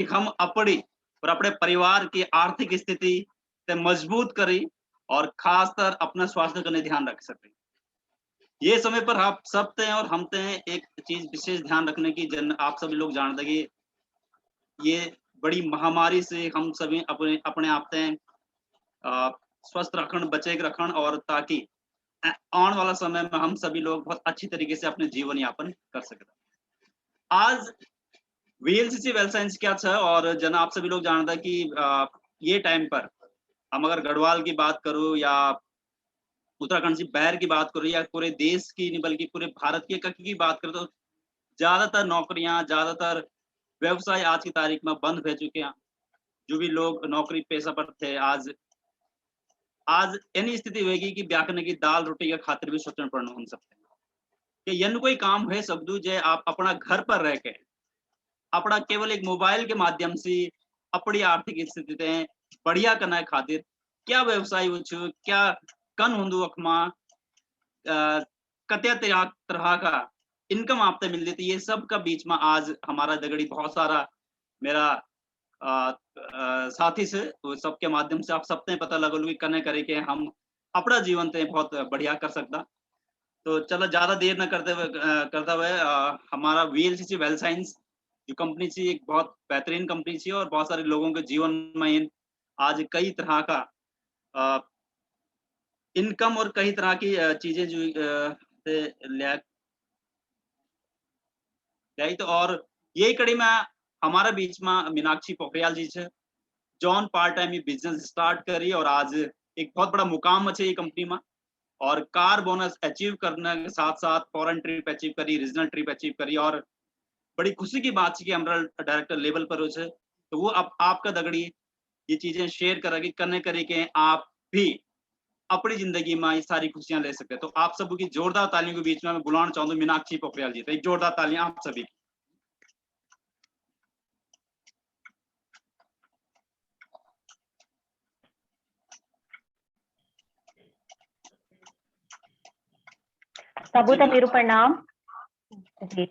कि हम अपनी और अपने परिवार की आर्थिक स्थिति ते मजबूत करी और खासकर अपना स्वास्थ्य का ध्यान रख सकें। ये समय पर आप सब ते और हम ते एक चीज़ विशेष ध्यान रखने की जन आप सभी लोग जानते हैं कि ये बड़ी महामारी से हम सभी अपने अपने आप ते अ, स्वस्थ रखण, बचे के रखण और ताकि आने वाला समय में हम सभी लोग बहुत अच्छी तरीके से अपने जीवन यापन कर सकें। आज वीएलसीसी वेल साइंस क्या छ और जन आप सभी लोग जानता है कि ये टाइम पर हम अगर गढ़वाल की बात करूँ या उत्तराखंड से बाहर की बात करूँ या पूरे देश की नहीं बल्कि पूरे भारत के कहीं की बात करूँ तो ज़्यादातर नौकरियाँ, ज़्यादातर व्यवसाय आज की तारीख में बंद हो चुके हैं। जो भी लोग नौकरी पेशा पर थे आज आज यानी स्थिति होगी कि ब्याकने की दाल रोटी के खातिर भी सोचना पड़ना हम सकते हैं कि यन कोई काम है सकदू जे आप अपना घर पर रह के अपना केवल एक मोबाइल के माध्यम से अपनी आर्थिक स्थिति ते बढ़िया करना खातिर क्या व्यवसाय उछ क्या कन हुंदू अखमा कत्या तरह का इनकम आपते मिल देती ये सब का बीच में आज हमारा दगड़ी बहुत सारा मेरा साथी से तो सबके माध्यम से आप सबने पता लगल कि कने करे के हम अपना जीवन ते बहुत बढ़िया कर सकता। तो चलो ज़्यादा देर न करते हुए हमारा वीएलसीसी वेल साइंस जो कंपनी थी एक बहुत बेहतरीन कंपनी थी और बहुत सारे लोगों के जीवन में आज कई तरह का इनकम और कई तरह की चीजें जो से तो और यही कड़ी में हमारा बीच में मीनाक्षी पोखरियाल जी से John part time business start करी और आज एक बहुत बड़ा मुकाम अच्छे ये कंपनी में और कार बोनस अचीव करने के साथ साथ फॉरेन ट्रिप अचीव करी, रीजनल ट्रिप अचीव करी और बड़ी खुशी की बात थी कि हमारा डायरेक्टर लेवल पर हो तो वो अब आपका दगड़ी ये चीजें शेयर करेगी करने करे के आप भी अपनी जिंदगी में ये सारी खुशियां ले सकते। तो आप सबकी जोरदार तालियों के बीच में मैं बुलाना चाहूँ मीनाक्षी पोखरियाल जी, तो एक जोरदार तालियां आप सभी की। सबूत मेरु प्रणाम जी।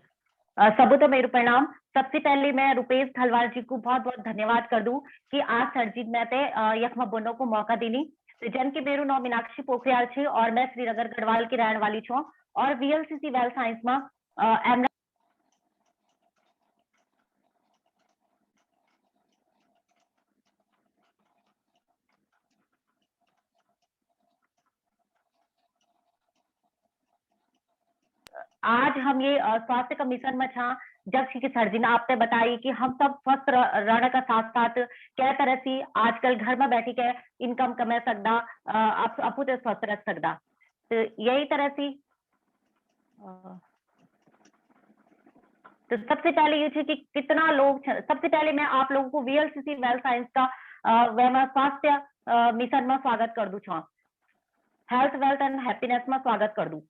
सबूत मेरु प्रणाम। सबसे पहले मैं रुपेश थलवाल जी को बहुत बहुत धन्यवाद कर दूं कि आज सरजीत मैते यखमा बोलने को मौका देनी। तो जन के मेरु नाम मीनाक्षी पोखरियाल छे और मैं श्रीनगर गढ़वाल की रहने वाली छूं और वीएलसीसी वेल साइंस में एमना आज हम ये स्वास्थ्य का मिशन में छा जब की सरजी ने आपने बताई कि हम सब स्वस्थ रहने का साथ साथ क्या तरह से आजकल घर में बैठी के इनकम कमा सकदा आप अपू ते स्वस्थ रख सकदा। तो यही तरह से तो सबसे पहले ये कि कितना लोग सबसे पहले मैं आप लोगों को वीएलसीसी वेल साइंस का स्वास्थ्य मिशन में स्वागत कर दूं छा हेल्थ वेल्थ एंड हैप्पीनेस में स्वागत कर दूं।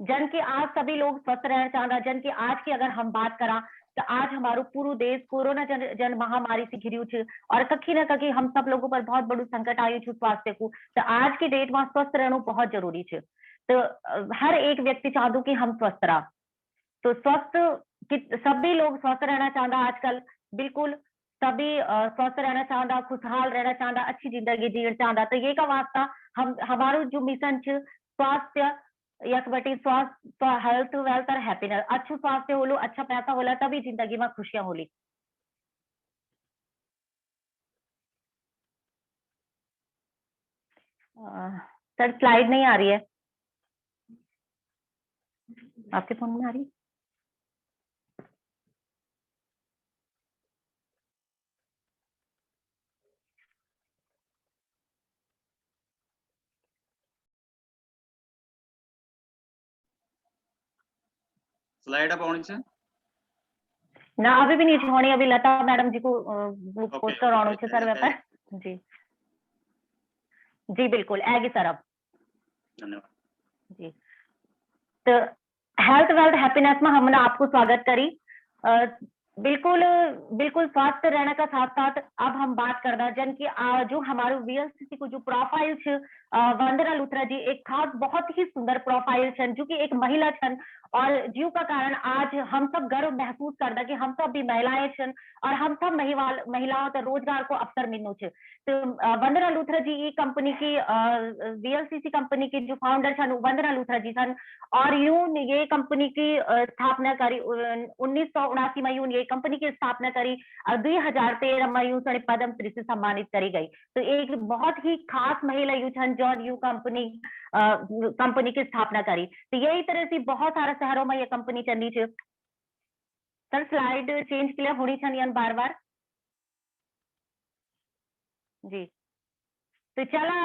जन की आज सभी लोग स्वस्थ रहना चाहता जन की आज की अगर हम बात करा तो आज हमारो पूरा देश कोरोना जन महामारी से घिरू छे और कहीं ना कहीं हम सब लोगों पर बहुत बड़ू संकट आयु छे स्वास्थ्य को। तो आज की डेट में स्वस्थ रहना बहुत जरूरी है। तो हर एक व्यक्ति चाहूँ कि हम स्वस्थ रहा तो स्वस्थ सभी लोग स्वस्थ रहना चाहता आजकल बिल्कुल सभी स्वस्थ रहना चाहता खुशहाल रहना चाहता अच्छी जिंदगी जीना चाहता। तो ये का वास्ता हम हमारो जो मिशन है स्वास्थ्य यक बटी स्वास्थ्य हेल्थ वेल्थ और हैप्पीनेस अच्छा स्वास्थ्य होलो अच्छा पैसा होला तभी जिंदगी में खुशियां होली। सर स्लाइड नहीं आ रही है आपके फोन में आ रही है? स्लाइड अप होनी चाहिए ना अभी भी नहीं होनी अभी लता मैडम जी को पोस्टर ऑन होचे सर वेपर जी जी बिल्कुल आएगी सर अब धन्यवाद जी। तो हेल्थ वेल्थ हैप्पीनेस में हमने आपको स्वागत करी बिल्कुल बिल्कुल स्वास्थ्य रहने का साथ साथ अब हम बात करना जन की जो हमारे वीएलसीसी को जो प्रोफाइल छे वंदना लुथरा जी एक खास बहुत ही सुंदर प्रोफाइल छन जो कि एक महिला छन और जीव का कारण आज हम सब गर्व महसूस करदा कि हम सब भी महिलाएं छन और हम सब महिलाओं ते रोजगार को अवसर मिलनो छे। तो वंदना लूथरा जी ई कंपनी की वीएलसीसी कंपनी की जो फाउंडर छन वंदना लूथरा जी छन और यूं ये कंपनी की स्थापना करी 1979 में यूं ये कंपनी की स्थापना करी और 2013 में यूं सने पद्म श्री से सम्मानित करी गई। तो एक बहुत ही खास महिला यू छन जॉन यू कंपनी की स्थापना करी। तो यही तरह से बहुत सारे शहरों में ये कंपनी चली छे। सर स्लाइड चेंज के लिए होनी चाहिए बार बार जी। तो चला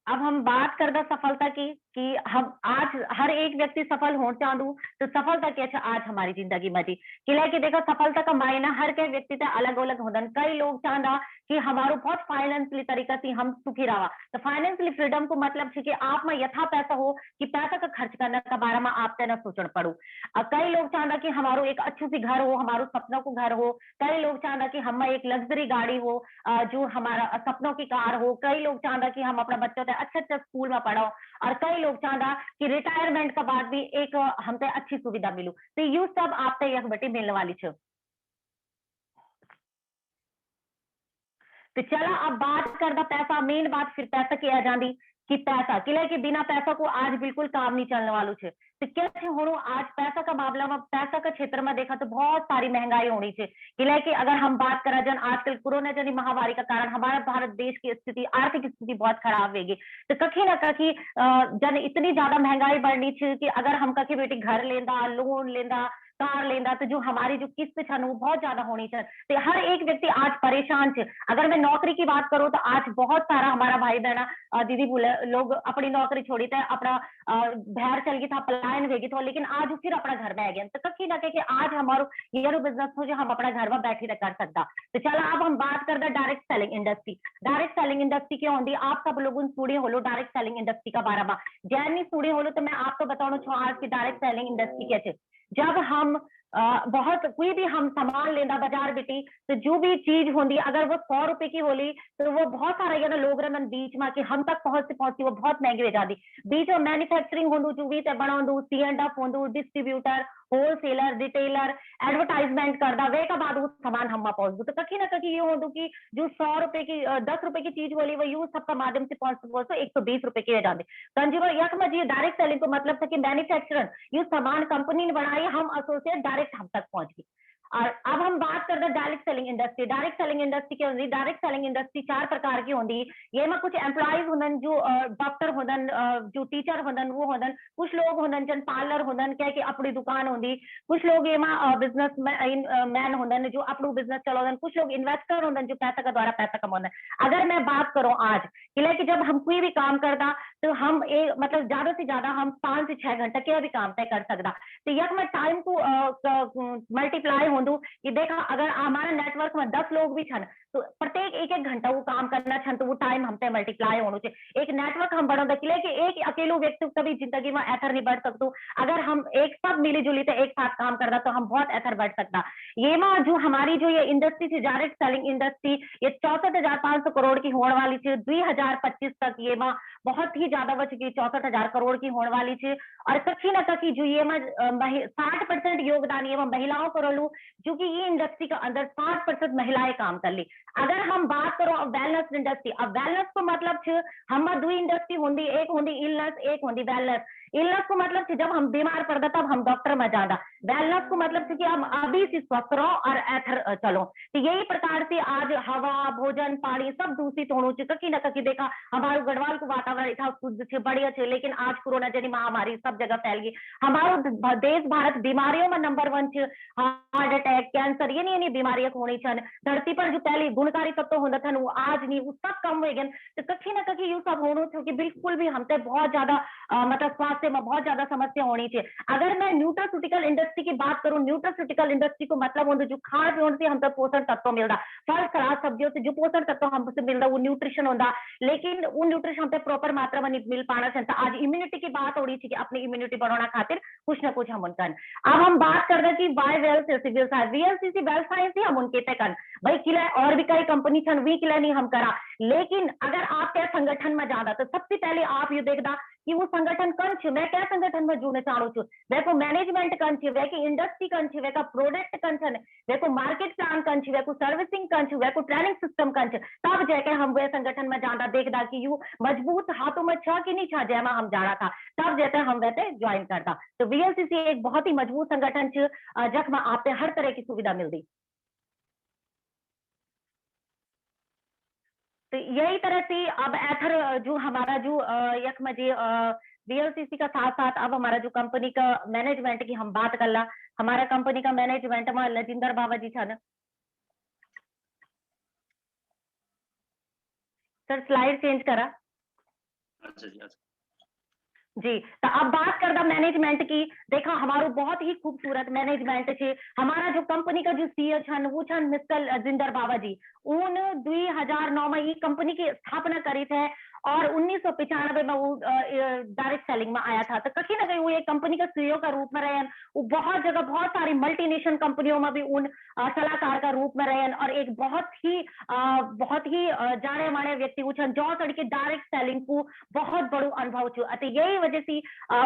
अब हम बात करदा सफलता की कि हम आज हर एक व्यक्ति सफल हो चाहूँ तो सफलता कैसे आज हमारी जिंदगी में थी कि देखा सफलता का मायना हर के व्यक्ति से अलग अलग होदन। कई लोग चाहता कि हमारो बहुत फाइनेंशियली तरीका से हम सुखी रहा। तो फाइनेंशियली फ्रीडम को मतलब है कि आप में यथा पैसा हो कि पैसा का खर्च करने के बारे में आपके ना सोचना पड़ो। कई लोग चाहता कि हमारो एक अच्छी सी घर हो, हमारो सपनों को घर हो। कई लोग चाहता कि हम एक लग्जरी गाड़ी हो जो हमारा सपनों की कार हो। कई लोग चाहता कि हम अपना बच्चों से अच्छा स्कूल में पढ़ाओ और कई लोग चाहता कि रिटायरमेंट के बाद भी एक हमसे अच्छी सुविधा मिलू। तो यू सब आपसे एक बटी मिलने वाली छे। तो चला अब बात करदा पैसा मेन बात फिर पैसा की आ जाती कि पैसा किले के बिना पैसा को आज बिल्कुल काम नहीं चलने वालों छे। तो कैसे होनो आज पैसा का मामला में पैसा का क्षेत्र में देखा तो बहुत सारी महंगाई होनी छे। किले की अगर हम बात करा जन आजकल कोरोना जनी महामारी का कारण हमारा भारत देश की स्थिति आर्थिक स्थिति बहुत खराब होगी। तो कखी ना कखी जन इतनी ज्यादा महंगाई बढ़नी छे कि अगर हम कखी बेटी घर लेंदा लोन लेंदा कार लेंदा तो जो हमारी जो किस्त छन वो बहुत ज्यादा होनी चाहिए। तो हर एक व्यक्ति आज परेशान छे। अगर मैं नौकरी की बात करूं तो आज बहुत सारा हमारा भाई बहना दीदी बोले लोग अपनी नौकरी छोड़ी थे अपना बाहर चल गई था पलायन वेगी था लेकिन आज फिर अपना घर में आ गया। तो कखी ना कि आज हमारो ये बिजनेस हो जो हम अपना घर में बैठी कर सकता। तो चलो अब हम बात करते direct selling industry. Direct selling industry क्या होती आप सब लोगों सुनी होलो डायरेक्ट सेलिंग इंडस्ट्री का बारे में जैनी सुनी होलो तो मैं आपको बताऊँ छो आज की डायरेक्ट सेलिंग इंडस्ट्री क्या है। जब हम बहुत कोई भी हम सामान लेना बाजार बेटी तो जो भी चीज होती अगर वो 100 रुपए की होली तो वो बहुत सारे ना लोग रहन बीच में कि हम तक पहुंचती वो बहुत महंगी हो जाती। बीच में मैन्युफैक्चरिंग होंदू जो भी बनाऊंदू C&F होंदू डिस्ट्रीब्यूटर होलसेलर रिटेलर एडवर्टाइजमेंट करदा वे का बाद वो सामान हम पहुंचदू। तो कहीं ना कहीं ये होंदू कि जो 100 रुपए की 10 रुपए की चीज बोली वो यूज सबका माध्यम से पहुंचते 120 रुपए की जाती। कंज्यूमर यक में जी डायरेक्ट सेलिंग को मतलब था कि मैन्युफैक्चरर ये सामान कंपनी ने बनाई हम एसोसिएट डायरेक्ट हम तक पहुंच गई। और अब हम बात करते हैं direct selling industry. Direct selling industry क्या होती है? डायरेक्ट सेलिंग इंडस्ट्री 4 प्रकार की होती है। ये में कुछ एम्प्लॉइज होदन जो डॉक्टर होदन जो टीचर होदन वो होदन कुछ लोग होदन जन पार्लर होदन क्या कि अपनी दुकान होती। कुछ लोग ये बिजनेस मैन होदन जो अपना बिजनेस चलाओदन। कुछ लोग इन्वेस्टर होदन जो पैसा का द्वारा पैसा कमाओदन। अगर मैं बात करूं आज कि जब हम कोई भी काम करता तो हम एक मतलब ज्यादा से ज्यादा हम 5 से 6 घंटे के भी काम तय कर सकता। तो यक में टाइम को मल्टीप्लाई होंदू कि देखा अगर हमारे नेटवर्क में 10 लोग भी छन तो प्रत्येक एक एक घंटा वो काम करना छन तो वो टाइम हमसे मल्टीप्लाई होना चाहिए। एक नेटवर्क हम बढ़ा कि एक अकेलो व्यक्ति कभी जिंदगी में एथर नहीं बढ़ सकते। अगर हम एक सब मिली जुली तो एक साथ काम करता तो हम बहुत एथर बढ़ सकता। ये में जो हमारी जो ये इंडस्ट्री थी डायरेक्ट सेलिंग इंडस्ट्री ये 64,500 करोड़ की होने वाली थी 2025 तक। ये में बहुत ही ज्यादा बच गई 64,000 करोड़ की होने वाली थी। और कखी ना कखी जो ये में 60% योगदान ये महिलाओं को रोलू जो कि ये इंडस्ट्री के अंदर 60% महिलाएं काम कर ली। अगर हम बात करो वेलनेस इंडस्ट्री अब वेलनेस को मतलब हम दो इंडस्ट्री होंगी एक होंगी इलनेस एक होंगी वेलनेस। इलनेस को मतलब जब हम बीमार पड़ता तब हम डॉक्टर में जाना। वेलनेस को मतलब कि हम अभी से स्वस्थ रहो और एथर चलो। तो यही प्रकार से आज हवा भोजन पानी सब दूषित होना चाहिए। कहीं ना कहीं देखा हमारे गढ़वाल को वातावरण था शुद्ध थे बढ़िया थे लेकिन आज कोरोना जनी महामारी सब जगह फैल गई। हमारो देश भारत बीमारियों में नंबर 1 हार्ट अटैक कैंसर ये नहीं बीमारियां होनी चाहिए। धरती पर जो पहले गुणकारी तत्व होता था वो आज नहीं वो सब कम हो गए। तो कहीं ना कहीं ये सब होना चाहिए कि बिल्कुल भी हमसे बहुत ज्यादा मतलब स्वास्थ्य में बहुत ज्यादा समस्या होनी चाहिए। अगर मैं न्यूट्रास्यूटिकल इंडस्ट्री की बात करूं न्यूट्रास्यूटिकल इंडस्ट्री को मतलब होता जो खान पीन से हमसे पोषण तत्व मिलता फल सलाद सब्जियों से जो पोषण तत्व हमसे मिलता वो न्यूट्रिशन होता लेकिन वो न्यूट्रिशन हमसे प्रॉपर मात्रा में नहीं मिल पाना चाहिए। आज इम्यूनिटी की बात हो रही थी कि अपनी इम्यूनिटी बढ़ाना खातिर कुछ ना कुछ हम उनका। अब हम बात कर रहे कि वाई वीएलसीसी वेल साइंस ही हम उनके तक भाई किला और भी कई कंपनी छन वी किला नहीं हम करा। लेकिन अगर आप क्या संगठन में ज्यादा तो सबसे पहले आप ये देखना कि वो संगठन कन छे, मैं क्या संगठन में जुड़ने चाहूँ छू, वेको मैनेजमेंट कन छे, वेकी इंडस्ट्री कन छे, वेका प्रोडक्ट कन छे, वेको मार्केट प्लान कन छे, वेको सर्विसिंग कन छे, वेको ट्रेनिंग सिस्टम कन छे, तब जाके हम वे संगठन में जाना देखदा कि यू मजबूत हाथों में छा कि नहीं छा जेमा हम जाना था, तब जाते हम वेते ज्वाइन करता। तो वीएलसीसी एक बहुत ही मजबूत संगठन छे जखमा आपने हर तरह की सुविधा मिलती। तो यही तरह से अब एथर जो हमारा जो यख में जी वीएलसीसी का साथ साथ अब हमारा जो कंपनी का मैनेजमेंट की हम बात कर ला, हमारा कंपनी का मैनेजमेंट में लजिंदर बाबा जी छन। सर स्लाइड चेंज करा। अच्छा जी, अच्छा। जी, तो अब बात करदा मैनेजमेंट की, देखा हमारो बहुत ही खूबसूरत मैनेजमेंट छे। हमारा जो कंपनी का जो सीईओ छन वो छन मिस्टर जिंदर बाबा जी। उन 2009 में ये कंपनी की स्थापना करी थे और 1995 में वो डायरेक्ट सेलिंग में आया था। तो कहीं ना कहीं वो एक कंपनी का सीईओ का रूप में रहे, वो बहुत जगह बहुत सारी मल्टीनेशनल कंपनियों में भी उन सलाहकार का रूप में रहे और एक बहुत ही जाने माने व्यक्ति वो छन जो तरीके डायरेक्ट सेलिंग को बहुत बड़ो अनुभव छो। अतः यही वजह से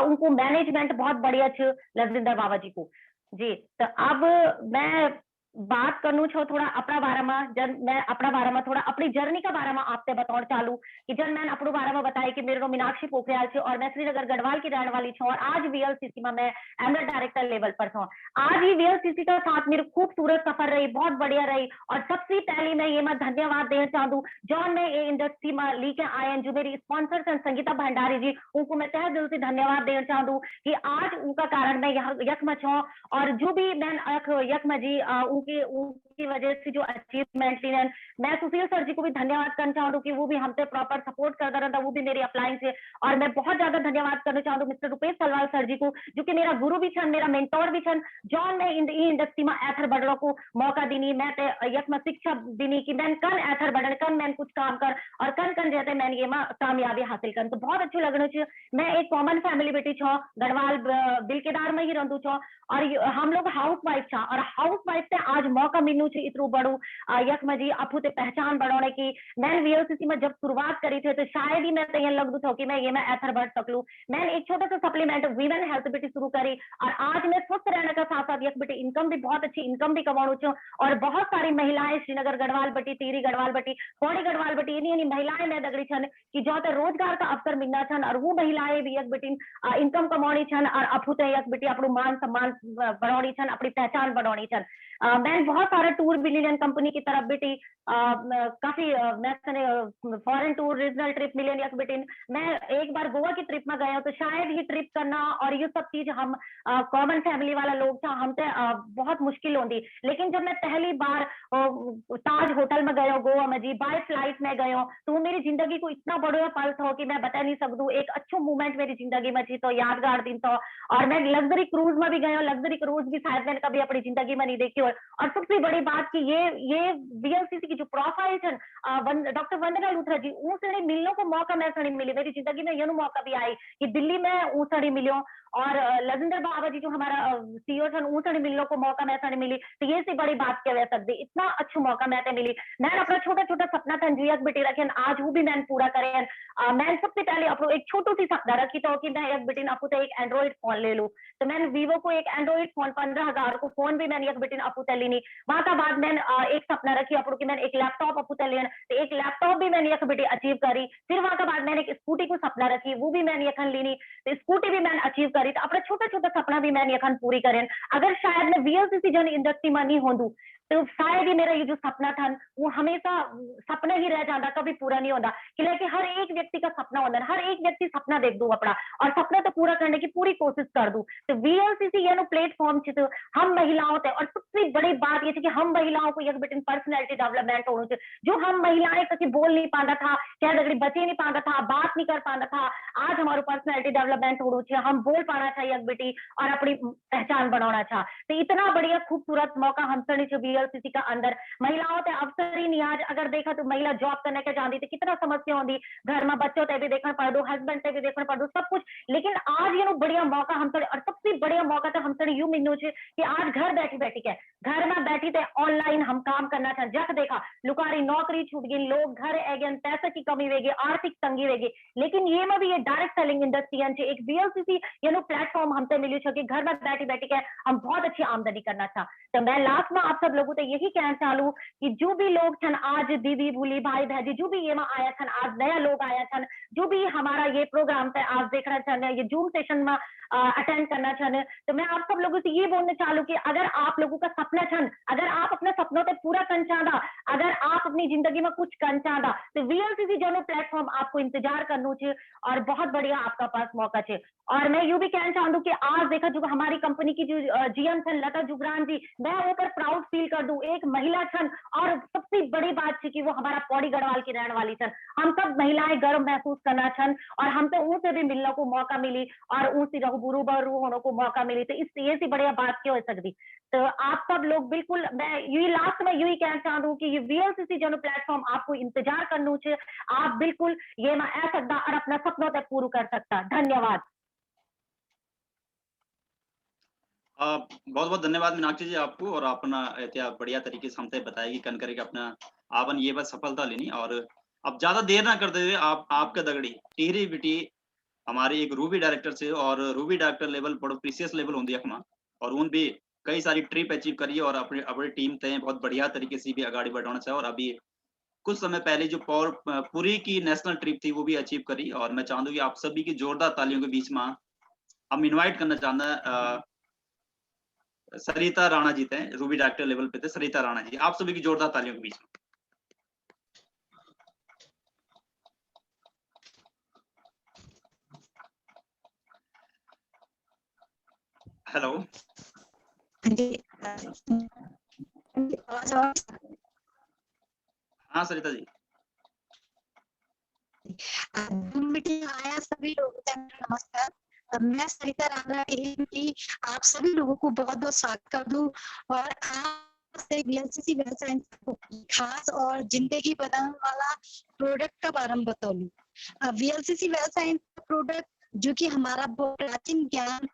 उनको मैनेजमेंट बहुत बढ़िया छो लविंदर बाबा जी को। जी, तो अब मैं बात करूँ छो थोड़ा अपना बारे में, जब मैं अपना बारे में थोड़ा अपनी जर्नी का बारे में आपसे बताओ चालू कि जब मैंने अपने बारे में बताया कि मेरे नाम मीनाक्षी पोखरियाल छे और मैं श्रीनगर गढ़वाल की रहने वाली छूं और आज वीएलसीसी में मैं एमएल डायरेक्टर लेवल पर छूं। आज ही वीएलसीसी का साथ मेरी खूबसूरत सफर रही, बहुत बढ़िया रही और सबसे पहले मैं ये मैं धन्यवाद देना चाहूँ जॉन में ये इंडस्ट्री में लेके आए जो मेरी स्पॉन्सर हैं संगीता भंडारी जी, उनको मैं तहे दिल से धन्यवाद देना चाहूँ कि आज उनका कारण मैं यहाँ यख में छूं और जो भी मैं यख में जी उनकी वजह से जो अचीवमेंट ली है, मैं सुशील सर जी को भी धन्यवाद करना चाहूँ कि वो भी हमसे प्रॉपर सपोर्ट करता रहता, वो भी मेरी अपलाइन से। और मैं बहुत ज्यादा धन्यवाद करना चाहूँ मिस्टर रुपेश सलवाल सर जी को जो कि मेरा गुरु भी छन, मेरा मेंटोर भी छन। जॉन में इंडस्ट्री में एथर बढ़ने को मौका दीनी, मैं यख में शिक्षा दीनी कि मैं कन एथर बढ़न, कन मैं कुछ काम कर और कन कन जैसे मैंने ये कामयाबी हासिल कर। तो बहुत अच्छी लगना चाहिए। मैं एक कॉमन फैमिली बेटी छो, गढ़वाल बिलकेदार में ही रहूँ छो और हम लोग हाउस वाइफ छा और हाउस वाइफ से आज मौका मिलू छे इतरू बड़ू यख में जी अफू ते पहचान बढ़ाने की। मैंने वीएलसीसी में जब शुरुआत करी थी तो शायद ही मैं तैयार लगदू था कि मैं ये मैं एथर बढ़ सकूं। मैंने एक छोटा सा सप्लीमेंट वीमेन हेल्थ बेटी शुरू करी और आज मैं स्वस्थ रहने का साथ साथ यख बेटी इनकम भी बहुत अच्छी इनकम भी कमाऊँ छूं और बहुत सारी महिलाएं श्रीनगर गढ़वाल बटी, टीरी गढ़वाल बटी, पौड़ी गढ़वाल बटी इन्हीं महिलाएं मैं दगड़ी छन कि जो रोजगार का अवसर मिलना छन और वो महिलाएं भी यख बेटी इनकम कमानी छन और अफू ते यख बेटी अपना मान सम्मान बढ़ानी छन, अपनी पहचान बढ़ानी छन। मैं बहुत सारे टूर मिलियन कंपनी की तरफ बेटी काफी मैं foreign tour regional trip million यख बेटी मैं एक बार गोवा की ट्रिप में गया तो शायद ही ट्रिप करना और ये सब चीज हम कॉमन फैमिली वाला लोग था हमसे बहुत मुश्किल होती। लेकिन जब मैं पहली बार ताज होटल में गयो गोवा में जी बाय फ्लाइट में गयो तो मेरी जिंदगी को इतना बड़ा पल था कि मैं बता नहीं सकूं। एक अच्छो मूवमेंट मेरी जिंदगी में थी तो यादगार दिन था और मैं लग्जरी क्रूज में भी गया, लग्जरी क्रूज भी शायद मैंने कभी अपनी जिंदगी में नहीं देखी हो। और सबसे बड़ी बात कि ये वीएलसीसी की जो प्रोफाइल है डॉक्टर वंदना लूथरा जी ऊसड़ी मिलने को मौका मैं सड़ी मिली, मेरी जिंदगी में यह मौका भी आई कि दिल्ली में ऊसड़ी मिलो और लजिंदर बाबा जी जो हमारा सीईओ थे ऊसड़ी मिलने को मौका मैं सड़ी मिली। तो ये से बड़ी बात क्या कह सकती, इतना अच्छा मौका मैं मिली। मैंने अपना छोटा छोटा सपना था जुयक बेटी रखे आज वो भी मैंने पूरा करे। मैंने सबसे पहले अपना एक छोटू सी सपना रखी तो कि मैं एक बेटी आपको तो एक एंड्रॉइड फोन ले लूं। तो मैंने वीवो को एक एंड्रॉइड फोन 15,000 को फोन भी मैंने एक बेटी आपको लेनी। वहां का बाद मैंने एक सपना रखी अपनों की मैंने एक लैपटॉप आपको लेना तो एक लैपटॉप भी मैंने एक बेटी अचीव करी। फिर वहां का बाद मैंने एक स्कूटी को सपना रखी वो भी मैंने यखन लेनी तो स्कूटी भी मैंने अचीव करी। तो अपना छोटा छोटा सपना भी मैंने यखन पूरी करें। अगर शायद मैं वीएलसीसी जन इंडस्ट्री में नहीं होंदू तो शायद ही मेरा ये जो सपना था वो हमेशा सपना ही रह जाता, कभी पूरा नहीं होता। क्योंकि हर एक व्यक्ति का सपना होता है, हर एक व्यक्ति सपना देख दू अपना और सपना तो पूरा करने की पूरी कोशिश कर दू। तो वीएलसीसी ये प्लेटफॉर्म तो हम महिलाओं थे और सबसे बड़ी बात ये थी कि हम महिलाओं को एक बेटन पर्सनैलिटी डेवलपमेंट होना चाहिए। जो हम महिलाएं कभी बोल नहीं पाता था, क्या दगड़ी बचे नहीं पाता था, बात नहीं कर पाता था, आज हमारी पर्सनैलिटी डेवलपमेंट होना चाहिए, हम बोल पाना चाहिए एक बेटी और अपनी पहचान बनाना चाहिए। तो इतना बढ़िया खूबसूरत मौका हम सड़ी VLCC का अंदर महिलाओं ते अवसर ही नहीं। आज अगर देखा तो महिला जॉब करने के जाती थी, कितना समस्या होती घर में, बच्चों ते भी देखना पड़ दो, हस्बैंड ते भी देखना पड़ दो, सब कुछ। लेकिन आज ये बढ़िया मौका हम और सबसे बढ़िया मौका तो हम यू मिलनो छे कि आज घर बैठी बैठी के घर में बैठी थे ऑनलाइन हम काम करना चाह। जब देखा लुकारी नौकरी छूट गई, लोग घर आ गए, पैसे की कमी वेगी, आर्थिक तंगी वेगी। लेकिन ये में भी ये डायरेक्ट सेलिंग इंडस्ट्री एक VLCC प्लेटफॉर्म हमसे मिली छे कि घर में बैठी बैठी के हम बहुत अच्छी आमदनी करना चाह। तो मैं लास्ट में आप सब लोगों से यही कहना चाहूँ कि जो भी लोग छन आज दीदी भूली भाई बहजी जो भी ये में आया छन, आज नया लोग आया छन, जो भी हमारा ये प्रोग्राम पे आज देखना चाहते हैं, ये जूम सेशन में अटेंड करना चाहते हैं, तो मैं आप सब लोगों से ये बोलना चाहूँ कि अगर आप लोगों का सपना छन, अगर आप अपने सपनों पे पूरा करना चाहता, अगर आप अपनी जिंदगी में कुछ करना चाहता, तो VLCC जो प्लेटफॉर्म आपको इंतजार करना चाहिए और बहुत बढ़िया आपका पास मौका है। और मैं यूं भी कहना चाहूँ कि आज देखा जो हमारी कंपनी की जो GM छन लता जुगरान जी, मैं ऊपर प्राउड फील कर दूं, एक महिला छन और सबसे बड़ी बात थी कि वो हमारा पौड़ी गढ़वाल की रहने वाली छन। हम सब महिलाएं गर्व महसूस करना छन और हम तो उनसे भी मिलने को मौका मिली और उनसे रूबरू होने को मौका मिली, तो इस ये सी बढ़िया बात क्यों हो सकती। तो आप सब लोग बिल्कुल, मैं यही लास्ट में यही कहना चाहता हूँ कि ये VLCC जो प्लेटफॉर्म आपको इंतजार करना चाहिए, आप बिल्कुल ये में आ सकता और अपना सपनों तक पूरा कर सकता। धन्यवाद। बहुत बहुत धन्यवाद मीनाक्षी जी आपको, और अपना इतना बढ़िया तरीके से हमसे बताएगी कन करके अपना आपन ये बस सफलता लेनी। और अब ज्यादा देर ना करते हुए आप आपका दगड़ी टिहरी बिटी हमारी एक रूबी डायरेक्टर से, और रूबी डायरेक्टर लेवल बड़ो प्रीसियस लेवल होंदी अखमा, और उन भी कई सारी ट्रिप अचीव करी और अपने अपनी टीम ते बहुत बढ़िया तरीके से भी आगे बढ़ाना चाहे। और अभी कुछ समय पहले जो पुरी की नेशनल ट्रिप थी वो भी अचीव करी। और मैं चाहूँ कि आप सभी की जोरदार तालियों के बीच में हम इन्वाइट करना चाहता सरिता राणा जी थे, रूबी डायरेक्टर लेवल पे थे सरिता राणा जी, आप सभी की जोरदार तालियों के बीच में। हेलो हाँ सरिता जी। मीटिंग आया सभी लोगों को नमस्कार। मैं सरिता राणा की आप सभी लोगों को बहुत बहुत स्वागत कर दूं और आज से VLCC वेल साइंस खास और जिंदगी बदलने वाला प्रोडक्ट का बारे में बताऊं। VLCC वेल साइंस प्रोडक्ट जो कि हमारा बहुत प्राचीन ज्ञान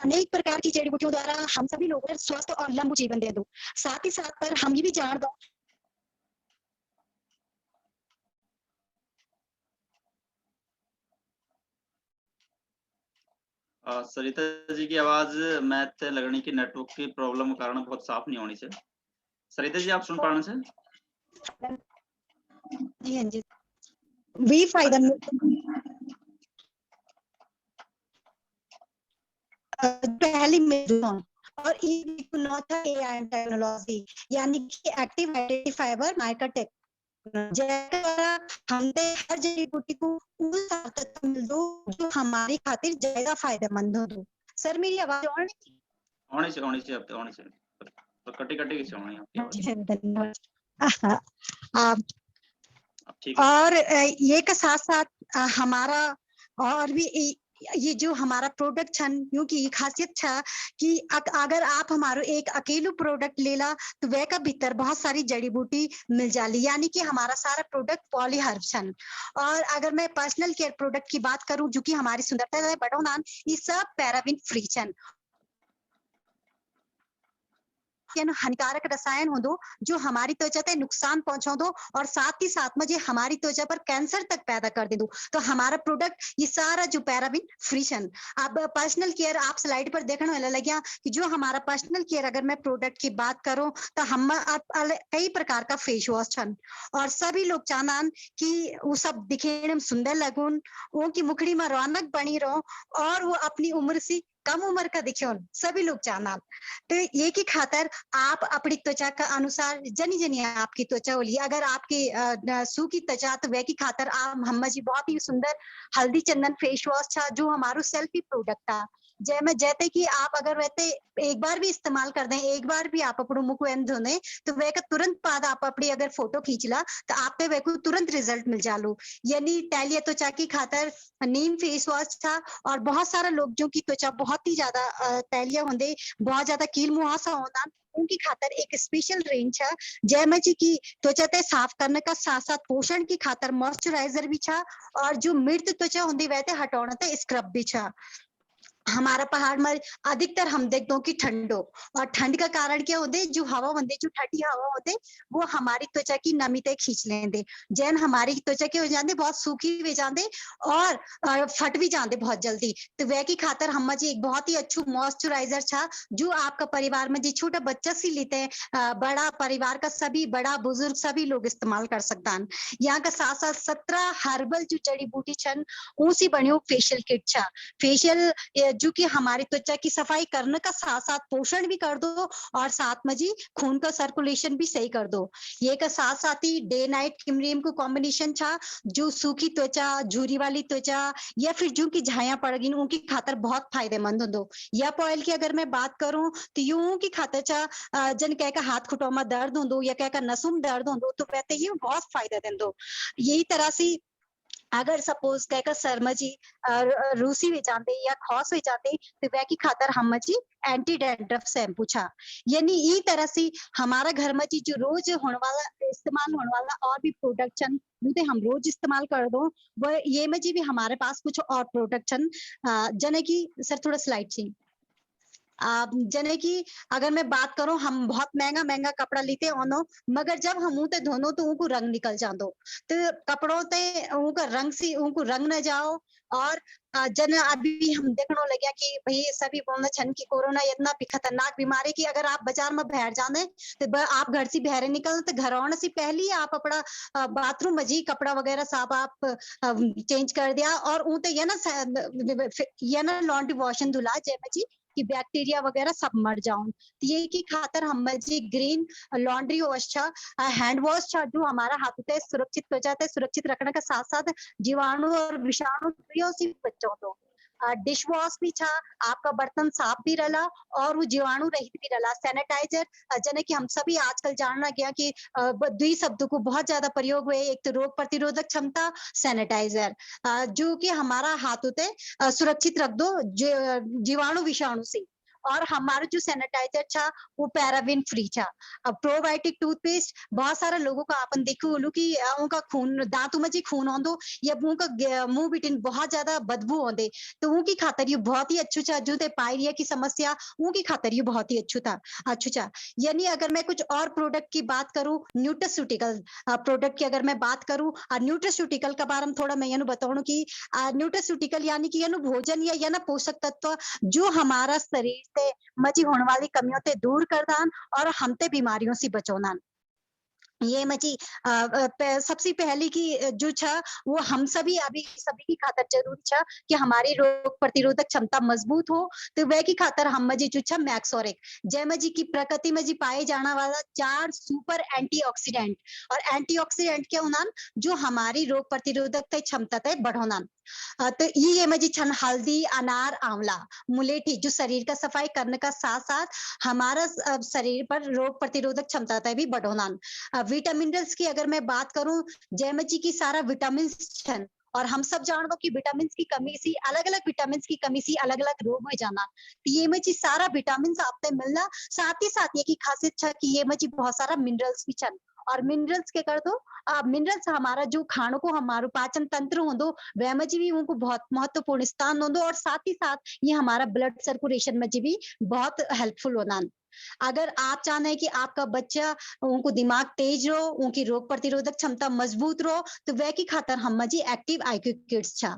अनेक प्रकार की जड़ी बूटियों द्वारा हम सभी लोगों को स्वस्थ और लंबा जीवन दे दो। साथ ही साथ पर हम ये भी जान दो सरिता जी की आवाज मैथ लगने की नेटवर्क की प्रॉब्लम के कारण बहुत साफ नहीं होनी चाहिए। सरिता जी आप सुन पाना से? जी हाँ जी वी फायदा पहली मेजन और AI टेक्नोलॉजी यानी कि एक्टिव आइडेंटिफायर माइक्रोटेक हमने हर जड़ी बूटी को उस ताकत मिल दो जो हमारी खातिर ज्यादा फायदेमंद हो। सर मेरी आवाज होनी चाहिए तो कटी की से होनी आपकी आवाज। ठीक और ये के साथ साथ हमारा और भी ये जो हमारा प्रोडक्ट छन क्योंकि खासियत छा कि अगर आप हमारो एक अकेलो प्रोडक्ट लेला तो वह का भीतर बहुत सारी जड़ी बूटी मिल जाली, यानी कि हमारा सारा प्रोडक्ट पॉलीहर्ब छन। और अगर मैं पर्सनल केयर प्रोडक्ट की बात करूं जो कि हमारी सुंदरता बढ़ाना, ये सब पैराबिन फ्री छन हानिकारक रसायन हो दो जो हमारी त्वचा तक नुकसान पहुंचा दो और साथ ही साथ में जो हमारी त्वचा पर कैंसर तक पैदा कर दे दो। तो हमारा प्रोडक्ट ये सारा जो पैराबिन फ्री छन। अब पर्सनल केयर आप स्लाइड पर देखने वाला लगे कि जो हमारा पर्सनल केयर अगर मैं प्रोडक्ट की बात करूं तो हम कई प्रकार का फेस वॉश छन और सभी लोग चाहन कि वो सब दिखे में सुंदर लगुन, उनकी मुखड़ी में रौनक बनी रहो और वो अपनी उम्र से कम उम्र का दिखे सभी लोग चाहना। तो ये की खातर आप अपनी त्वचा का अनुसार जनी जनी आपकी त्वचा होली, अगर आपकी सूखी त्वचा तो वह की खातर आप हम जी बहुत ही सुंदर हल्दी चंदन फेस वॉश था जो हमारो सेल्फी प्रोडक्ट था जैसे कि आप अगर वैसे एक बार भी इस्तेमाल कर दें, एक बार भी आप अपनों मुंह को एन धोने तो वेका तुरंत बाद आप अपनी अगर फोटो खींच ला तो आप पे वेको तुरंत रिजल्ट मिल जालू। यानी टैलिया त्वचा की खातर नीम फेस वॉश था और बहुत सारा लोग जो की त्वचा बहुत ही ज्यादा टैलिया होंदे, बहुत ज्यादा कील मुहासा होना, उनकी खातर एक स्पेशल रेंज है जैमें जी की त्वचा ते साफ करने का साथ साथ पोषण की खातर मॉइस्चराइजर भी छा और जो मृत त्वचा होंदी वैसे हटाने ते स्क्रब भी छा। हमारा पहाड़ में अधिकतर हम देखते हो कि ठंडो और ठंड का कारण क्या होते जो हवा होते जो ठंडी हवा होते वो हमारी त्वचा की नमी तक खींच लेंदे जैन हमारी त्वचा के हो जाते बहुत सूखी हो जाते और फट भी जाते बहुत जल्दी। तो वह की खातर हम जी एक बहुत ही अच्छू मॉइस्चराइजर था जो आपका परिवार में जो छोटा बच्चा से लेते हैं बड़ा परिवार का सभी बड़ा बुजुर्ग सभी लोग इस्तेमाल कर सकता हैं। यहाँ का साथ साथ 17 हर्बल जो जड़ी बूटी छन उसी बनियो फेशियल किट छा। फेशियल जो कि हमारी त्वचा की सफाई करने का साथ साथ पोषण भी कर दो और साथ में जी खून का सर्कुलेशन भी सही कर दो। ये का साथ साथ ही डे नाइट क्रीम को कॉम्बिनेशन था जो सूखी त्वचा झुरी वाली त्वचा या फिर जो की झाया पड़ गई उनकी खातर बहुत फायदेमंद हो। या ऑयल की अगर मैं बात करूं तो यूं की खातर चा जन कह का हाथ खुटो में दर्द हो या कह का नसों में दर्द हो तो कहते ये बहुत फायदा देंदो। यही तरह से अगर सपोज कहकर शर्मा जी रूसी में जाते या खौस में जाते तो वह की खातर हम जी एंटी डैंड्रफ शैम्पू छा। यानी ई तरह से हमारा घर में जी जो रोज होने वाला इस्तेमाल होने वाला और भी प्रोडक्ट छन हम रोज इस्तेमाल कर दो वो ये में जी भी हमारे पास कुछ और प्रोडक्ट छन जने की सर थोड़ा स्लाइड चाहिए। जने की अगर मैं बात करूं हम बहुत महंगा महंगा कपड़ा लेते ओनो मगर जब हम मुंह ते धोनो तो उनको रंग निकल जातो तो कपड़ों ते उनका रंग से उनको रंग न जाओ और जन अभी हम देखने लगे कि भाई सभी बोलना छन की कोरोना इतना भी खतरनाक बीमारी की अगर आप बाजार में बाहर जाने तो आप घर से बाहर निकल तो घर आने से पहले ही आप अपना बाथरूम में जी कपड़ा वगैरह सब आप चेंज कर दिया और ऊते ये ना लॉन्ड्री वॉशन धुला जैमें जी कि बैक्टीरिया वगैरह सब मर जाओ। तो ये की खातर हम जी ग्रीन लॉन्ड्री वॉश छा हैंड वॉश छा जो हमारा हाथ ते सुरक्षित त्वचा ते सुरक्षित रखने के साथ साथ जीवाणु और विषाणु से बचो दो। डिश वॉश भी छा आपका बर्तन साफ भी रला और वो जीवाणु रहित भी रला। सैनिटाइजर जने कि हम सभी आजकल जानना गया कि दुई शब्द को बहुत ज्यादा प्रयोग हुए एक तो रोग प्रतिरोधक क्षमता सैनिटाइजर जो कि हमारा हाथों ते सुरक्षित रख दो जीवाणु विषाणु से। और हमारा जो सैनिटाइजर था वो पैराबिन फ्री था। अब प्रोबायोटिक टूथपेस्ट बहुत सारे लोगों का अपन देखो बोलू कि उनका खून दांतों में जी खून आंदो या उनका मुंह बिटिन बहुत ज्यादा बदबू आंदे तो उनकी खातर ये बहुत ही अच्छू था जो ते पायरिया की समस्या उनकी खातर ये बहुत ही अच्छू था। यानी अगर मैं कुछ और प्रोडक्ट की बात करूं न्यूट्रास्यूटिकल प्रोडक्ट की अगर मैं बात करूं न्यूट्रास्यूटिकल का बारे में थोड़ा मैं ये बताऊं कि न्यूट्रास्यूटिकल यानी कि भोजन या ना पोषक तत्व जो हमारा शरीर से मची होने वाली कमियों से दूर कर दान और हमते बीमारियों से बचोनान। ये मची सबसे पहले की जो छा वो हम सभी अभी सभी की खातर जरूरी छा कि हमारी रोग प्रतिरोधक क्षमता मजबूत हो तो वह की खातर हम जी जो छा मैक्सोरिक जय जी की प्रकृति में जी पाए जाने वाला 4 सुपर एंटीऑक्सीडेंट और एंटीऑक्सीडेंट क्या होना जो हमारी रोग प्रतिरोधक क्षमता तय बढ़ोना। तो ये में जी छन हल्दी अनार आंवला मुलेठी जो शरीर का सफाई करने का साथ साथ हमारा शरीर पर रोग प्रतिरोधक क्षमता तय भी बढ़ोना। विटामिनल्स की अगर मैं बात करूं जैमची की सारा विटामिन छन और हम सब जान दो कि विटामिन की कमी से अलग अलग विटामिन की कमी से अलग अलग रोग हो जाना। तो ये में जी सारा विटामिन आपने मिलना साथ ही साथ ये की खासियत छा कि ये में जी बहुत सारा मिनरल्स भी छन और मिनरल्स के कर दो मिनरल्स हमारा जो खानों को हमारो पाचन तंत्र हो दो वह में जी भी उनको बहुत महत्वपूर्ण स्थान हो दो और साथ ही साथ ये हमारा ब्लड सर्कुलेशन में जी भी बहुत हेल्पफुल होना। अगर आप चाहते हैं कि आपका बच्चा उनको दिमाग तेज रहो उनकी रोग प्रतिरोधक क्षमता मजबूत रहो तो वह की खातर हम जी एक्टिव आईक्यू किड्स छा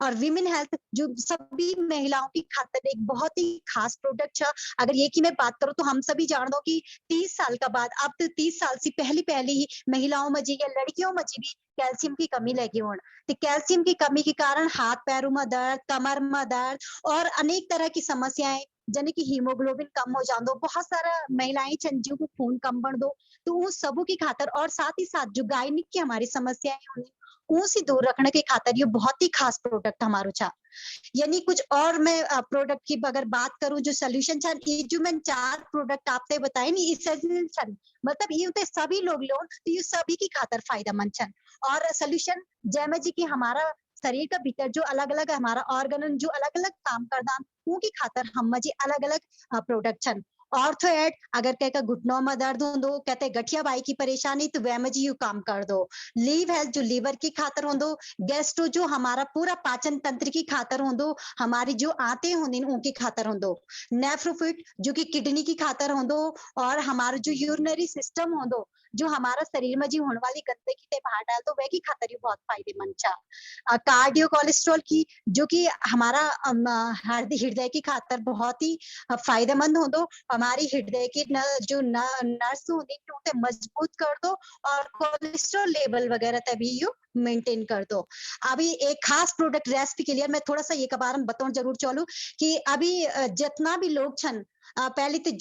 और विमेन हेल्थ जो सभी महिलाओं की खातर एक बहुत ही खास प्रोडक्ट छा। अगर ये की मैं बात करूं तो हम सभी जान दो कि 30 साल का बाद अब तो 30 साल से पहले ही महिलाओं में जी या लड़कियों में जी भी कैल्शियम की कमी लगी हो तो कैल्शियम की कमी के कारण हाथ पैरों में दर्द कमर में दर्द और अनेक तरह की समस्याएं जने की हीमोग्लोबिन कम हो जान दो बहुत सारा महिलाएं छन जो को खून कम बढ़ दो तो उन सबों की खातर और साथ ही साथ जो गायनिक की हमारी समस्याएं होनी उनसे दूर रखने के खातर ये बहुत ही खास प्रोडक्ट हमारो छा। यानी कुछ और मैं प्रोडक्ट की अगर बात करूं जो सोल्यूशन छन ये जो मैं 4 प्रोडक्ट आपते बताए नी इसेंशियल छन मतलब ये होते सभी लोग लो तो ये सभी की खातर फायदेमंद छन और सोल्यूशन जैमे जी की हमारा शरीर का भीतर जो अलग-अलग हमारा ऑर्गन जो अलग-अलग काम करदान उनकी खातर हम जी अलग-अलग प्रोडक्ट छन ऑर्थो एड अगर कह का घुटनों में दर्द होंदो कहते गठिया बाई की परेशानी तो वह में जी यू काम कर दो लीव हेल्थ जो लीवर की खातर होंदो गैस्ट्रो जो हमारा पूरा पाचन तंत्र की खातर होंदो हमारी जो आते होंदी उनकी खातर होंदो नेफ्रोफिट जो कि किडनी की खातर होंदो और हमारा जो यूरिनरी सिस्टम होंदो जो हमारा शरीर में जी होने वाली गंदगी ते बाहर डाल दो वह की खातर ही बहुत फायदेमंद छा कार्डियो कोलेस्ट्रॉल की जो कि हमारा हृदय की खातर बहुत ही फायदेमंद होंदो हमारी हृदय की जो नर्स होती है उसे मजबूत कर दो और कोलेस्ट्रॉल लेवल वगैरह तभी यू मेंटेन कर दो अभी एक खास प्रोडक्ट रेसिपी के लिए मैं थोड़ा सा ये के बारे में बताऊं जरूर चलूं कि अभी जितना भी लोग छन पहले तो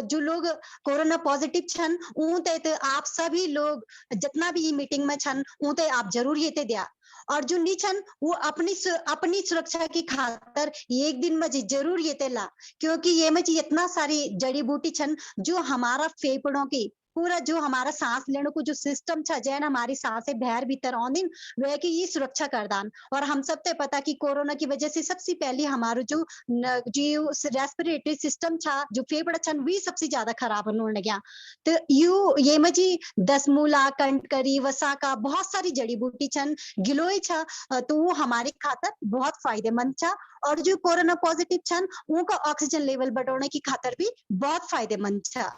जो लोग कोरोना पॉजिटिव छन ऊते तो आप सभी लोग जितना भी ये मीटिंग में छन ऊते आप जरूर ये ते दिया और जो नी छन वो अपनी सुरक्षा की खातर एक दिन में जी जरूर ये ते ला क्योंकि ये में जी इतना सारी जड़ी बूटी छन जो हमारा फेफड़ों की पूरा जो हमारा सांस लेने को जो सिस्टम छा जैन हमारी सांसें बाहर भीतर आउंदी वह की ये सुरक्षा करदान और हम सब ते पता कि कोरोना की वजह से सबसे पहले हमारो जो रेस्पिरेटरी सिस्टम छा जो फेफड़ा छन वी सबसे ज्यादा खराब होने लग्या तो यू ये में जी दसमूला कंटकरी वसाका बहुत सारी जड़ी बूटी छन गिलोय छा तो वो हमारी खातर बहुत फायदेमंद छा और जो कोरोना पॉजिटिव छन उनका ऑक्सीजन लेवल बढ़ाने की खातर भी बहुत फायदेमंद छा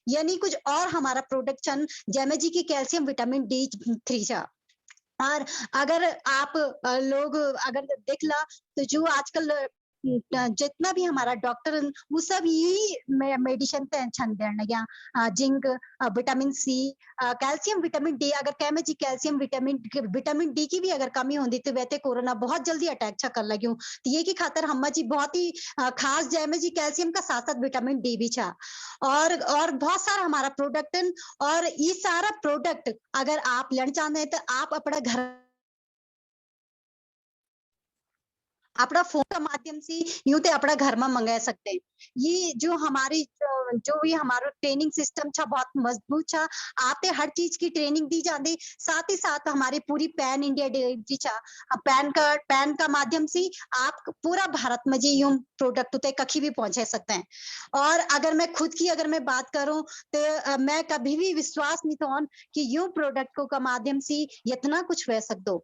यानी कुछ और हमारा प्रोडक्ट छन जैमे जी की कैल्शियम विटामिन D3 छा और अगर आप लोग अगर देख ला तो जो आजकल जितना भी हमारा डॉक्टर वो सब यही मेडिसिन पे छन देन लग्या zinc vitamin C calcium vitamin D अगर कह में जी कैल्शियम विटामिन डी की भी अगर कमी होती तो वैसे कोरोना बहुत जल्दी अटैक छा कर लग्यूं तो ये की खातर हम जी बहुत ही खास जय में जी कैल्शियम का साथ साथ विटामिन डी भी छा और बहुत सारा हमारा प्रोडक्ट और ये सारा प्रोडक्ट अगर आप लेना चाहते हैं तो आप अपना घर अपना फोन का माध्यम से यूं ते अपना घर में मंगा सकते हैं ये जो हमारी जो भी हमारा ट्रेनिंग सिस्टम छा बहुत मजबूत छा आते हर चीज की ट्रेनिंग दी जाती साथ ही साथ हमारी पूरी पैन इंडिया डिलीवरी छा पैन का माध्यम से आप पूरा भारत में जी यूं प्रोडक्ट उते कखी भी पहुंचा सकते हैं और अगर मैं खुद की अगर मैं बात करूं तो मैं कभी भी विश्वास नहीं तो कि यूं प्रोडक्ट को का माध्यम से इतना कुछ हो सकते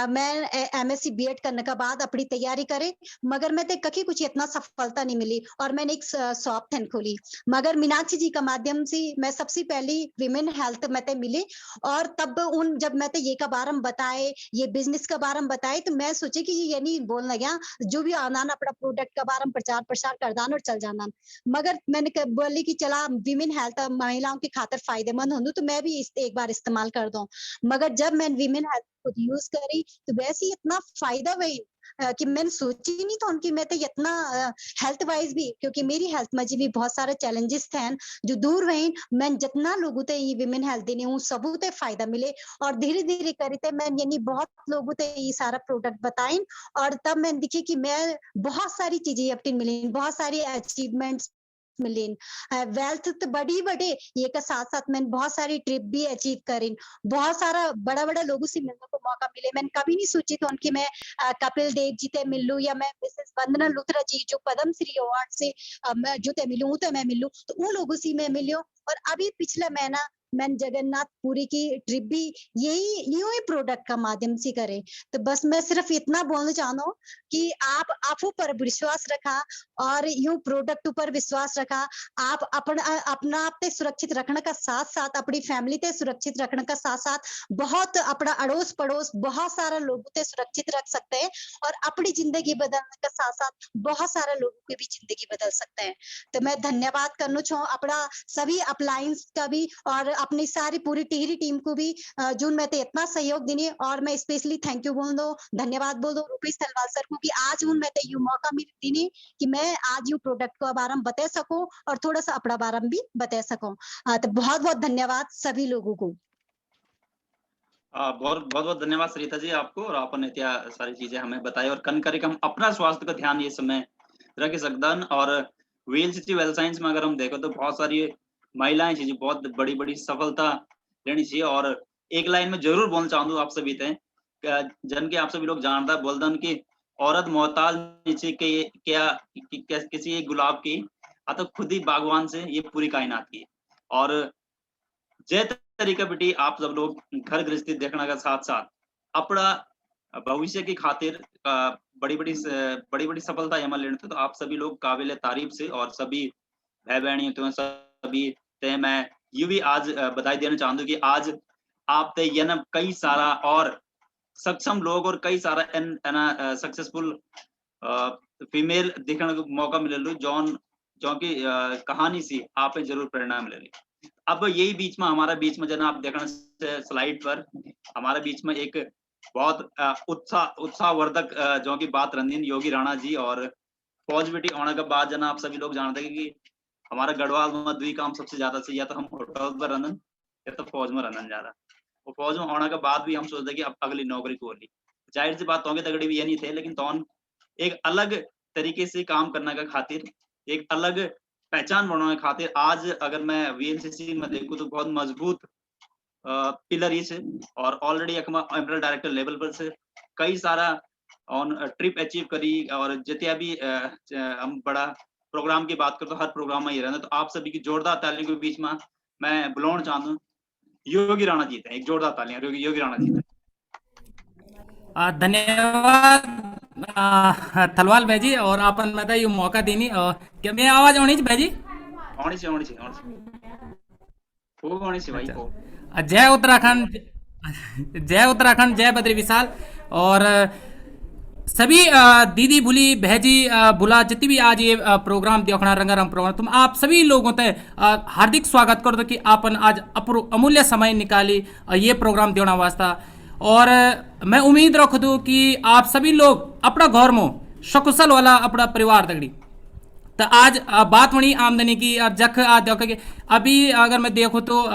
मैं MSc B.Ed करने के बाद अपनी तैयारी करे मगर मैं ते कभी कुछ इतना सफलता नहीं मिली और मैंने एक शॉप थन खोली मगर मीनाक्षी जी का माध्यम से मैं सबसे पहली विमेन हेल्थ में ते मिली और तब उन जब मैं ते ये का बारे में बताए ये बिजनेस का बारे में बताए तो मैं सोचे कि ये नहीं बोलना गया जो भी आना अपना प्रोडक्ट का बारे में प्रचार प्रसार कर दान और चल जाना मगर मैंने बोली कि चला विमेन हेल्थ महिलाओं की खातर फायदेमंद हो तो मैं भी एक बार इस्तेमाल कर दूं मगर जब मैं विमेन हेल्थ खुद यूज करी तो वैसे ही इतना फायदा हुई कि मैंने सोची नहीं था उनकी मैं तो इतना हेल्थ वाइज भी क्योंकि मेरी हेल्थ में जी भी बहुत सारे चैलेंजेस थे जो दूर हुए मैं जितना लोगों ते ये विमेन हेल्थ देने हूँ सबू ते फायदा मिले और धीरे धीरे करते मैं यानी बहुत लोगों ते ये सारा प्रोडक्ट बताए और तब मैं दिखी कि मैं बहुत सारी चीजें अपनी मिली बहुत सारी अचीवमेंट्स मिलीन वेल्थ तो बड़ी बड़े ये के साथ साथ मैंने बहुत सारी ट्रिप भी अचीव करी बहुत सारा बड़ा बड़ा लोगों से मिलने को मौका मिले मैंने कभी नहीं सोची तो उनकी मैं कपिल देव जी ते मिलूं या मैं मिसेस वंदना लुथरा जी जो पद्म श्री अवार्ड से मैं जो ते मिलूं तो मैं मिलूं तो उन लोगों से मैं मिलियो और अभी पिछला महीना मैंने जगन्नाथ पुरी की ट्रिप भी यही यूं ही प्रोडक्ट का माध्यम से करे तो बस मैं सिर्फ इतना बोलना चाहता हूँ कि आप आपो पर विश्वास रखा और यूं प्रोडक्ट ऊपर विश्वास रखा आप अपना आप ते सुरक्षित रखने का साथ साथ अपनी फैमिली ते सुरक्षित रखने का साथ साथ बहुत अपना अड़ोस पड़ोस बहुत सारा लोगों ते सुरक्षित रख सकते हैं और अपनी जिंदगी बदलने का साथ साथ बहुत सारे लोगों की भी जिंदगी बदल सकते हैं तो मैं धन्यवाद करना चाहूँ अपना सभी अपलायंस का भी और अपनी सारी पूरी टिहरी टीम को भी जून में इतना सहयोग देने और मैं स्पेशली थैंक यू बोल दो, धन्यवाद बोल दो रुपेश तलवार सर को कि आज उन में यू मौका मिल देने कि मैं आज यू प्रोडक्ट को बारे में बता सकूं और थोड़ा सा अपना बारे में भी बता सकूं। तो बहुत बहुत धन्यवाद सभी लोगों को। बहुत बहुत धन्यवाद सरिता जी आपको, और आपने इतना सारी चीजें हमें बताई और कन करे हम अपना स्वास्थ्य का ध्यान ये समय रख सकदन। और वीएलसीसी वेल साइंस में अगर हम देखो तो बहुत सारी महिलाएं चीजें बहुत बड़ी बड़ी सफलता लेनी चाहिए। और एक लाइन में जरूर बोलना चाहूँ आप सभी थे जन के आप सभी लोग जानता बोलदन की औरत मोहताज नीचे के क्या किसी एक गुलाब की तो खुद ही बागवान से ये पूरी कायनात की। और जे तरीका बेटी आप सब लोग घर गृहस्थी देखने के साथ साथ अपना भविष्य की खातिर बड़ी बड़ी सफलता यमन लेने थे, तो आप सभी लोग काबिल तारीफ से और सभी भाई बहनी तो सभी ते मैं ये भी आज बधाई देना चाहूँ कि आज आप ते यन कई सारा और सक्षम लोग और कई सारा सक्सेसफुल फीमेल देखने को मौका मिले जो की कहानी सी आप जरूर प्रेरणा मिले। अब यही बीच में हमारा बीच में जना आप देखना स्लाइड पर हमारे बीच में एक बहुत उत्साहवर्धक जो की बात रंजीन योगी राणा जी और फौज बेटी होने के बाद जना आप सभी लोग जानते हैं कि हमारा गढ़वाल में दुई काम सबसे ज्यादा से या तो हम होटल पर रनन या तो फौज में रनन ज्यादा। वो फौज में होने के बाद भी हम सोचते कि अब अगली नौकरी को ली जाहिर सी बात तोंगे तगड़ी भी ये नहीं थे, लेकिन तौन एक अलग तरीके से काम करने का खातिर एक अलग पहचान बनाने खातिर आज अगर मैं वीएलसीसी में देखूं तो बहुत मजबूत पिलर ही से और ऑलरेडी एमरल डायरेक्टर लेवल पर से कई सारा ऑन ट्रिप अचीव करी और जितना भी हम बड़ा प्रोग्राम की बात करते तो हर प्रोग्राम में ही रहना। तो आप सभी की जोरदार तालियों के बीच में मैं बुलाना चाहता हूँ योगी राणा जी थे, एक जोरदार तालियां योगी राणा जी थे। धन्यवाद थलवाल भाई जी और आपन मैं ये मौका देनी और क्या मैं आवाज होनी चाहिए भाई जी? होनी चाहिए भाई। जय उत्तराखंड जय बद्री विशाल और सभी दीदी भूली बहजी बुला जितनी भी आज ये प्रोग्राम देखना रंगारंग प्रोग्राम तुम आप सभी लोगों ते हार्दिक स्वागत कर दो कि आपन आज अमूल्य समय निकाली ये प्रोग्राम देना वास्ता। और मैं उम्मीद रख दूँ कि आप सभी लोग अपना घर में सकुशल वाला अपना परिवार तगड़ी। तो आज बात होनी आमदनी की और जख आज देखो अभी अगर मैं देखूँ तो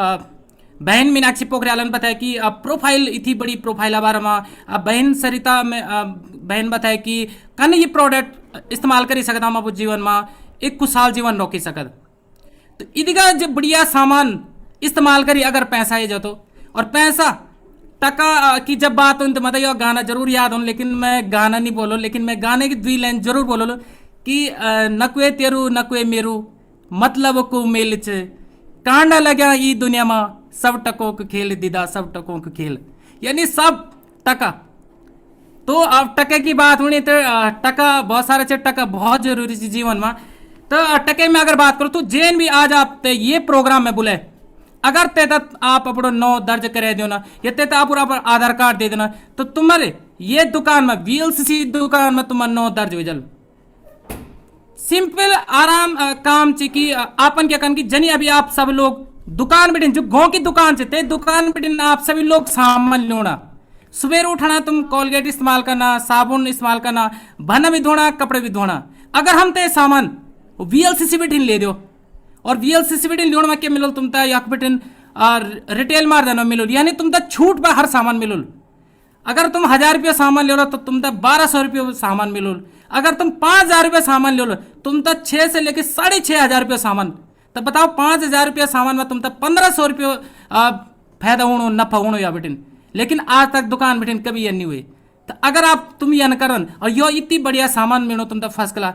बहन मीनाक्षी पोखरियाल ने बताया कि प्रोफाइल इतनी बड़ी प्रोफाइल बारे में बहन सरिता में बहन बताया कि कन ये प्रोडक्ट इस्तेमाल कर सकता हम अपने जीवन में एक खुशहाल जीवन रोकी सकत। तो इदिका जब बढ़िया सामान इस्तेमाल करी अगर पैसा ये जातो और पैसा टका की जब बात हो तो मतलब यह गाना जरूर याद हो, लेकिन मैं गाना नहीं बोलो, लेकिन मैं गाने की 2 लाइन जरूर बोलो कि नकुए तेरू नकुए मेरू मतलब को मेल कांडा लगा ये दुनिया में सब टकों को खेल दीदा सब टकों को खेल, यानी सब टका। तो अब टके की बात होनी तो टका बहुत सारे टका बहुत जरूरी है जीवन में। तो टके में अगर बात करो तो जैन भी आज आप ये प्रोग्राम में बुलाए अगर तेता आप अपना 9 दर्ज करे दो ना या तेता आप पूरा आधार कार्ड दे देना तो तुम्हारे ये दुकान में वीएलसीसी दुकान में तुम्हारा 9 दर्ज हो जल। सिंपल आराम काम ची की आपन क्या करन की जनी अभी आप सब लोग दुकान बिटिन जो गाँव की दुकान से ते दुकान बिटिन आप सभी लोग सामान लोना सुबह उठाना तुम कोलगेट इस्तेमाल करना साबुन इस्तेमाल करना बना भी धोना कपड़े भी धोना। अगर हम ते सामान वीएलसीसी बिटिन ले दो और वीएलसीसी बिटिन लोन में क्या मिलो तुम तक बिटिन रिटेल मार देना मिलो यानी तुम तक छूट पर हर सामान मिलो। अगर तुम 1000 रुपया सामान ले लो तो तुम तक 1200 रुपये सामान मिलो। अगर तुम 5000 रुपये सामान ले लो तुम तक 6 से लेकर 6500 रुपये सामान। तो बताओ 5000 रुपया सामान में तुम तक 1500 रुपये फायदा होनो नफा होनो या बेटिन, लेकिन आज तक दुकान बेटिन कभी ये नहीं हुई। तो अगर आप तुम ये न करन और यो इतनी बढ़िया सामान मिलो तुम तक फर्स्ट क्लास।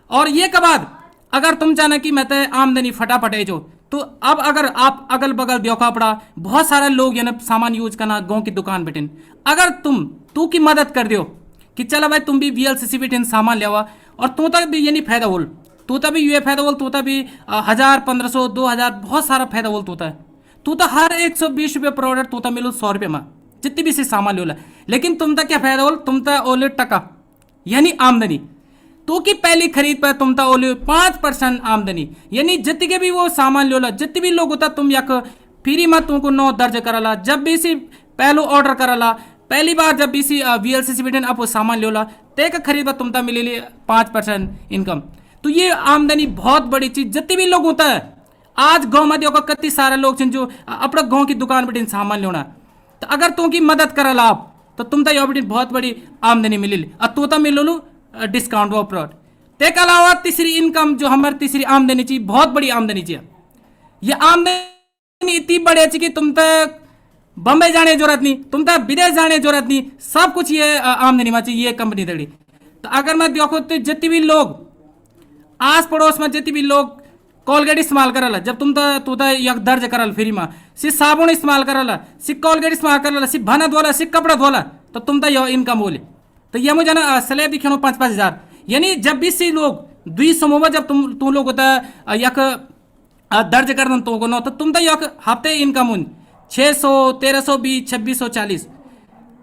और ये के बाद अगर तुम चाहना कि मैं तो आमदनी फटाफट है जो तो अब अगर आप अगल बगल देखा पड़ा बहुत सारे लोग ये सामान यूज करना गाँव की दुकान बेटिन अगर तू की मदद कर दो कि चलो भाई तुम भी वीएलसीसी बेटिन सामान लेवा और तू तक भी ये नहीं फायदा बोल तू तभी ये फायदा बोल तू तभी 1000 1500 2000 बहुत सारा फायदा बोल तू तो हर 120 रुपये प्रोडक्ट तू तो मिलो 100 रुपये में जितनी भी से सामान ले। लेकिन तुम तक क्या फायदा बोल तुम तो ओले टका यानी आमदनी तू की पहली खरीद पर तुम तो ओले 5% आमदनी यानी जितने भी वो सामान ले जितने भी लोग होता तुम यक फ्री में तुमको 9 दर्ज करला। जब भी सी पहलो ऑर्डर करला, पहली बार जब भी सी VLCC बिटिन आप सामान लेला ते का खरीद तुमता मिलेली 5% इनकम। तो ये आमदनी बहुत बड़ी चीज। जितने भी लोग होता है आज गांव में देखो कितने सारे लोग छिन जो अपना गांव की दुकान बिटिन सामान लेना, तो अगर तुमकी मदद करला आप तो तुमता यो बिटिन बहुत बड़ी आमदनी मिलेली। और तो मिलोलू डिस्काउंट वो प्रोडक्ट। ते के अलावा तीसरी इनकम जो हमारी तीसरी आमदनी चाहिए, बहुत बड़ी आमदनी चाहिए। ये आमदनी इतनी बड़ी है कि तुम तक बम्बई जाने की जरूरत नहीं, तुम तक विदेश जाने की जरूरत नहीं, सब कुछ ये आमदनी में चाहिए ये कंपनी दड़ी। तो अगर मैं देखो तो जितने भी लोग आस पड़ोस में जितने भी लोग कोलगेट इस्तेमाल करला, जब तुम तो यक दर्ज करल फ्री में, सी साबुन इस्तेमाल करला, सी कोलगेट इस्तेमाल करला, सी भाना धोला, सी कपड़ा धोला, तो तुम यो इनकम बोले। तो ये मुझे ना स्लैब दिखे 5-5 हजार। यानी जब भी सी लोग 2 समूह में जब तुम लोग होता यक दर्ज कर दन तो नो, तो तुम तो यक हफ्ते इनकम उन 600, 1320, 2640,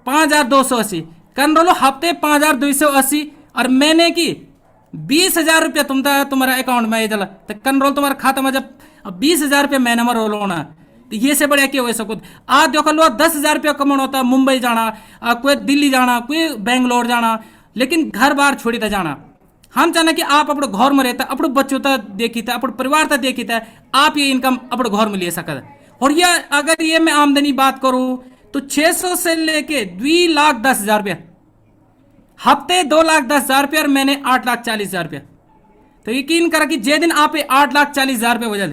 5280 कंट्रोलो हफ्ते 5280 और महीने की 20,000 रुपया तुम्हारा अकाउंट में चला। तो कंट्रोल तुम्हारा खाता में जब 20,000 रुपया महीने में रोल होना, तो ये से बढ़िया क्या हो सको। आज देखो लो 10,000 रुपया कमाना होता, मुंबई जाना, कोई दिल्ली जाना, कोई बेंगलोर जाना, लेकिन घर बार छोड़ी था जाना। हम चाहना कि आप अपने घर में रहता, अपने बच्चों तक देखी था, अपने परिवार तक देखी था, आप ये इनकम अपने घर में ले सकते। और ये अगर ये मैं आमदनी बात करूं तो 600 से लेके 2,10,000 रुपया हफ्ते, 2,10,000 रुपया और मैंने 8,40,000 रुपया। तो यकीन करा कि जे दिन आप 8,40,000 रुपया हो जाए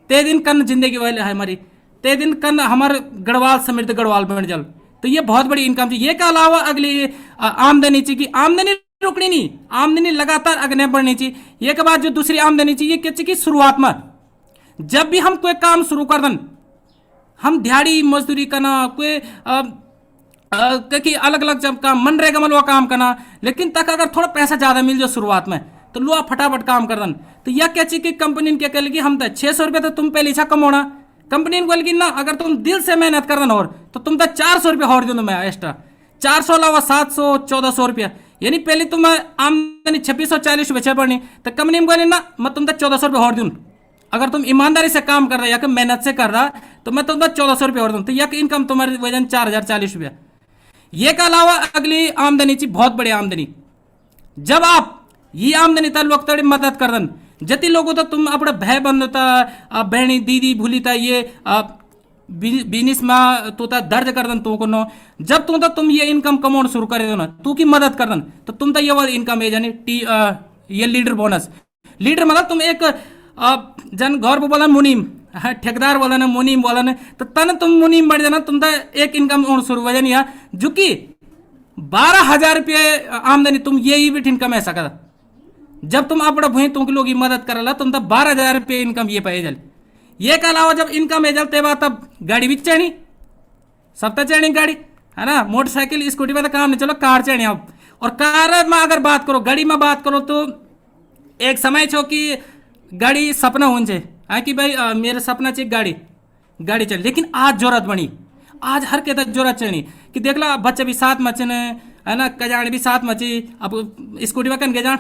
ते दिन कन जिंदगी वाले है हमारी, ते दिन कन हमारे गढ़वाल समृद्ध गढ़वाल बन जल। तो ये बहुत बड़ी इनकम चाहिए। ये के अलावा अगली आमदनी चाहिए कि आमदनी रुकनी नहीं, आमदनी लगातार आगे बढ़नी चाहिए। ये के बाद जो दूसरी आमदनी चाहिए क्या चाहिए कि शुरुआत में जब भी हम कोई काम शुरू कर दन, हम दिहाड़ी मजदूरी करना, कोई अलग अलग जब काम मनरेगा में काम करना, लेकिन तक अगर थोड़ा पैसा ज्यादा मिल जाए शुरुआत में तो लो फटाफट काम कर दन। तो यह क्या चाहिए कि कंपनी ने क्या कहेगी हम तो 600 रुपया तो तुम पहले इच्छा कमाना, कंपनी ने बोलेगी ना अगर तुम दिल से मेहनत कर देना और तो तुम तो 400 रुपया और दो मैं एक्स्ट्रा, 400 अलावा 700, 1400 रुपया। यानी पहले तुम आमदनी 2640 रुपये पड़नी, तो कंपनी में बोले ना मैं तुम तो 1400 रुपया और दूँ। अगर तुम ईमानदारी से काम कर रहा या कि मेहनत से कर रहा तो मैं तुम 1400 रुपया और दूँ। तो यह इनकम तुम्हारी वजन 4,040 रुपया। ये के अलावा अगली आमदनी चाहिए बहुत बड़ी आमदनी। जब आप ये आमदनी तक लोग तड़ी मदद कर दन, जति लोगों तो तुम अपने भाई बंधुता, बहनी दीदी भूलीता ये बिजनेस में तो दर्ज कर दन तो को नो, जब तुम ये इनकम कमाना शुरू कर दो ना, तू की मदद कर दन तो तुम तो ये वाली इनकम है यानी ये लीडर बोनस। लीडर मतलब तुम एक जन घर पर बोला मुनीम, ठेकेदार बोला ना मुनीम बोला ना, तो तन तुम मुनीम बढ़ जाना, तुम तो एक इनकम होना शुरू हो जानी है जो कि 12,000 रुपये आमदनी तुम ये भी इनकम ऐसा कर। जब तुम अपना भूमि तुम लोग की मदद करला तुम तो 12,000 रुपये इनकम ये पाए जल। ये के अलावा जब इनकम है जलते बाद तब गाड़ी भी चढ़ी, सब तो चढ़ी गाड़ी है ना, मोटरसाइकिल स्कूटी में तो काम नहीं, चलो कार चढ़ी अब। और कार में अगर बात करो, गाड़ी में बात करो तो एक समय छो कि गाड़ी सपना होने चाहिए कि भाई मेरा सपना चाहिए गाड़ी चल, लेकिन आज जरूरत बनी, आज हर के तक जरूरत चढ़नी कि देख ला बच्चे भी साथ मचे है ना, कजाण भी साथ मची, अब स्कूटी में कन के जान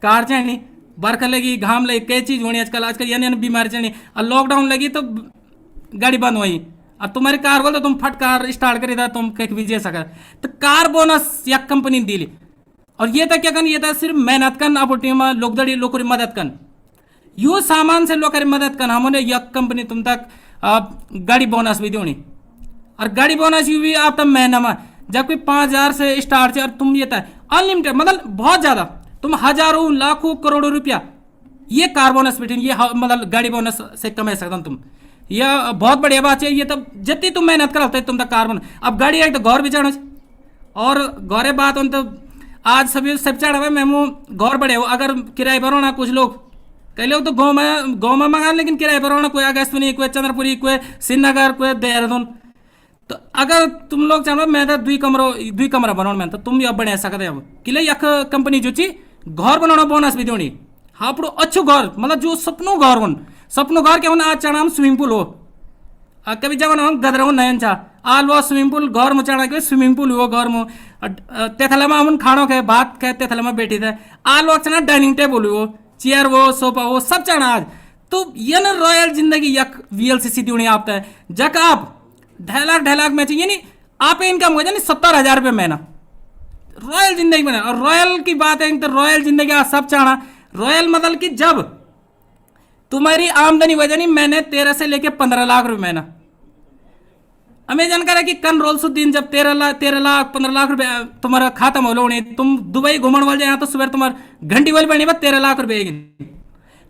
कार चढ़नी, बरखा लगी घाम लगी कई चीज होनी आजकल यानी बीमारी चढ़नी, और लॉकडाउन लगी तो गाड़ी बंद हुई। अब तुम्हारी कार बोल तो तुम फट कार स्टार्ट करी था तुम कहीं भी जे सका। तो कार बोनस या कंपनी दी। और ये था क्या कन, ये था सिर्फ मेहनत कन अब टीम लोग लोग मदद कन, यो सामान से लोग मदद कन हमने यह कंपनी तुम तक गाड़ी बोनस भी दोनी। और गाड़ी बोनस यू भी आप तब महीना में जब कोई 5,000 से स्टार्ट है और तुम ये था अनलिमिटेड मतलब बहुत ज्यादा तुम हजारों लाखों करोड़ों रुपया ये कार बोनस बिटिन ये मतलब गाड़ी बोनस से कमा सकता तुम। यह बहुत बढ़िया बात है। ये तब जितनी तुम मेहनत करते तुम तक कार बोनस। अब गाड़ी आई तो घर भी चढ़ो और घरे बात तो आज सभी सब चढ़ा मैं घर बढ़े हो, अगर किराए पर होना कुछ लोग कई लोग तो गाँव में मंगा, लेकिन किराए पर होना कोई अगस्तपुरी, कोई चंद्रपुरी, कोई श्रीनगर, कोई देहरादून। तो अगर तुम लोग चाहो मैं तो 2 कमरा बनाओ मैं तो तुम भी अब बना सकते अब कि यख कंपनी जो ची घर बनाना बोनस भी दोनी। हाँ अपनो अच्छो घर मतलब जो सपनो घर हो, सपनो घर क्या होना आज चढ़ा हम स्विमिंग पूल हो, कभी जब हम गदर हो नयन छा आल वो स्विमिंग पूल घर में चढ़ा के स्विमिंग पूल हो घर में तेथला में हम खानो खाए भात खाए तेथला में बैठी थे आल वक्त ना डाइनिंग टेबल हो, चेयर वो सोफा वो सब चढ़ा आज। तो ये ना रॉयल जिंदगी यक वीएलसीसी दी आप तय जक आप 2.5 लाख में चाहिए नहीं आप इनकम हो जाए 70,000 रुपये महीना रॉयल जिंदगी में। और रॉयल की बात है तो रॉयल जिंदगी आप सब चाहना रॉयल मतलब कि जब तुम्हारी आमदनी वजह नहीं मैंने 13 से लेके 15 लाख रुपए महीना हमें जानकारी है कि कन रोलसुद्दीन जब 13 लाख 15 लाख रुपए तुम्हारा खाता में होने तुम दुबई घूमने वाले जाए तो सुबह तुम्हारा घंटी वाली बनी 13 लाख रुपए।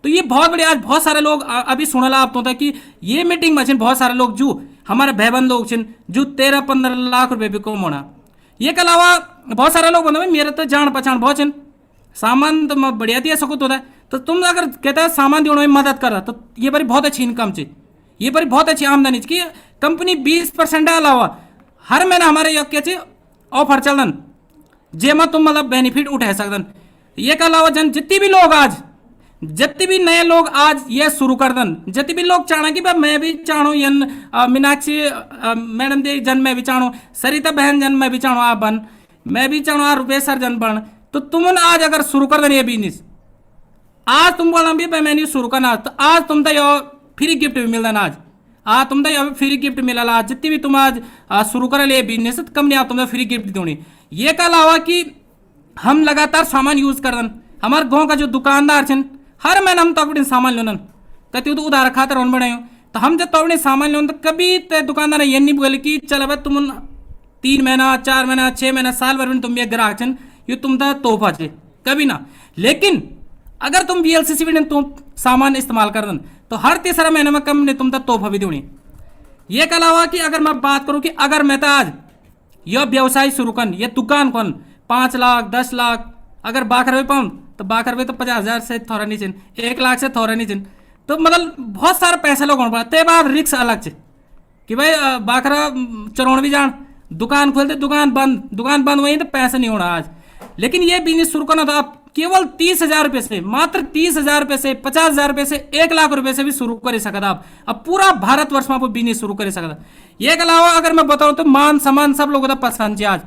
तो ये बहुत बड़ी आज बहुत सारे लोग अभी सुनला आप तो कि ये मीटिंग में बहुत सारे लोग जो हमारे भाईबंद लोग छिन जो 13-15 लाख रुपए भी कम होना। ये के अलावा बहुत सारे लोग बोलते मेरे तो जान पहचान बहुत छिन सामान तो मैं बढ़िया दिया सकूँ तो तो तुम अगर कहता है सामान दियो में मदद कर तो ये बड़ी बहुत अच्छी इनकम चाहिए ये बड़ी बहुत अच्छी आमदनी कि कंपनी 20% अलावा हर महीना हमारे यह क्या चाहिए ऑफर चलन जेमा तुम मतलब बेनिफिट उठा सकदन। ये के अलावा जन जितनी भी लोग आज जितने भी नए लोग आज ये शुरू कर दन जितने भी लोग चाहना कि भाई मैं भी चाहूँ यन मीनाक्षी मैडम दे जन मैं भी चाहूँ सरिता बहन जन मैं भी चाहूँ आप बन मैं भी चाहूँ रुपेश सर जन बन तो तुम आज अगर शुरू कर दें ये बिजनेस आज तुम बोला भी मैं नहीं शुरू करना तो आज तुम तो यो फ्री गिफ्ट भी मिलना आज तुम तो यो फ्री गिफ्ट मिला आज जितनी भी तुम आज शुरू कर ले बिजनेस तो कंपनी आप तुम फ्री गिफ्ट दूनी। ये के अलावा कि हम लगातार सामान यूज कर दन हमारे गाँव का जो दुकानदार छिन हर महीना हम तो अपने सामान लोन कति तो उधार खातर होने बनाए तो हम जब तो अपने सामान लोन तो कभी तो दुकानदार ये नहीं बोले कि चल भाई तुम 3 महीना 4 महीना 6 महीना साल भर में तुम ये ग्राहक छन ये तुम तोहफा छे कभी ना। लेकिन अगर तुम वीएलसीसी में तुम सामान इस्तेमाल कर दन तो हर तीसरा महीने में कंपनी तुम तोहफा भी दूनी। ये के अलावा कि अगर मैं बात करूं कि अगर मैं तो आज यह व्यवसाय शुरू कर ये दुकान कौन 5 लाख 10 लाख अगर बाखर भी पाऊँ तो बाखर भी तो 50,000 से थोड़ा नहीं चिन 1 लाख से थोड़ा नहीं चिन तो मतलब बहुत सारा पैसा लोग होना पड़ा ते बाद रिक्स अलग से कि भाई बाखरा चरौन भी जान दुकान खोलते दुकान बंद वहीं तो पैसा नहीं होना आज। लेकिन ये बिजनेस शुरू करना तो आप केवल 30,000 रुपये से मात्र 30,000 रुपये से 50,000 रुपये से 1 लाख रुपये से भी शुरू कर सकता आप अब पूरा भारतवर्ष में आप बिजनेस शुरू कर सकता। ये के अलावा अगर मैं बताऊँ तो मान सम्मान सब लोगों का पसंद है आज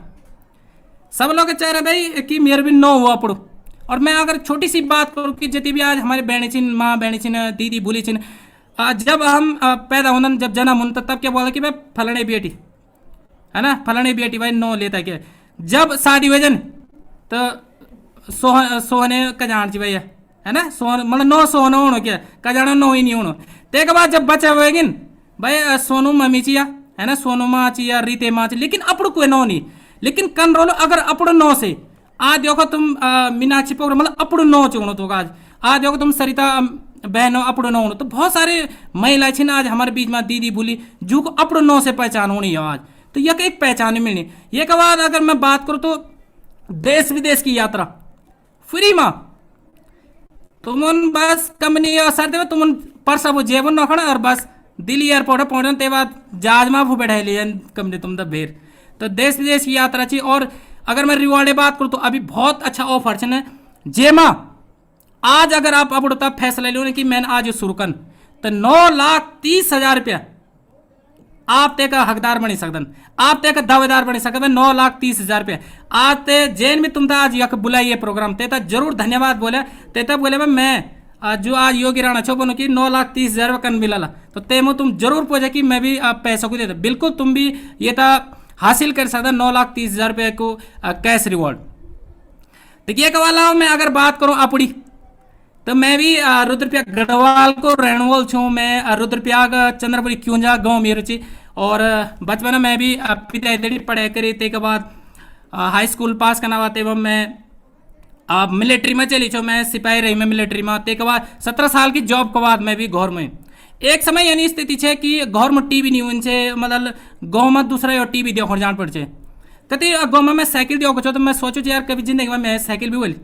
सब लोग चाह रहे भाई कि मेरे भी नो हुआ पड़ो। और मैं अगर छोटी सी बात करूँ कि जितनी भी आज हमारे बहनी छिन माँ बहनी छिन दीदी भूली छिन जब हम पैदा होना जब जन्म होना तब क्या बोला कि भाई फलाने बेटी है ना फलाने बेटी भाई नो लेता क्या जब शादी हो जाए तो सोहने का जान चाहिए भैया है ना सोहन मतलब नो सोहन होना क्या का जाना नो ही नहीं होना। तो के बाद जब बच्चा होएगी भाई सोनू मम्मी चिया है ना सोनू माँ चिया रीते माँ चाहिए लेकिन अपड़ कोई नो नहीं लेकिन कन रोलो अगर अपड़ नो से आज देखो तुम मीनाक्षी प्रोग्राम मतलब अपड़ नो चुनो तो आज देखो तुम सरिता बहनों अपड़ नो तो बहुत सारे महिलाएं छिन आज हमारे बीच में दीदी भूली जो को अपड़ नो से पहचान होनी है आज तो यह एक पहचान मिलनी। ये के बाद अगर मैं बात करूँ तो देश विदेश की यात्रा फ्री में तुम बस कंपनी सर दे तुम पर्स अब जेब न खड़ा और बस दिल्ली एयरपोर्ट पहुंचने ते बाद जहाज में बैठा लिया कंपनी तुम तो भेर तो देश विदेश की यात्रा चाहिए। और अगर मैं रिवॉर्ड बात करूँ तो अभी बहुत अच्छा ऑफर है जेमा आज अगर आप अब तब फैसला लो कि मैंने आज शुरू कर तो 9,30,000 रुपया आप ते का हकदार बनी सकदन आप ते का दावेदार बनी सकते 9,30,000 रुपया आज ते जैन में तुम तो आज यक बुलाइए प्रोग्राम ते जरूर धन्यवाद बोले ते बोले मैं जो आज योगी राणा छो बोलो कि 9,30,000 रुपया कन मिला तो ते में तुम जरूर पूछे कि मैं भी पैसों को देता बिल्कुल तुम भी ये था हासिल कर सकता 9,30,000 रुपये को कैश रिवॉर्ड। देखिए कवाला मैं अगर बात करूं अपनी तो मैं भी रुद्रप्रयाग गढ़वाल को रहने वाल छूँ मैं रुद्रप्रयाग चंद्रपुरी क्यूंजा गाँव मेरे ची और बचपन में मैं भी पिता पढ़ाई करी ते के बाद हाई स्कूल पास करना बात एवं मैं मिलिट्री में चली छो मैं सिपाही रही मैं मिलिट्री में ते के बाद 17 साल की जॉब के बाद मैं भी घर में एक समय यानी स्थिति है कि घर में टीवी नहीं हुई मतलब गाँव में दूसरा टीवी देखो जान पड़ कति गाँव में मैं साइकिल देखो छो तो मैं सोचो यार कभी जिंदगी में मैं साइकिल भी बोली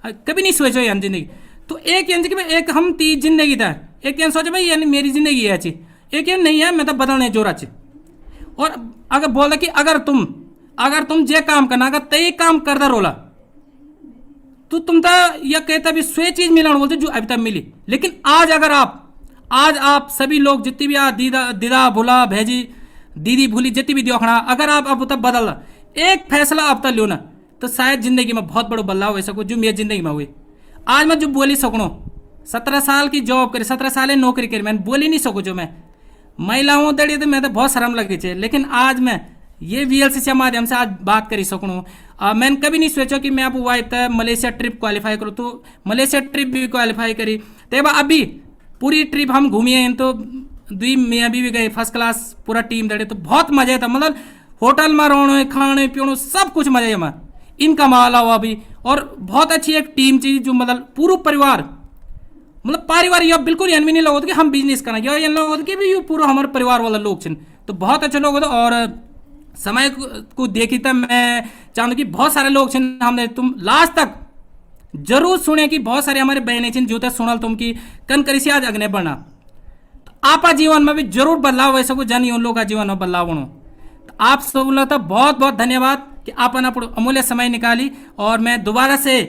कभी नहीं सोचो यार जिंदगी तो एक यानी कि एक हम तीज जिंदगी था एक यानी सोचो भाई यानी मेरी जिंदगी है अच्छी एक यानी नहीं है मैं तो बदलने जोर अच्छे। और अगर बोला कि अगर तुम जे काम करना अगर तय काम करता रोला तो तुम तो यह कहता भी स्वे चीज मिला बोलते जो अभी तक मिली। लेकिन आज अगर आप सभी लोग जितनी भी दीदा भूला भेजी दीदी भूली जितनी भी देखना अगर आप अब तक बदल एक फैसला अब तक लो ना तो शायद जिंदगी में बहुत बड़ा बदलाव हो सको जो मेरी जिंदगी में हुई। आज मैं जो बोली सकूँ 17 साल की जॉब करी, 17 साल नौकरी करी, मैंने बोल ही नहीं सकूँ जो मैं महिलाओं दड़ी तो मैं तो बहुत शर्म लगी छे, लेकिन आज मैं ये VLCC के माध्यम से आज बात करी सकूँ। मैंने कभी नहीं सोचा कि मैं अब वाइट मलेशिया ट्रिप क्वालिफाई करूँ, तो मलेशिया ट्रिप भी क्वालिफाई करी। तो अभी पूरी ट्रिप हम घूमिए हैं, तो दुई में अभी भी गए फर्स्ट क्लास पूरा टीम दड़े, तो बहुत मजा था। मतलब होटल में रोने खाने पीने सब कुछ मजा में इनकम वाला हुआ अभी। और बहुत अच्छी एक टीम थी जो मतलब पूरा परिवार, मतलब परिवार यह बिल्कुल एनमी नहीं लोग कि हम बिजनेस करना, यह इन लोग कि भी पूरा हमारे परिवार वाला लोग छन, तो बहुत अच्छे लोग होते। और समय को देखी तो मैं चाहूँ कि बहुत सारे लोग छन, हमने तुम लास्ट तक जरूर सुने कि बहुत सारे हमारे बहने छन जो तक सुनल तुम की कन करी से आज अग्ने बढ़ना, तो आपा जीवन में भी जरूर बदलाव वैसे को जानी उन लोग का जीवन में बदलाव होनो। तो आप सब लोग तो बहुत बहुत धन्यवाद कि आपन अपन अमूल्य समय निकाली। और मैं दोबारा से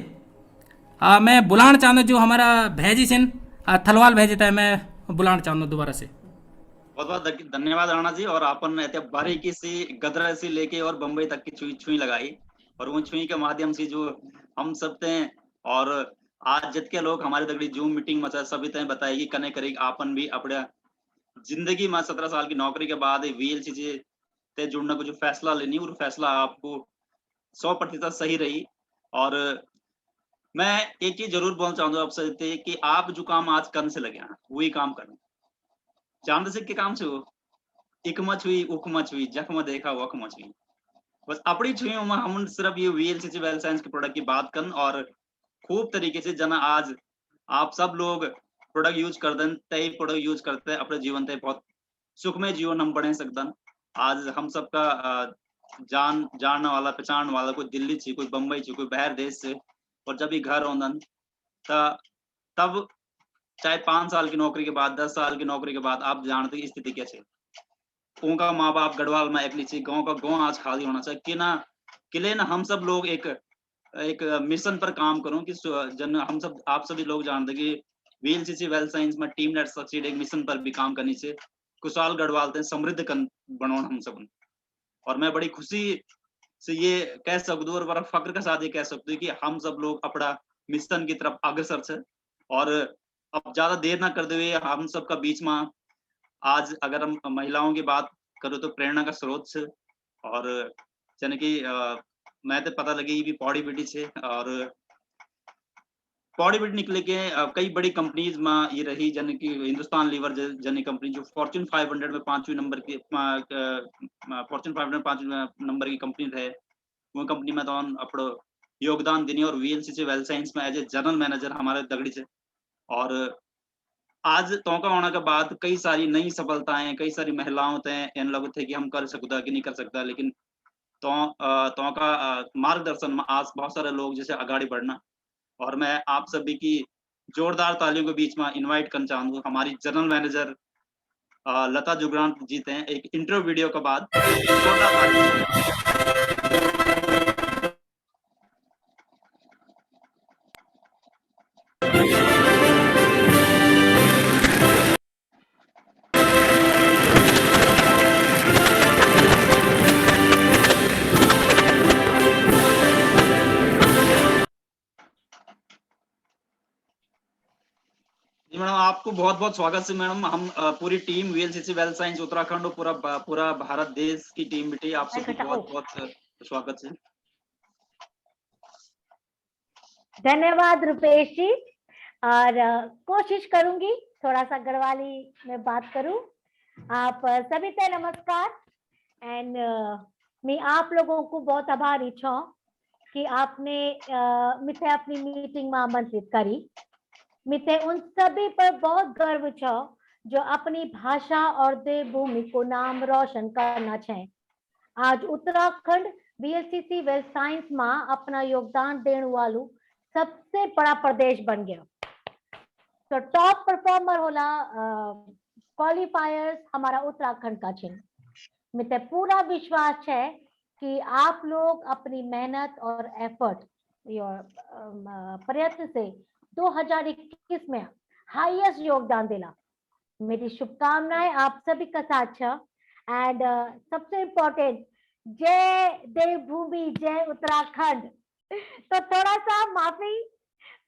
मैं बुलाना चाहूँ जो हमारा भैजी सिन थलवाल भैजी था, मैं बुलाना चाहूँ दोबारा से। बहुत बहुत धन्यवाद राणा जी। और अपन ऐसे बारीकी से गदरा से लेके और बम्बई तक की छुई छुई लगाई, और वो छुई के माध्यम से जो हम सब थे, और आज जितके लोग हमारे दगड़ी जूम मीटिंग में सभी तय बताएगी कने करेगी आपन भी अपने जिंदगी में 17 साल की नौकरी के बाद VLCC से जुड़ने को जो फैसला लेनी, वो फैसला आपको 100% सही रही। और मैं एक चीज जरूर बोलना चाहूंगा आपसे कि आप जो काम आज करने से लगे हैं वही काम करें। चांद सिख के काम से हो इक मच हुई उक मच हुई जख में देखा वक मच हुई, बस अपनी छुइयों में हम सिर्फ ये VLCC वेल साइंस के प्रोडक्ट की बात करन, और खूब तरीके से जना आज आप सब लोग प्रोडक्ट यूज कर दें, तय प्रोडक्ट यूज करते हैं अपने जीवन ते बहुत सुखमय जीवन हम बढ़े सकते। आज हम सबका जानने वाला पहचान वाला कोई दिल्ली से, कोई बम्बई से, कोई बाहर देश से, और जब भी घर आंदन तब चाहे 5 साल की नौकरी के बाद 10 साल की नौकरी के बाद आप जानते हैं स्थिति कैसे, उनका माँ बाप गढ़वाल में एक लीची गाँव का गाँव आज खाली होना चाहिए कि ना किले ना हम सब लोग एक मिशन पर काम करूं कि जन हम सब आप सभी लोग जानते कि VLCC वेल साइंस में टीम नेट सक्सीड एक मिशन पर भी काम करनी से कुशाल गढ़वाल ते समृद्ध बनो हम सब। और मैं बड़ी खुशी से ये कह सकूं और बड़ा फक्र के साथ ये कह सकती हूँ कि हम सब लोग अपना मिशन की तरफ अग्रसर से। और अब ज्यादा देर ना करते हुए हम सबका बीच में आज अगर हम महिलाओं की बात करो तो प्रेरणा का स्रोत से, और जन की मैं तो पता लगी भी पौड़ी बेटी से, और पौड़ी बेटी निकले के कई बड़ी कंपनीज में ये रही, जन की हिंदुस्तान लीवर जन कंपनी जो फॉर्च्यून 500 में 5वीं नंबर की फॉर्च्यून 500 में 5वीं नंबर की कंपनी है, वो कंपनी में तो अपना योगदान देनी, और VLCC वेल साइंस में एज ए जनरल मैनेजर हमारे दगड़ी से। और आज तोका होने के बाद कई सारी नई सफलताएं, कई सारी महिलाओं थे इन लोगों थे कि हम कर सकता कि नहीं कर सकता, लेकिन तो का मार्गदर्शन में आज बहुत सारे लोग जैसे आगाड़ी बढ़ना। और मैं आप सभी की जोरदार तालियों के बीच में इनवाइट करना चाहूंगा हमारी जनरल मैनेजर लता जुगरान जीते हैं एक इंटरव्यू वीडियो के बाद। जोरदार तालियां। जी मैडम, आपको बहुत बहुत स्वागत है मैडम। हम पूरी team VLCC well science Uttarakhand और पूरा भारत देश की टीम बेटी आप सबको बहुत बहुत स्वागत है। धन्यवाद रुपेश जी। और कोशिश करूंगी थोड़ा सा गढ़वाली में बात करूं। आप सभी से नमस्कार। एंड मैं आप लोगों को बहुत आभारी छो कि आपने मिथे अपनी मीटिंग में आमंत्रित करी। मिथे उन सभी पर बहुत गर्व छो जो अपनी भाषा और देवभूमि को नाम रोशन करना चाहें। आज उत्तराखंड VLCC वेल साइंस में अपना योगदान देने वालों सबसे बड़ा प्रदेश बन गया। तो टॉप परफॉर्मर होला क्वालिफायर्स हमारा उत्तराखंड का चिन्ह। मुझे पूरा विश्वास है कि आप लोग अपनी मेहनत और एफर्ट प्रयत्न से 2021 में हाईएस्ट योगदान देला। मेरी शुभकामनाएं आप सभी का साथ है। एंड सबसे इम्पोर्टेंट, जय देवभूमि, जय उत्तराखंड। तो थोड़ा सा माफी,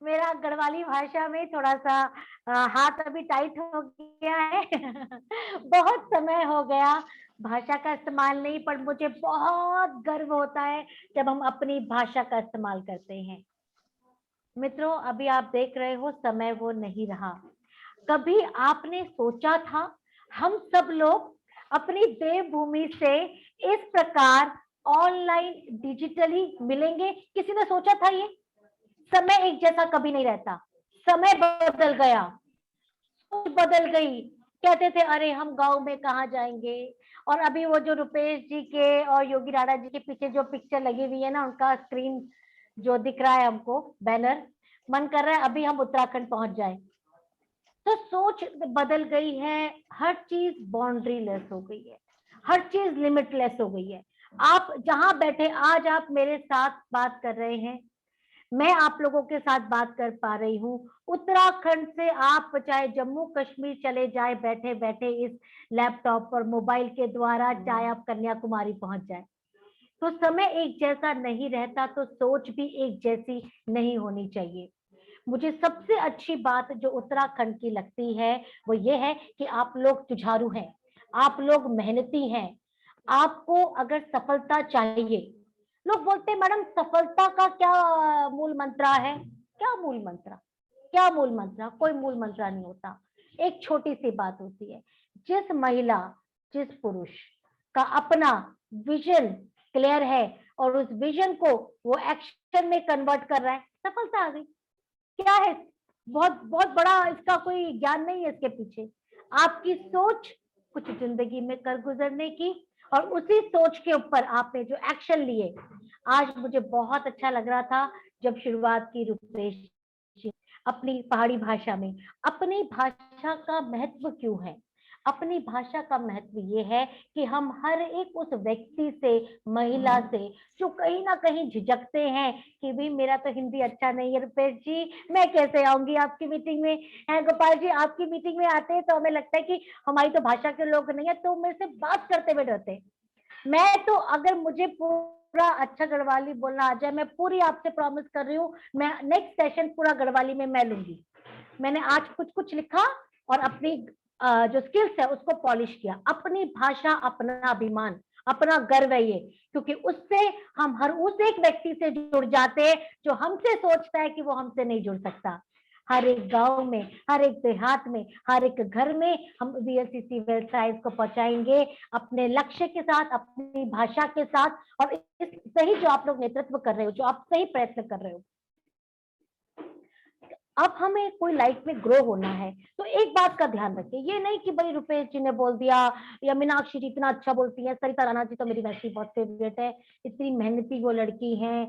मेरा गढ़वाली भाषा में थोड़ा सा हाथ अभी टाइट हो गया है बहुत समय हो गया भाषा का इस्तेमाल नहीं, पर मुझे बहुत गर्व होता है जब हम अपनी भाषा का इस्तेमाल करते हैं। मित्रों, अभी आप देख रहे हो समय वो नहीं रहा। कभी आपने सोचा था हम सब लोग अपनी देवभूमि से इस प्रकार ऑनलाइन डिजिटली मिलेंगे? किसी ने सोचा था ये? समय एक जैसा कभी नहीं रहता, समय बदल गया, सोच बदल गई। कहते थे अरे हम गांव में कहाँ जाएंगे, और अभी वो जो रुपेश जी के और योगी राणा जी के पीछे जो पिक्चर लगी हुई है ना, उनका स्क्रीन जो दिख रहा है हमको, बैनर, मन कर रहा है अभी हम उत्तराखंड पहुंच जाए। तो सोच बदल गई है, हर चीज बाउंड्री लेस हो गई है, हर चीज लिमिटलेस हो गई है। आप जहां बैठे, आज आप मेरे साथ बात कर रहे हैं, मैं आप लोगों के साथ बात कर पा रही हूँ। उत्तराखंड से आप चाहे जम्मू कश्मीर चले जाए बैठे बैठे इस लैपटॉप और मोबाइल के द्वारा, चाहे आप कन्याकुमारी पहुंच जाए। तो समय एक जैसा नहीं रहता, तो सोच भी एक जैसी नहीं होनी चाहिए। मुझे सबसे अच्छी बात जो उत्तराखंड की लगती है वो ये है कि आप लोग जुझारू हैं, आप लोग मेहनती हैं। आपको अगर सफलता चाहिए, लोग बोलते हैं मैडम सफलता का क्या मूल मंत्र है? क्या मूल मंत्र? क्या मूल मंत्र? कोई मूल मंत्र नहीं होता। एक छोटी सी बात होती है, जिस महिला, जिस पुरुष का अपना विजन क्लियर है और उस विजन को वो एक्शन में कन्वर्ट कर रहा है, सफलता आ गई। क्या है? बहुत बहुत बड़ा इसका कोई ज्ञान नहीं है इसके पीछे। आपकी सोच कुछ जिंदगी में कर गुजरने की, और उसी सोच के ऊपर आपने जो एक्शन लिए। आज मुझे बहुत अच्छा लग रहा था जब शुरुआत की रुपेश जी अपनी पहाड़ी भाषा में। अपनी भाषा का महत्व क्यों है? अपनी भाषा का महत्व ये है कि हम हर एक उस व्यक्ति से, महिला से, जो कहीं ना कहीं झिझकते हैं कि भी मेरा तो हिंदी अच्छा नहीं है, रुपेश जी मैं कैसे आऊंगी आपकी मीटिंग में, गोपाल जी आपकी मीटिंग में आते हैं तो हमें लगता है कि हमारी तो भाषा के लोग नहीं है, तो मेरे से बात करते हुए डरते। मैं तो अगर मुझे पूरा अच्छा गढ़वाली बोलना आ जाए, मैं पूरी आपसे प्रॉमिस कर रही हूँ, मैं नेक्स्ट सेशन पूरा गढ़वाली में मैं लूंगी। मैंने आज कुछ कुछ लिखा और अपनी जो स्किल्स है उसको पॉलिश किया। अपनी भाषा अपना अभिमान, अपना गर्व है ये, क्योंकि उससे हम हर उस एक व्यक्ति से जुड़ जाते हैं जो हमसे सोचता है कि वो हमसे नहीं जुड़ सकता। हर एक गांव में, हर एक देहात में, हर एक घर में हम वीएलसीसी वेल्थ साइंस को पहुंचाएंगे अपने लक्ष्य के साथ, अपनी भाषा के साथ, और इस सही जो आप लोग नेतृत्व कर रहे हो, जो आप सही प्रयत्न कर रहे हो। अब हमें कोई लाइफ में ग्रो होना है तो एक बात का ध्यान रखिए, ये नहीं कि भाई रुपेश जी ने बोल दिया या मीनाक्षी जी इतना अच्छा बोलती है, सरिता राणा जी तो मेरी वैसे ही बहुत फेवरेट है, इतनी मेहनती वो लड़की है,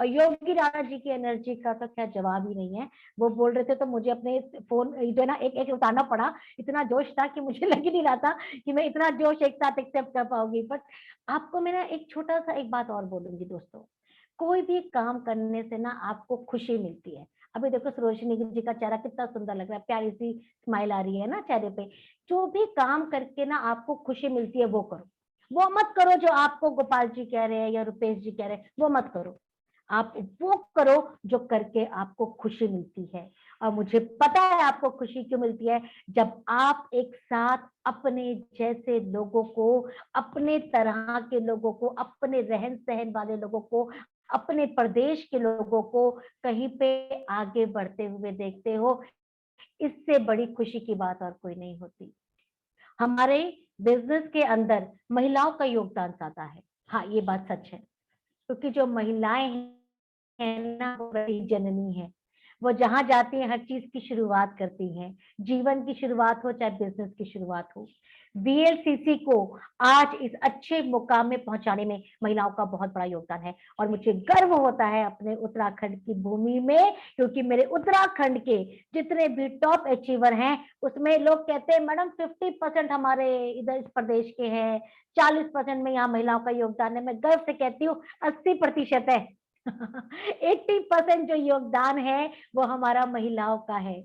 योगी राणा जी की एनर्जी का तो क्या जवाब ही नहीं है। वो बोल रहे थे तो मुझे अपने फोन जो है ना एक एक उतारना पड़ा, इतना जोश था कि मुझे लग ही नहीं रहा था कि मैं इतना जोश एक साथ एक्सेप्ट कर पाऊंगी। बट आपको मैं एक छोटा सा एक बात और बोलूंगी दोस्तों, कोई भी काम करने से ना आपको खुशी मिलती है। अभी देखो सरोजिनी जी का चेहरा कितना सुंदर लग रहा है, प्यारी सी स्माइल आ रही है ना चेहरे पे। जो भी काम करके ना आपको खुशी मिलती है वो करो, वो मत करो जो आपको गोपाल जी कह रहे हैं या रुपेश जी कह रहे हैं, वो मत करो। आप वो करो जो करके आपको खुशी मिलती है। और मुझे पता है आपको खुशी क्यों मिलती है, जब आप एक साथ अपने जैसे लोगों को, अपने तरह के लोगों को, अपने रहन सहन वाले लोगों को, अपने प्रदेश के लोगों को कहीं पे आगे बढ़ते हुए देखते हो, इससे बड़ी खुशी की बात और कोई नहीं होती। हमारे बिजनेस के अंदर महिलाओं का योगदान ज्यादा है, हाँ ये बात सच है, क्योंकि जो महिलाएं हैं ना वो बड़ी जननी है। वो जहां जाती है हर चीज की शुरुआत करती हैं, जीवन की शुरुआत हो चाहे बिजनेस की शुरुआत हो। बीएलसीसी को आज इस अच्छे मुकाम में पहुंचाने में महिलाओं का बहुत बड़ा योगदान है, और मुझे गर्व होता है अपने उत्तराखंड की भूमि में, क्योंकि मेरे उत्तराखंड के जितने भी टॉप अचीवर हैं उसमें लोग कहते हैं मैडम 50% हमारे इधर इस प्रदेश के हैं, 40% में यहाँ महिलाओं का योगदान है। मैं गर्व से कहती हूँ 80% है 80% जो योगदान है वो हमारा महिलाओं का है।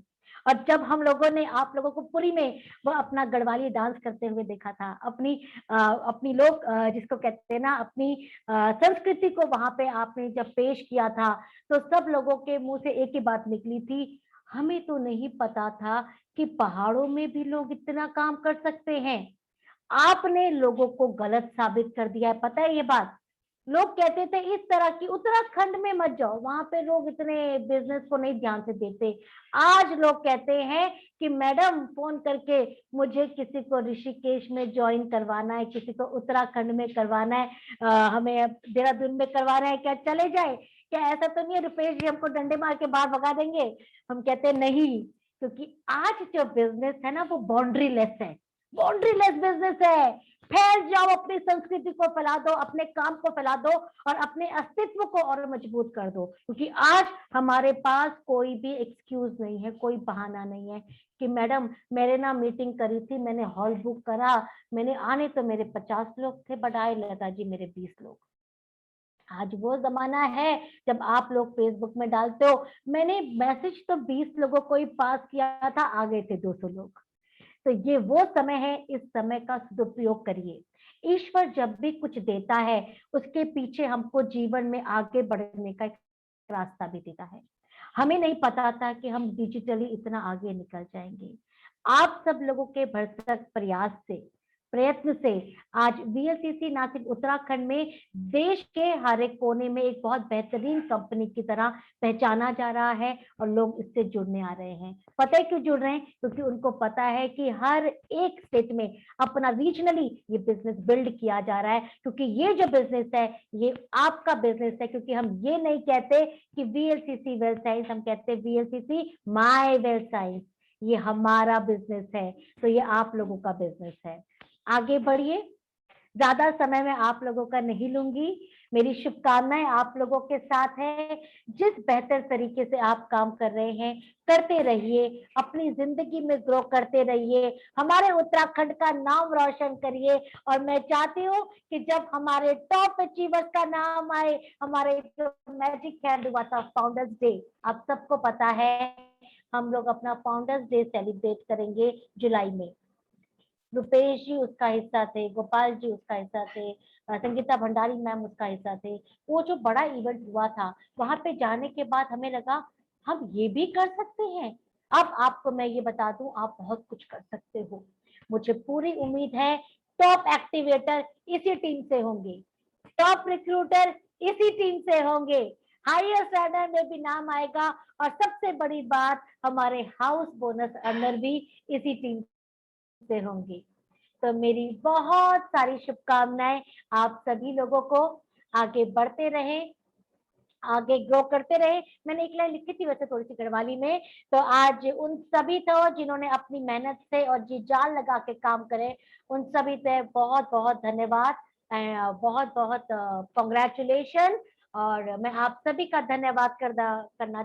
और जब हम लोगों ने आप लोगों को पुरी में वो अपना गढ़वाली डांस करते हुए देखा था, अपनी लोग जिसको कहते हैं ना, अपनी संस्कृति को वहां पे आपने जब पेश किया था, तो सब लोगों के मुंह से एक ही बात निकली थी, हमें तो नहीं पता था कि पहाड़ों में भी लोग इतना काम कर सकते हैं। आपने लोगों को गलत साबित कर दिया है, पता है ये बात। लोग कहते थे इस तरह की उत्तराखंड में मत जाओ, वहां पे लोग इतने बिजनेस को नहीं ध्यान से देते। आज लोग कहते हैं कि मैडम फोन करके मुझे किसी को ऋषिकेश में ज्वाइन करवाना है, किसी को उत्तराखंड में करवाना है, हमें देहरादून में करवाना है, क्या चले जाए? क्या ऐसा तो नहीं है रुपेश जी हमको डंडे मार के बाहर भगा देंगे? हम कहते नहीं, क्योंकि आज जो बिजनेस है ना वो बाउंड्री लेस है, बाउंड्री लेस बिजनेस है। फैल जाओ, अपनी संस्कृति को फैला दो, अपने काम को फैला दो और अपने अस्तित्व को और मजबूत कर दो, क्योंकि आज हमारे पास कोई भी एक्सक्यूज नहीं है, कोई बहाना नहीं है कि मैडम मेरे ना मीटिंग करी थी, मैंने हॉल बुक करा, मैंने आने तो मेरे 50 लोग थे बट आए लता जी मेरे 20 लोग। आज वो जमाना है जब आप लोग फेसबुक में डालते हो मैंने मैसेज तो 20 लोगों को ही पास किया था, आ गए थे 200 लोग। तो ये वो समय है, इस समय का सदुपयोग करिए। ईश्वर जब भी कुछ देता है उसके पीछे हमको जीवन में आगे बढ़ने का एक रास्ता भी देता है। हमें नहीं पता था कि हम डिजिटली इतना आगे निकल जाएंगे। आप सब लोगों के भरसक प्रयत्न से आज वीएलसीसी ना सिर्फ उत्तराखंड में, देश के हर एक कोने में एक बहुत बेहतरीन कंपनी की तरह पहचाना जा रहा है और लोग इससे जुड़ने आ रहे हैं। पता है क्यों जुड़ रहे हैं? क्योंकि उनको पता है कि हर एक स्टेट में अपना रीजनली ये बिजनेस बिल्ड किया जा रहा है, क्योंकि ये जो बिजनेस है ये आपका बिजनेस है। क्योंकि हम ये नहीं कहते कि वीएलसीसी वेल्थ साइंस, हम कहते हैं वीएलसीसी माय वेल्थ साइंस। ये हमारा बिजनेस है, तो ये आप लोगों का बिजनेस है। आगे बढ़िए, ज्यादा समय मैं आप लोगों का नहीं लूंगी। मेरी शुभकामनाएं आप लोगों के साथ है। जिस बेहतर तरीके से आप काम कर रहे हैं करते रहिए, अपनी जिंदगी में ग्रो करते रहिए, हमारे उत्तराखंड का नाम रोशन करिए। और मैं चाहती हूँ कि जब हमारे टॉप अचीवर्स का नाम आए, हमारे जो मैजिक हैंड हुआ था फाउंडर्स डे, आप सबको पता है हम लोग अपना फाउंडर्स डे सेलिब्रेट करेंगे जुलाई में। रुपेश जी उसका हिस्सा थे, गोपाल जी उसका हिस्सा थे, संगीता भंडारी मैम उसका हिस्सा थे। वो जो बड़ा इवेंट हुआ था, वहां पे जाने के बाद हमें लगा हम ये भी कर सकते हैं। अब आपको मैं ये बता दूं, आप बहुत कुछ कर सकते हो। मुझे पूरी उम्मीद है टॉप एक्टिवेटर इसी टीम से होंगे, टॉप रिक्रूटर इसी टीम से होंगे, हायर स्टैंडर्ड में भी नाम आएगा, और सबसे बड़ी बात हमारे हाउस बोनस अर्नर भी इसी टीम से होंगी। तो मेरी बहुत सारी शुभकामनाएं आप सभी लोगों को। आगे बढ़ते रहे, आगे ग्रो करते रहे। मैंने एक लाइन लिखी थी वैसे थोड़ी सी गढ़वाली में, तो आज उन सभी तो जिन्होंने अपनी मेहनत से और जी जान लगा के काम करे, उन सभी से बहुत बहुत धन्यवाद, बहुत बहुत कॉन्ग्रेचुलेशन। और मैं आप सभी का धन्यवाद करना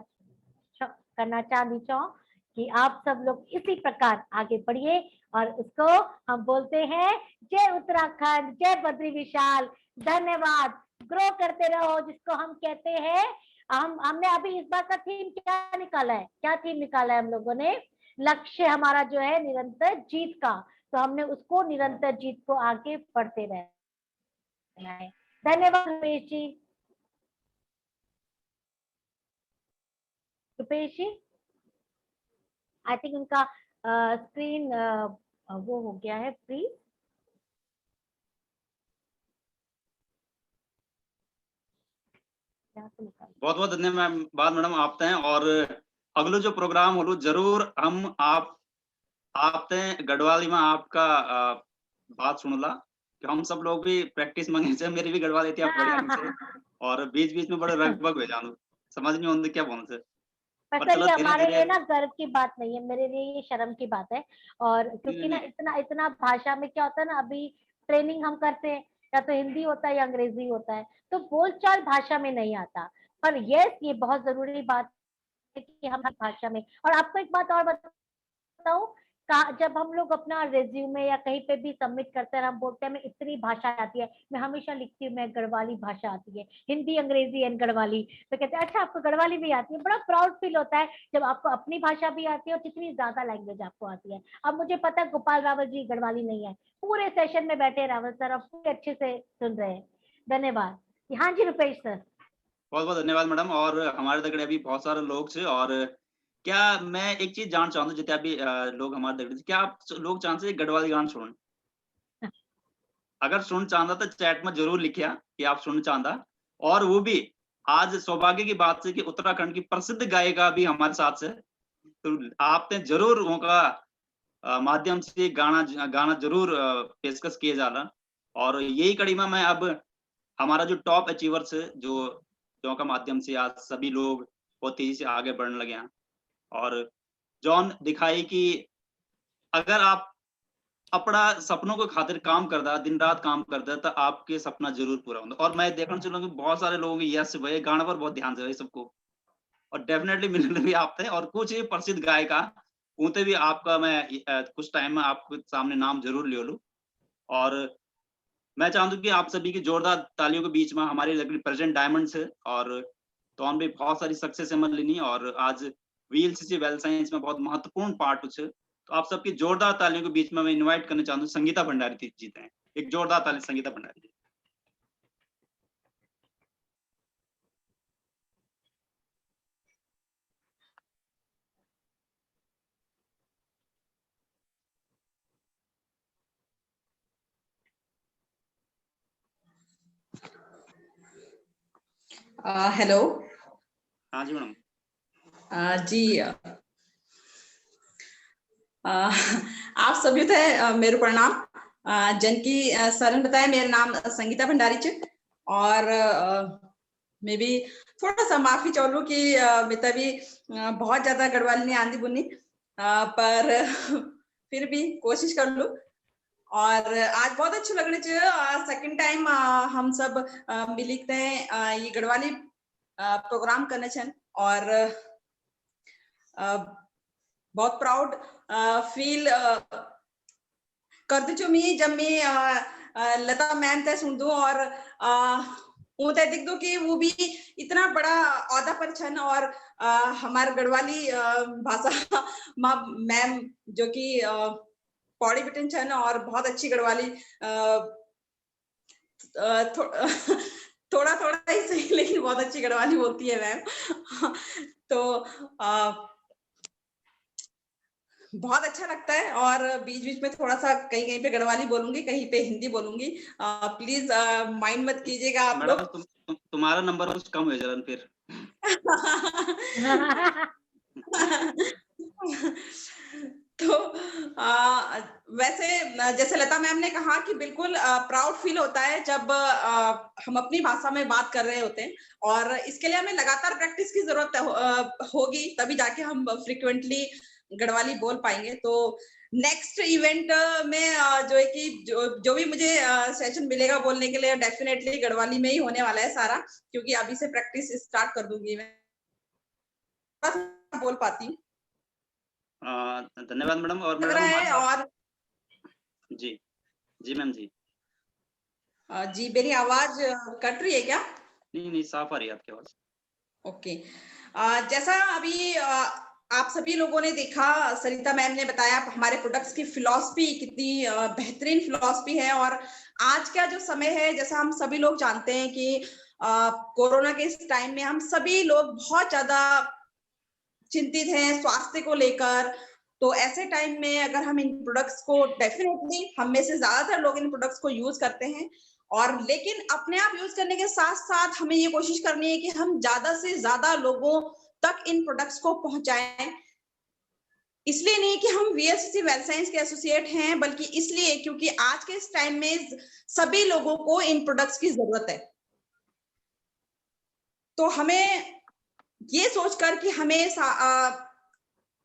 चाहती हूँ कि आप सब लोग इसी प्रकार आगे बढ़िए। और उसको हम बोलते हैं जय उत्तराखंड, जय बद्री विशाल। धन्यवाद, ग्रो करते रहो, जिसको हम कहते हैं। हमने अभी इस बार का थीम क्या निकाला है? क्या थीम निकाला है हम लोगों ने? लक्ष्य हमारा जो है निरंतर जीत का। तो हमने उसको निरंतर जीत को आगे बढ़ते रहना है। धन्यवाद रुपेश जी। रुपेश जी आई थिंक उनका स्क्रीन वो हो गया है फ्री। बहुत बहुत धन्यवाद मैडम आपते हैं। और अगलो जो प्रोग्राम होलो जरूर हम आप आपते गढ़वाली में आपका बात सुनला कि हम सब लोग भी प्रैक्टिस मंगे से, मेरी भी गढ़वाली थी आप बढ़िया से, और बीच बीच में बड़े लगभग हो जानू समझ में आते क्या बोल से। पर चलो ये धीरे हमारे लिए धीरे ना गर्व की बात नहीं है, मेरे लिए ये शर्म की बात है। और क्योंकि ना इतना इतना भाषा में क्या होता है ना, अभी ट्रेनिंग हम करते हैं या तो हिंदी होता है या अंग्रेजी होता है, तो बोलचाल भाषा में नहीं आता। पर यस, ये बहुत जरूरी बात है कि हम हर भाषा में। और आपको एक बात और बताऊं, जब हम लोग अपना रिज्यूमे या कहीं पे भी सबमिट करते हैं, हम बोलते हैं हमें इतनी भाषा आती है, मैं हमेशा लिखती हूँ मैं गढ़वाली भाषा आती है, हिंदी, अंग्रेजी एंड गढ़वाली। तो कहते हैं अच्छा आपको गढ़वाली भी आती है। बड़ा प्राउड फील होता है जब आपको अपनी भाषा भी आती है और कितनी ज्यादा लैंग्वेज आपको आती है। अब मुझे पता है गोपाल रावल जी गढ़वाली नहीं है, पूरे सेशन में बैठे रावल सर और पूरे अच्छे से सुन रहे हैं। धन्यवाद। हाँ जी रुपेश सर। बहुत बहुत धन्यवाद मैडम। और हमारे दगड़े अभी बहुत सारे लोग छे, और क्या मैं एक चीज जान चाहूँ जितने अभी लोग हमारे दगड़े छे, क्या आप लोग चाहते गढ़वाली गाना सुन? अगर सुन चाहता तो चैट में जरूर लिखिया कि आप सुन चाहता। और वो भी आज सौभाग्य की बात है कि उत्तराखंड की प्रसिद्ध गायिका भी हमारे साथ से, तो आपने जरूर उनका माध्यम से गाना जरूर पेशकश किए जा रहा। और यही कड़ी में मैं अब हमारा जो टॉप अचीवर्स है जो का माध्यम से आज सभी लोग बहुत तेजी से आगे बढ़ने लगे हैं, और जॉन दिखाई कि अगर आप अपना सपनों को खातिर काम करता, दिन रात काम करता, तो आपके सपना जरूर पूरा होगा। और मैं देखना चाहूंगा बहुत सारे लोग यस भाई गाना पर बहुत ध्यान दे सबको, और डेफिनेटली मिलने भी आपते हैं। और कुछ ये प्रसिद्ध गायिका उनते भी आपका मैं कुछ टाइम में आपके सामने नाम जरूर ले लूं। और मैं चाहता हूँ कि आप सभी की जोरदार तालियों के बीच में हमारे प्रेजेंट डायमंड्स है, और तो हम भी बहुत सारी सक्सेस हमें लेनी, और आज वीएलसीसी वेल साइंस में बहुत महत्वपूर्ण पार्ट है। तो आप सबकी जोरदार तालियों के बीच में मैं इनवाइट करना चाहता हूँ संगीता भंडारी जी हैं। एक जोरदार ताली संगीता भंडारी जी। हेलो। हाँ जी मैडम। जी आप सभी थे मेरे प्रणाम। जनकी सरन बताया मेरा नाम संगीता भंडारी च, और मैं भी थोड़ा सा माफी चाहूँ कि मैं तभी बहुत ज्यादा गढ़वाली नहीं आंदी बुनी, पर फिर भी कोशिश कर लूं। और आज बहुत अच्छा लग रहा है, सेकंड टाइम हम सब मिलते हैं ये गढ़वाली प्रोग्राम करने छन, और बहुत प्राउड फील करती छू मैं जब मैं लता मैम ते सुन दू, और वो ते दिख दो कि वो भी इतना बड़ा औहदा पर छन, और हमारे गढ़वाली भाषा मैम जो कि पौड़ी बिटन छन, और बहुत अच्छी गढ़वाली थोड़ा थोड़ा ही सही लेकिन बहुत अच्छी गढ़वाली बोलती है मैम। तो बहुत अच्छा लगता है, और बीच बीच में थोड़ा सा कहीं कहीं पे गढ़वाली बोलूंगी, कहीं पे हिंदी बोलूंगी। प्लीज माइंड मत कीजिएगा आप लोग। तुम्हारा नंबर कुछ कम हो जाए फिर। तो वैसे जैसे लता मैम ने कहा कि बिल्कुल प्राउड फील होता है जब हम अपनी भाषा में बात कर रहे होते हैं, और इसके लिए हमें लगातार प्रैक्टिस की जरूरत होगी, तभी जाके हम फ्रिक्वेंटली गढ़वाली बोल पाएंगे। तो नेक्स्ट इवेंट में जो है कि जो भी मुझे सेशन मिलेगा बोलने के लिए, डेफिनेटली गढ़वाली में ही होने वाला है सारा, क्योंकि अभी से प्रैक्टिस स्टार्ट कर दूंगी मैं, बोल पाती हूँ। धन्यवाद मैडम। और मैडम और जी जी मैम जी जी मेरी आवाज कट रही है क्या? नहीं साफ आ रही है आपकी आवाज। ओके। जैसा अभी आप सभी लोगों ने देखा, सरिता मैम ने बताया हमारे प्रोडक्ट्स की फिलॉसफी कितनी बेहतरीन फिलॉसफी है। और आज का जो समय है, जैसा हम सभी लोग जानते हैं कि कोरोना के इस टाइम में हम सभी लोग बहुत ज्यादा चिंतित हैं स्वास्थ्य को लेकर। तो ऐसे टाइम में अगर हम इन प्रोडक्ट्स को, डेफिनेटली हम में से ज्यादातर लोग इन प्रोडक्ट्स को यूज करते हैं, और लेकिन अपने आप यूज करने के साथ साथ हमें ये कोशिश करनी है कि हम ज्यादा से ज्यादा लोगों तक इन प्रोडक्ट्स को पहुंचाएं। इसलिए नहीं कि हम वीएलसीसी वेल साइंस के एसोसिएट हैं, बल्कि इसलिए क्योंकि आज के इस टाइम में सभी लोगों को इन प्रोडक्ट्स की जरूरत है। तो हमें ये सोचकर कि हमें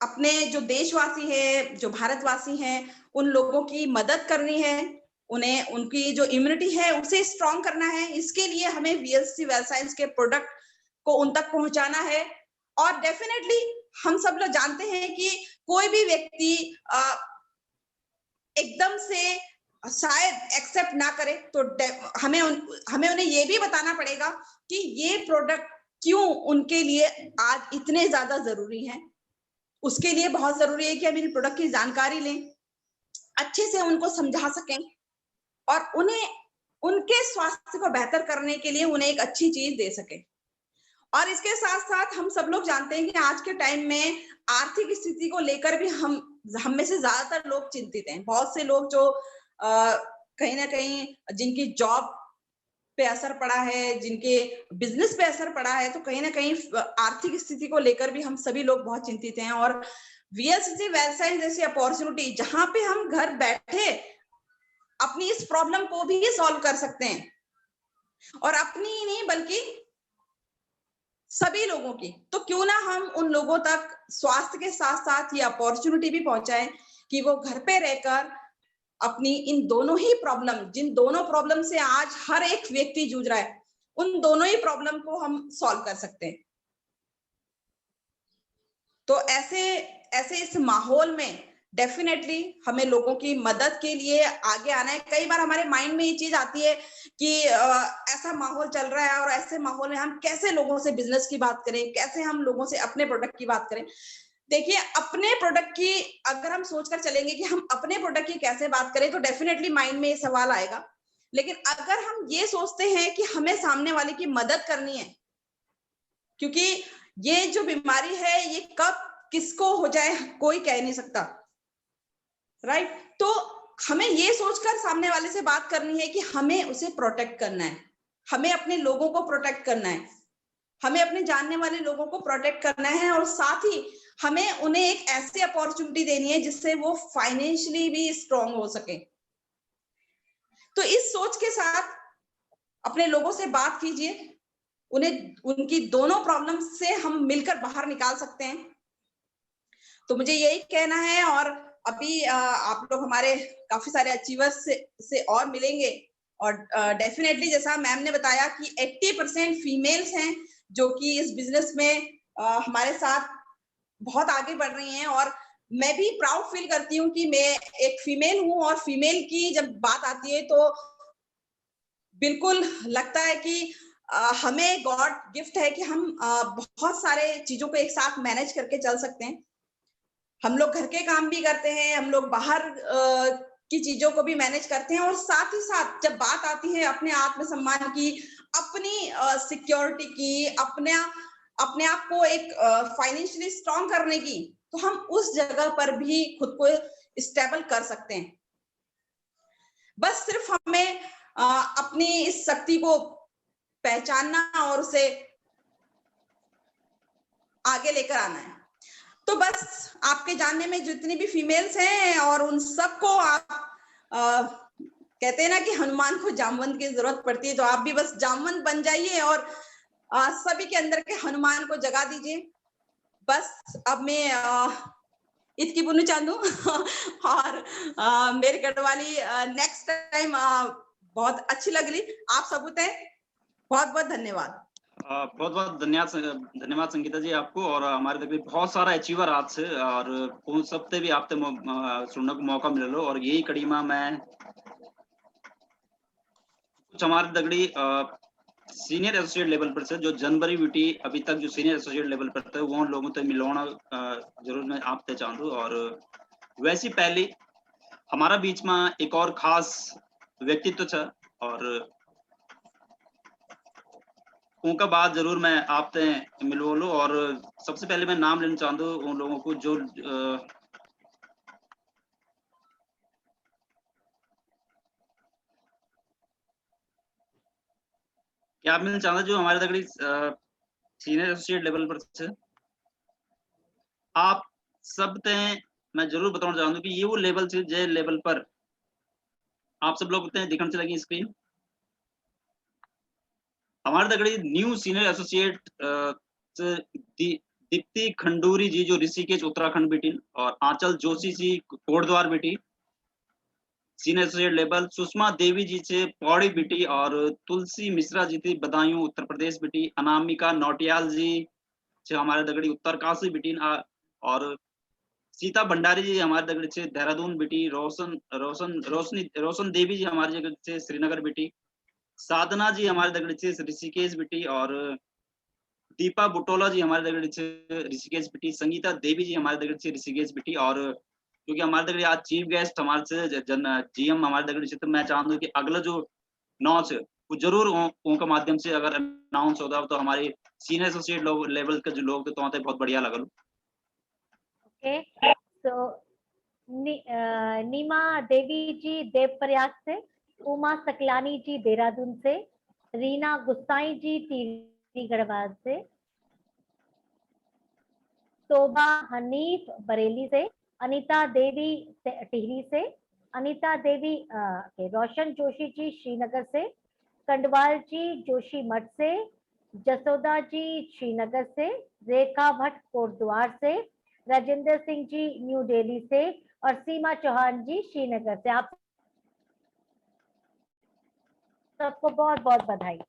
अपने जो देशवासी है, जो भारतवासी हैं, उन लोगों की मदद करनी है, उन्हें उनकी जो इम्यूनिटी है उसे स्ट्रॉन्ग करना है। इसके लिए हमें वीएलसीसी वेल साइंस के प्रोडक्ट को उन तक पहुंचाना है। और डेफिनेटली हम सब लोग जानते हैं कि कोई भी व्यक्ति एकदम से शायद एक्सेप्ट ना करे, तो हमें उन्हें ये भी बताना पड़ेगा कि ये प्रोडक्ट क्यों उनके लिए आज इतने ज्यादा जरूरी है। उसके लिए बहुत जरूरी है कि हम इन प्रोडक्ट की जानकारी लें, अच्छे से उनको समझा सकें और उन्हें उनके स्वास्थ्य को बेहतर करने के लिए उन्हें एक अच्छी चीज दे सके। और इसके साथ साथ हम सब लोग जानते हैं कि आज के टाइम में आर्थिक स्थिति को लेकर भी हम में से ज्यादातर लोग चिंतित हैं। बहुत से लोग जो कहीं ना कहीं जिनकी जॉब पे असर पड़ा है, जिनके बिजनेस पे असर पड़ा है, तो कहीं ना कहीं आर्थिक स्थिति को लेकर भी हम सभी लोग बहुत चिंतित हैं। और वीएलसीसी वेल्थ साइंस जैसी अपॉर्चुनिटी जहां पे हम घर बैठे अपनी इस प्रॉब्लम को भी सॉल्व कर सकते हैं, और अपनी ही नहीं बल्कि सभी लोगों की, तो क्यों ना हम उन लोगों तक स्वास्थ्य के साथ साथ ये अपॉर्चुनिटी भी पहुंचाएं कि वो घर पे रहकर अपनी इन दोनों ही प्रॉब्लम, जिन दोनों प्रॉब्लम से आज हर एक व्यक्ति जूझ रहा है, उन दोनों ही प्रॉब्लम को हम सॉल्व कर सकते हैं। तो ऐसे इस माहौल में डेफिनेटली हमें लोगों की मदद के लिए आगे आना है। कई बार हमारे माइंड में ये चीज आती है कि ऐसा माहौल चल रहा है और ऐसे माहौल में हम कैसे लोगों से बिजनेस की बात करें, कैसे हम लोगों से अपने प्रोडक्ट की बात करें। देखिए, अपने प्रोडक्ट की अगर हम सोचकर चलेंगे कि हम अपने प्रोडक्ट की कैसे बात करें, तो डेफिनेटली माइंड में ये सवाल आएगा। लेकिन अगर हम ये सोचते हैं कि हमें सामने वाले की मदद करनी है, क्योंकि ये जो बीमारी है ये कब किसको हो जाए कोई कह नहीं सकता, राइट। तो हमें ये सोचकर सामने वाले से बात करनी है कि हमें उसे प्रोटेक्ट करना है, हमें अपने लोगों को प्रोटेक्ट करना है, हमें अपने जानने वाले लोगों को प्रोटेक्ट करना है, और साथ ही हमें उन्हें एक ऐसी अपॉर्चुनिटी देनी है जिससे वो फाइनेंशियली भी स्ट्रांग हो सके। तो इस सोच के साथ अपने लोगों से बात कीजिए, उन्हें उनकी दोनों प्रॉब्लम से हम मिलकर बाहर निकाल सकते हैं। तो मुझे यही कहना है, और अभी आप लोग हमारे काफी सारे अचीवर्स से और मिलेंगे, और डेफिनेटली जैसा मैम ने बताया कि 80% फीमेल्स हैं जो कि इस बिजनेस में हमारे साथ बहुत आगे बढ़ रही हैं, और मैं भी प्राउड फील करती हूँ कि मैं एक फीमेल हूँ, और फीमेल की जब बात आती है तो बिल्कुल लगता है कि हमें गॉड गिफ्ट है कि हम बहुत सारे चीजों को एक साथ मैनेज करके चल सकते हैं। हम लोग घर के काम भी करते हैं, हम लोग बाहर की चीजों को भी मैनेज करते हैं, और साथ ही साथ जब बात आती है अपने आत्मसम्मान की, अपनी सिक्योरिटी की, अपने आप को एक फाइनेंशियली स्ट्रांग करने की, तो हम उस जगह पर भी खुद को स्टेबल कर सकते हैं। बस सिर्फ हमें अपनी इस शक्ति को पहचानना और उसे आगे लेकर आना है। तो बस आपके जानने में जितनी भी फीमेल्स हैं, और उन सबको आप कहते हैं ना कि हनुमान को जामवंत की जरूरत पड़ती है, तो आप भी बस जामवंत बन जाइए और सभी के अंदर के हनुमान को जगा दीजिए। बस अब मैं इतकी बुनु चांदू और मेरी गढ़वाली नेक्स्ट टाइम बहुत अच्छी लग रही। आप सबूत है, बहुत बहुत धन्यवाद। बहुत बहुत धन्यवाद संगीता जी आपको, और हमारे तक भी बहुत सारा अचीवर आज से, और उन सबसे भी आपसे सुनने को मौका मिल लो। और यही कड़ी में मैं कुछ हमारे दगड़ी सीनियर एसोसिएट लेवल पर से जो जनवरी बीटी अभी तक जो सीनियर एसोसिएट लेवल पर थे वो लोगों से मिलवाना जरूर मैं आपसे चाहूँ। और वैसे पहले हमारा बीच में एक और खास व्यक्तित्व था, और उनका बात जरूर मैं आपसे मिलवा लूं। और सबसे पहले मैं नाम लेना चाहता हूँ उन लोगों को जो क्या आप मिलना चाहता जो हमारे तगड़ी सीनियर एसोसिएट लेवल पर से आप सब ते मैं जरूर बताना चाहूंगा कि ये वो लेवल से जे लेवल पर आप सब लोग दिखने से लगी स्क्रीन। हमारे तगड़ी new senior associate Deepti Khanduri ji जो ऋषिकेश उत्तराखंड बेटी, और आंचल जोशी जी कोटद्वार बेटी senior associate level, Sushma Devi जी से पौड़ी बेटी, और तुलसी मिश्रा जी थी बदायूं उत्तर प्रदेश बेटी, अनामिका नौटियाल जी से हमारे दगड़ी उत्तरकाशी बेटी, और सीता भंडारी जी हमारे दगड़ी से देहरादून बेटी, रोशन देवी जी हमारे जगह से श्रीनगर बेटी, साधना जी हमारे दगड़ी से ऋषिकेश बेटी, और दीपा बुटोला जी हमारे दगड़ी से ऋषिकेश बेटी, संगीता देवी जी हमारे दगड़ी से ऋषिकेश बेटी। और क्योंकि हमारे दगड़ी आज चीफ गेस्ट हमारे से जीएम हमारे दगड़ी से, तो मैं चाहूंगा कि अगला जो नॉच वो जरूर उनका माध्यम से अगर अनाउंस होता तो हमारे सीनियर एसोसिएट लेवल के जो लोग थे तो वहाँ बहुत बढ़िया लगल। ओके, सो नीमा देवी जी देवप्रयाग से, उमा सकलानी जी देहरादून से, रीना गुस्साई जी टिहरी गढ़वाल से, शोभा हनीफ बरेली से, अनीता देवी टिहरी से, अनीता देवी रोशन जोशी जी श्रीनगर से, कंडवाल जी जोशी मठ से, जसोदा जी श्रीनगर से, रेखा भट्ट कोटद्वार से, राजेंद्र सिंह जी न्यू दिल्ली से, और सीमा चौहान जी श्रीनगर से। आप सबको बहुत बहुत बधाई।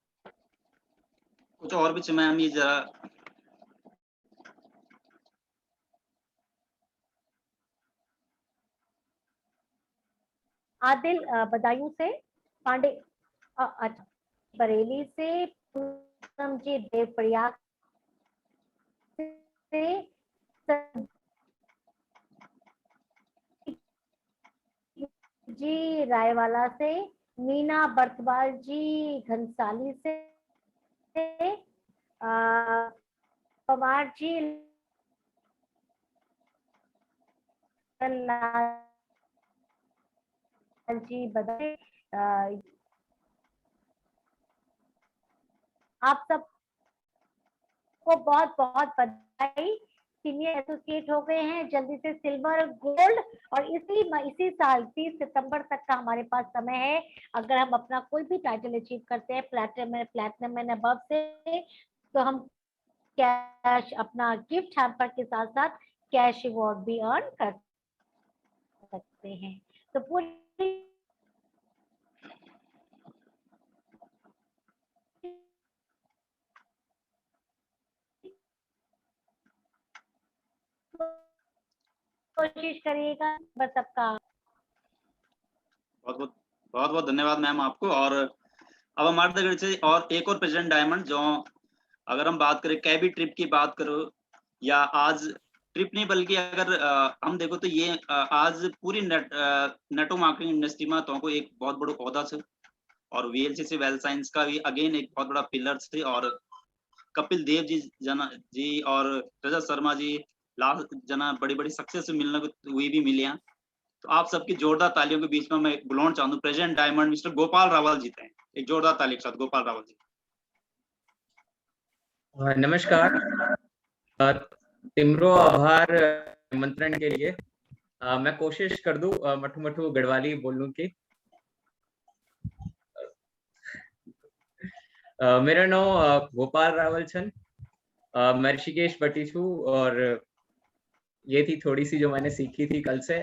कुछ और भी मैम ये जरा आदिल बदायूं से, पांडे अच्छा बरेली से, पूनम जी देवप्रयाग से, जी रायवाला से, मीना बर्तवाल जी घनसाली से, पवार जी जी बधाई। आप सबको बहुत बहुत बधाई। सीनियर एसोसिएट हो गए हैं, जल्दी से सिल्वर गोल्ड, और इसी साल 30 सितंबर तक का हमारे पास समय है। अगर हम अपना कोई भी टाइटल अचीव करते हैं प्लैटिनम एंड अबव से, तो हम कैश अपना गिफ्ट हैम्पर के साथ साथ कैश अवार्ड भी अर्न कर सकते हैं। तो पूरी कोशिश करिएगा बस सबका। बहुत बहुत धन्यवाद मैम आपको। और अब हमारे दगड़ी से और एक और प्रेसिडेंट डायमंड, जो अगर हम बात करें कैबी ट्रिप की बात करो, या आज ट्रिप नहीं बल्कि अगर हम देखो तो ये आज पूरी नेटो मार्केटिंग इंडस्ट्री में तो एक बहुत बड़ा पौधा है, और वीएलसीसी वेल्थ साइंस का भी अगेन एक बहुत बड़ा पिलर थे। और कपिल देव जी और रजत शर्मा जी लास्ट जना बड़ी बड़ी सक्सेस मिलने को हुई भी मिले हैं। तो आप सबकी जोरदार तालियों के बीच में मैं बुलाना चाहूँ president diamond mister Gopal Rawal ji थे। एक जोरदार ताली के साथ गोपाल रावल जी। नमस्कार, तिमरो आभार आमंत्रण के लिए। मैं कोशिश कर दूं मठू गढ़वाली बोलने की। मेरा नाम गोपाल रावल छन, मैं ऋषिकेश बटी छू, और ये थी थोड़ी सी जो मैंने सीखी थी कल से।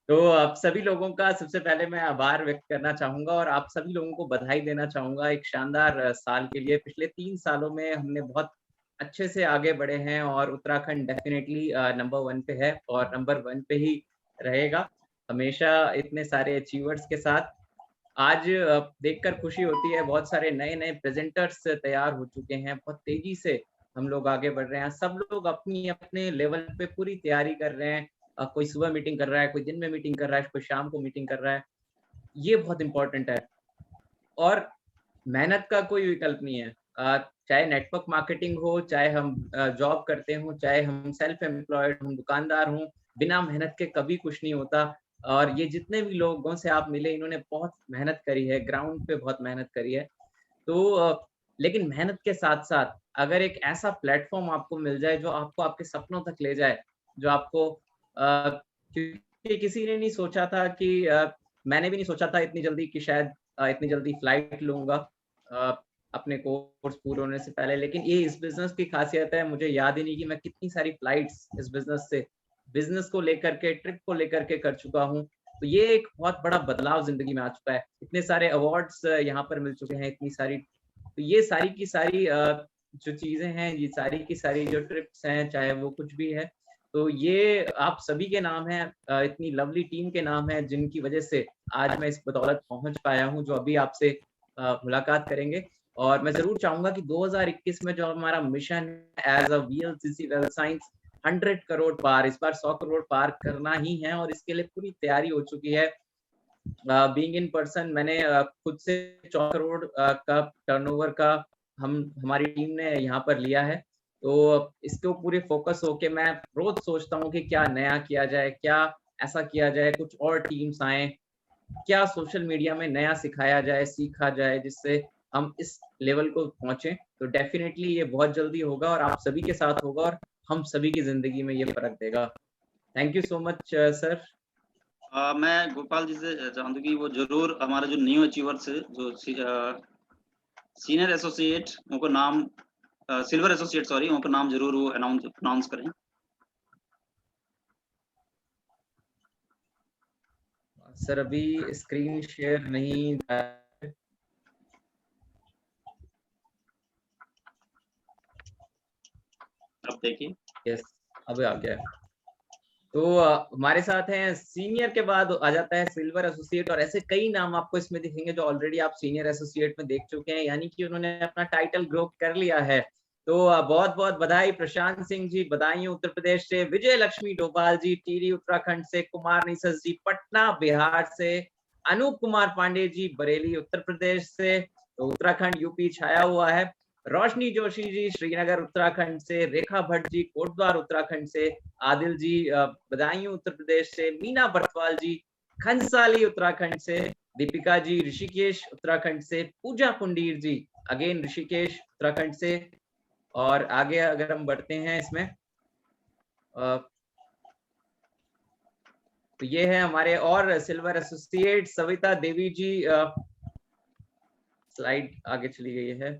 तो आप सभी लोगों का सबसे पहले मैं आभार व्यक्त करना चाहूंगा और आप सभी लोगों को बधाई देना चाहूंगा एक शानदार साल के लिए। पिछले 3 सालों में हमने बहुत अच्छे से आगे बढ़े हैं और उत्तराखंड डेफिनेटली नंबर 1 पे है और नंबर 1 पे ही रहेगा हमेशा इतने सारे अचीवर्स के साथ। आज देखकर खुशी होती है, बहुत सारे नए प्रेजेंटर्स तैयार हो चुके हैं, बहुत तेजी से हम लोग आगे बढ़ रहे हैं। सब लोग अपने लेवल पे पूरी तैयारी कर रहे हैं। कोई सुबह मीटिंग कर रहा है, कोई दिन में मीटिंग कर रहा है, कोई शाम को मीटिंग कर रहा है। ये बहुत इंपॉर्टेंट है और मेहनत का कोई विकल्प नहीं है। चाहे नेटवर्क मार्केटिंग हो, चाहे हम जॉब करते हो, चाहे हम सेल्फ एम्प्लॉयड हम दुकानदार हों, बिना मेहनत के कभी कुछ नहीं होता। और ये जितने भी लोगों से आप मिले, इन्होंने बहुत मेहनत करी है, ग्राउंड पे बहुत मेहनत करी है। तो लेकिन मेहनत के साथ साथ अगर एक ऐसा प्लेटफॉर्म आपको मिल जाए जो आपको आपके सपनों तक ले जाए, जो आपको क्योंकि किसी ने नहीं सोचा था कि मैंने भी नहीं सोचा था इतनी जल्दी कि शायद इतनी जल्दी फ्लाइट लूंगा अपने कोर्स पूरे होने से पहले। लेकिन ये इस बिजनेस की खासियत है, मुझे याद ही नहीं कि मैं कितनी सारी फ्लाइट्स इस बिजनेस को लेकर के, ट्रिप को लेकर के कर चुका हूँ। तो ये एक बहुत बड़ा बदलाव जिंदगी में आ चुका है। इतने सारे अवार्ड्स यहाँ पर मिल चुके हैं, इतनी सारी, तो ये सारी की सारी जो चीजें हैं, ये सारी की सारी जो ट्रिप्स हैं, चाहे वो कुछ भी है, तो ये आप सभी के नाम है, इतनी लवली टीम के नाम है जिनकी वजह से आज मैं इस बदौलत पहुंच पाया हूं जो अभी आपसे मुलाकात करेंगे। और मैं जरूर चाहूंगा कि 2021 में जो हमारा mission as a VLCC well science 100 crore पार, इस बार 100 करोड़ पार करना ही है और इसके लिए पूरी तैयारी हो चुकी है। बीइंग इन पर्सन मैंने खुद से 4 करोड़ का टर्नओवर का हमारी टीम ने यहाँ पर लिया है। तो इसको पूरे फोकस होके मैं रोज सोचता हूँ कि क्या नया किया जाए, क्या ऐसा किया जाए, कुछ और टीम्स आए, क्या सोशल मीडिया में नया सिखाया जाए, सीखा जाए, जिससे हम इस लेवल को पहुंचे। तो डेफिनेटली ये बहुत जल्दी होगा और आप सभी के साथ होगा और हम सभी की जिंदगी में ये फर्क देगा। Thank you so much sir. मैं गोपाल जी से चाहूंगा कि वो जरूर हमारे जो न्यू अचीवर्स जो सीनियर एसोसिएट उनको नाम सिल्वर एसोसिएट सॉरी उनको नाम जरूर वो अनाउंस करें। सर अभी स्क्रीन शेयर नहीं, अब देखिए यस अब आ गया। तो हमारे साथ हैं सीनियर के बाद आ जाता है सिल्वर एसोसिएट और ऐसे कई नाम आपको इसमें दिखेंगे जो ऑलरेडी आप सीनियर एसोसिएट में देख चुके हैं, यानी कि उन्होंने अपना टाइटल ग्रो कर लिया है। तो बहुत बहुत बधाई प्रशांत सिंह जी बदायूं उत्तर प्रदेश से, विजय लक्ष्मी डोभाल जी टिहरी उत्तराखंड से, कुमार निसस जी पटना बिहार से, अनूप कुमार पांडे जी बरेली उत्तर प्रदेश से, तो उत्तराखंड यूपी छाया हुआ है, रोशनी जोशी जी श्रीनगर उत्तराखंड से, रेखा भट्ट जी कोटद्वार उत्तराखंड से, आदिल जी बदायूं उत्तर प्रदेश से, मीना बरतवाल जी खंसाली उत्तराखंड से, दीपिका जी ऋषिकेश उत्तराखंड से, पूजा पुंडीर जी अगेन ऋषिकेश उत्तराखंड से। और आगे अगर हम बढ़ते हैं इसमें तो ये है हमारे और सिल्वर एसोसिएट सविता देवी जी, स्लाइड आगे चली गई है।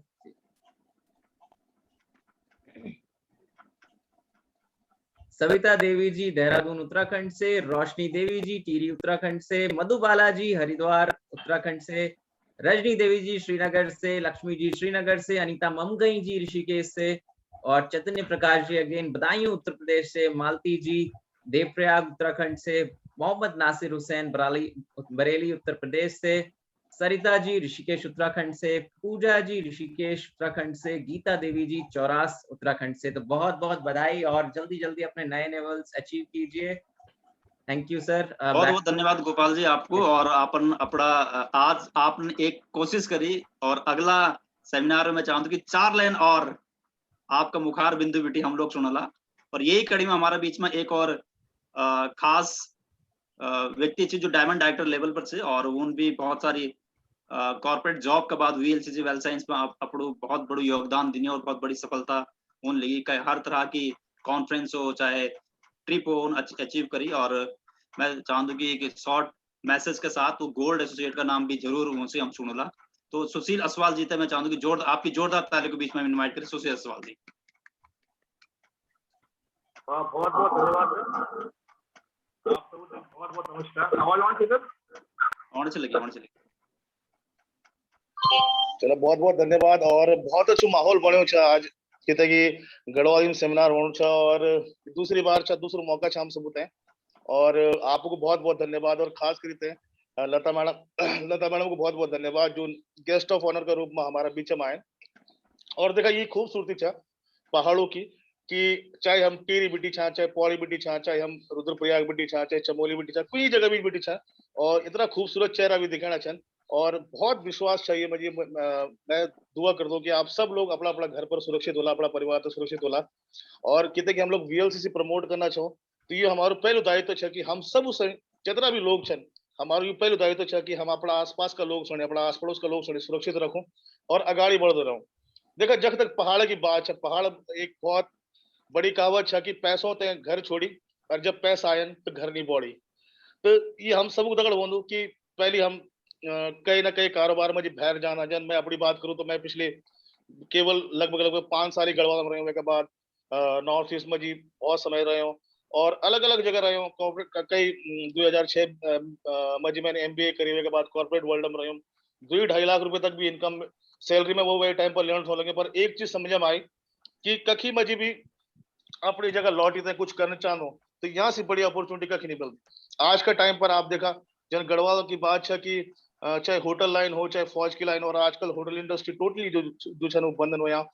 सविता देवी जी देहरादून उत्तराखंड से, रोशनी देवी जी टिहरी उत्तराखंड से, मधुबाला जी हरिद्वार उत्तराखंड से, रजनी देवी जी श्रीनगर से, लक्ष्मी जी श्रीनगर से, अनीता ममगई जी ऋषिकेश से, और चैतन्य प्रकाश जी अगेन बदायूं उत्तर प्रदेश से, मालती जी देवप्रयाग उत्तराखंड से, मोहम्मद नासिर हुसैन बरेली उत्तर प्रदेश से, सरिता जी ऋषिकेश उत्तराखंड से, पूजा जी ऋषिकेश उत्तराखंड से, गीता देवी जी चौरास उत्तराखंड से। तो बहुत बहुत बधाई और जल्दी जल्दी अपने नए लेवल्स अचीव कीजिए। Thank you sir. बहुत बहुत धन्यवाद गोपाल जी आपको। और अपन अपना आज आपने एक कोशिश करी और अगला सेमिनार में चाहूँ कि 4 लाइन और आपका मुखार बिंदु बेटी हम लोग सुनला। और यही कड़ी में हमारे बीच में एक और खास व्यक्ति थी जो डायमंड डायरेक्टर लेवल पर से, और उन भी बहुत सारी कॉर्पोरेट जॉब के बाद VLCC वेल साइंस में अपड़ो बहुत बड़ो योगदान दिनी और बहुत बड़ी सफलता उन लगी। हर तरह की कॉन्फ्रेंस हो चाहे ट्रिप हो उन अचीव करी। और मैं चाहूँ कि एक शॉर्ट मैसेज के साथ तो गोल्ड एसोसिएट का नाम भी जरूर उनसे हम सुनला। तो सुशील असवाल जी थे, मैं चाहूँ कि आपकी जोरदार ताली के बीच में इनवाइट करें सुशील असवाल जी। बहुत बहुत धन्यवाद सर, आप सबको बहुत बहुत नमस्कार। आवाज ऑन चले चलो बहुत बहुत धन्यवाद। और बहुत अच्छो माहौल बनो आज किते कि गढ़वाल सेमिनार होनो और दूसरी बार दूसरो मौका हम सबूत है। और आपको बहुत बहुत धन्यवाद और खास करते लता मैडम को बहुत बहुत धन्यवाद जो गेस्ट ऑफ ऑनर के रूप में हमारा बीच में आए। और देखा ये खूबसूरती छा पहाड़ों की कि चाहे हम टिहरी बिटी छा, चाहे पौड़ी बिटी छा, चाहे हम रुद्रप्रयाग बिटी छा, चाहे चमोली बिटी छा, कोई जगह भी बिटी छा, और इतना खूबसूरत चेहरा भी दिखाना छन। और बहुत विश्वास चाहिए मुझे, मैं दुआ कर दूं कि आप सब लोग अपना अपना घर पर सुरक्षित होला, अपना परिवार तो सुरक्षित होला। और कितने कि हम लोग VLCC प्रमोट करना चाहो तो ये हमारा पहलो दायित्व है कि हम सब जितना भी लोग छन हमारा ये पहलो दायित्व है कि हम अपना आसपास का लोग सुने, अपना आस पड़ोस का लोग सुने सुरक्षित रखो और आगाड़ी बढ़ते रहो। देखा जब तक पहाड़ की बात है, पहाड़ एक बहुत बड़ी कहावत है कि पैसों ते घर छोड़ी और जब पैसा आयन तो घर नहीं बढ़ी। तो ये हम सब दगड़ बोलूं कि पहले हम कहीं ना कहीं कारोबार में बाहर जाना जन। मैं अपनी बात करूं तो मैं पिछले केवल लगभग 5 साल गढ़वाल में रहे के बाद नॉर्थ ईस्ट में जी बहुत समय रहे हूँ और अलग अलग जगह रहे हूँ। कॉर्पोरेट कई 2006 में जी मैंने MBA करी के बाद कॉर्पोरेट वर्ल्ड में रही हूँ। 2-2.5 लाख रुपए तक भी इनकम सैलरी में वो टाइम पर लेना हो लगे। पर एक चीज समझ में आई कि कखी में जी भी अपनी जगह लौटी थे कुछ करना चाहो तो यहाँ से बड़ी अपॉर्चुनिटी कहीं नहीं मिलती। आज का टाइम पर आप देखा जन गढ़वालों की बात है कि चाहे होटल लाइन हो चाहे फौज की लाइन, और आजकल होटल इंडस्ट्री टोटली जो बंधन हो, यहाँ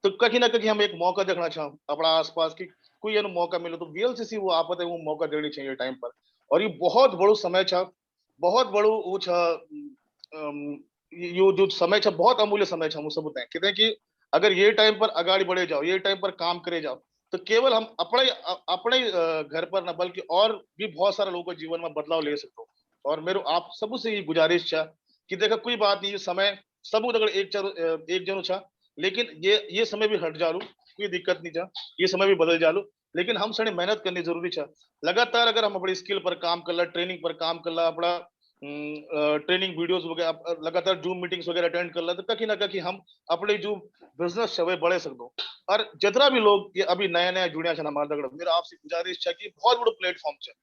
तो कहीं ना कहीं हम एक मौका देखना चाहूँ अपना आसपास की कोई ये मौका मिले तो VLCC वो आपत है वो मौका देनी चाहिए टाइम पर। और ये बहुत बड़ो समय था, बहुत बड़ो वो यो जो समय था बहुत अमूल्य समय था। मुझे बताएं कहते कि अगर ये टाइम पर आगाड़ी बढ़े जाओ, ये टाइम पर काम करे जाओ, तो केवल हम अपने घर पर न बल्कि और भी बहुत सारे लोगों के जीवन में बदलाव ले सकते हो। और मेरे आप सबू से ये गुजारिश है कि देखा कोई बात नहीं, ये समय सबू अगर एक जनो था, लेकिन ये समय भी हट जालू, कोई दिक्कत नहीं था, ये समय भी बदल जालू, लेकिन हम सने मेहनत करनी जरूरी है। लगातार अगर हम अपनी स्किल पर काम कर ला, ट्रेनिंग पर काम कर ला, अपना ट्रेनिंग वीडियोस वगैरह लगातार जूम मीटिंग्स वगैरह अटेंड कर ला, तो कहीं ना कहीं हम अपने जो बिजनेस है बढ़े सकते। और जितना भी लोग ये अभी नया नया जुड़िया है हमारे दगड़, मेरा आपसे गुजारिश है कि बहुत बड़ो प्लेटफॉर्म है,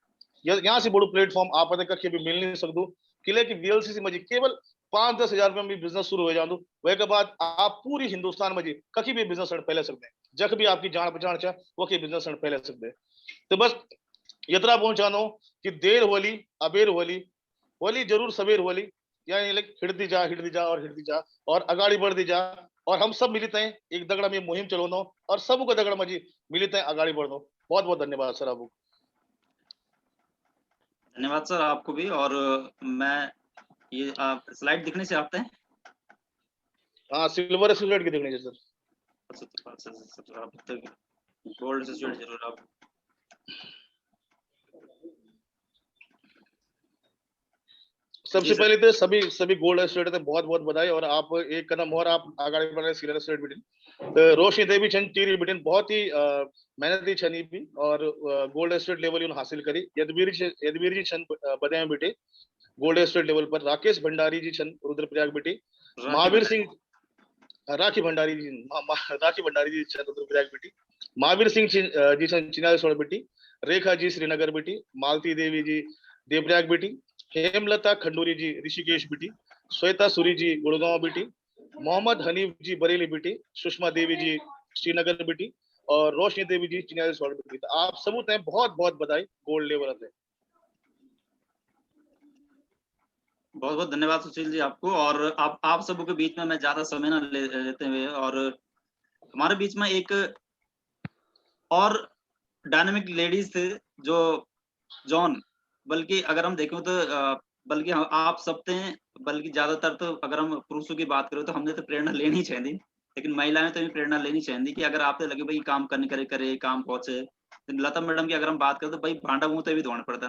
यहाँ से बड़ो प्लेटफॉर्म आप कहीं भी मिल नहीं सकते। किले की VLCC में केवल 5-10 हजार रुपये में बिजनेस शुरू हो जाओ, वह के बाद आप पूरी हिंदुस्तान में कहीं भी बिजनेस फैले सकते हैं, जब भी आपकी जान पहचान चाहे वो की बिजनेस फैले सकते हैं। तो बस इतना पहुंचाना हो कि देर होली अबेर होली, होली जरूर सवेर होली, यानी हिड़ती जा और अगाड़ी बढ़ती जा, और हम सब मिलते हैं एक दगड़ा में मुहिम चलो और सब को दगड़ में मिलते हैं आगाड़ी बढ़ो। बहुत बहुत धन्यवाद सर आपको। धन्यवाद सर आपको भी। और मैं ये आप स्लाइड दिखने से आते हैं? हाँ, सिल्वर एसोसिएट की देखनी है सर। अच्छा, आप गोल्ड एसोसिएट जरूर आप। सबसे पहले तो सभी गोल्ड एसोसिएट थे बहुत बहुत बधाई, और आप एक कदम और आप आगे बढ़ रहे सिल्वर एसोसिएट बिटिन। तो रोशनी देवी छन टीरी बिटिन बहुत ही मेहनती छनी भी, और गोल्ड एसोसिएट लेवल उन्होंने हासिल करी। यदवीर जी छन बधाई बेटे गोल्ड एसोसिएट लेवल पर। राकेश भंडारी जी छन रुद्रप्रयाग बेटी। महावीर सिंह राखी भंडारी जी छन रुद्रप्रयाग बेटी। महावीर सिंह जी छन चिनारी बेटी। रेखा जी श्रीनगर बेटी। मालती देवी जी देवप्रयाग बेटी। हेमलता खंडूरी जी ऋषिकेश बेटी। श्वेता सूरी जी गुड़गांव बेटी। मोहम्मद हनीफ जी बरेली बेटी। सुषमा देवी जी श्रीनगर बेटी। और रोशनी देवी जी चिनारी बेटी। तो आप सबूत हैं, बहुत बहुत बधाई गोल्ड लेवल पे। बहुत बहुत धन्यवाद सुशील जी आपको। और आप सबों के बीच में मैं ज्यादा समय ना लेते हुए, और हमारे बीच में एक और डायनामिक लेडीज थे जो जॉन, बल्कि अगर हम देखें तो बल्कि आप सब थे, बल्कि ज्यादातर तो अगर हम पुरुषों की बात करें तो हमने तो प्रेरणा लेनी चाहिए, लेकिन महिलाएं तो भी प्रेरणा लेनी चाहिए कि अगर आपसे लगे भाई काम करने करे काम पहुंचे। तो लता मैडम की अगर हम बात करें तो भाई भांडा मुंह भी धोना पड़ता,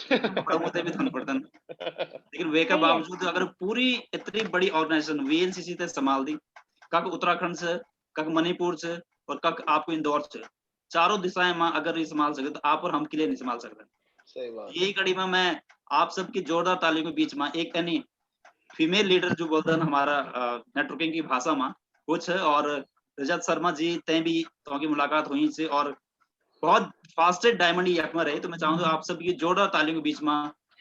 कपड़ा मुंह भी धोना पड़ता, लेकिन वे के बावजूद अगर पूरी इतनी बड़ी ऑर्गेनाइजेशन VLCC ते संभाल दी, कक उत्तराखंड से, कक मणिपुर से और कक आपको इंदौर से, चारों दिशाएं मां अगर ये संभाल सके तो आप और हम के लिए नहीं संभाल सकते। सही बात। यही कड़ी में मैं आप सबकी जोरदार तालियों के बीच में एक यानी फीमेल लीडर जो बोलते हैं हमारा नेटवर्किंग की भाषा में कुछ है, और रजत शर्मा जी ते भी तो की मुलाकात हुई से, और बहुत फास्टेस्ट डायमंड यक में रहे। तो मैं चाहूंगा आप सबकी जोरदार तालियों के बीच में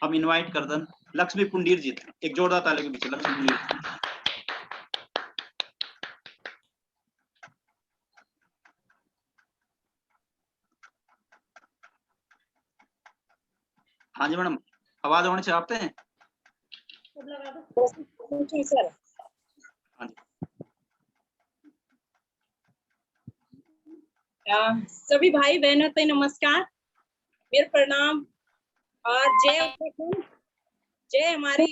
हम इनवाइट कर दें लक्ष्मी पुंडीर जी। एक जोरदार तालियों के बीच लक्ष्मी पुंडीर। हाँ जी मैडम, आवाज आने से आपते हैं? सर सभी भाई बहनों को नमस्कार, मेरे प्रणाम और जय हमारी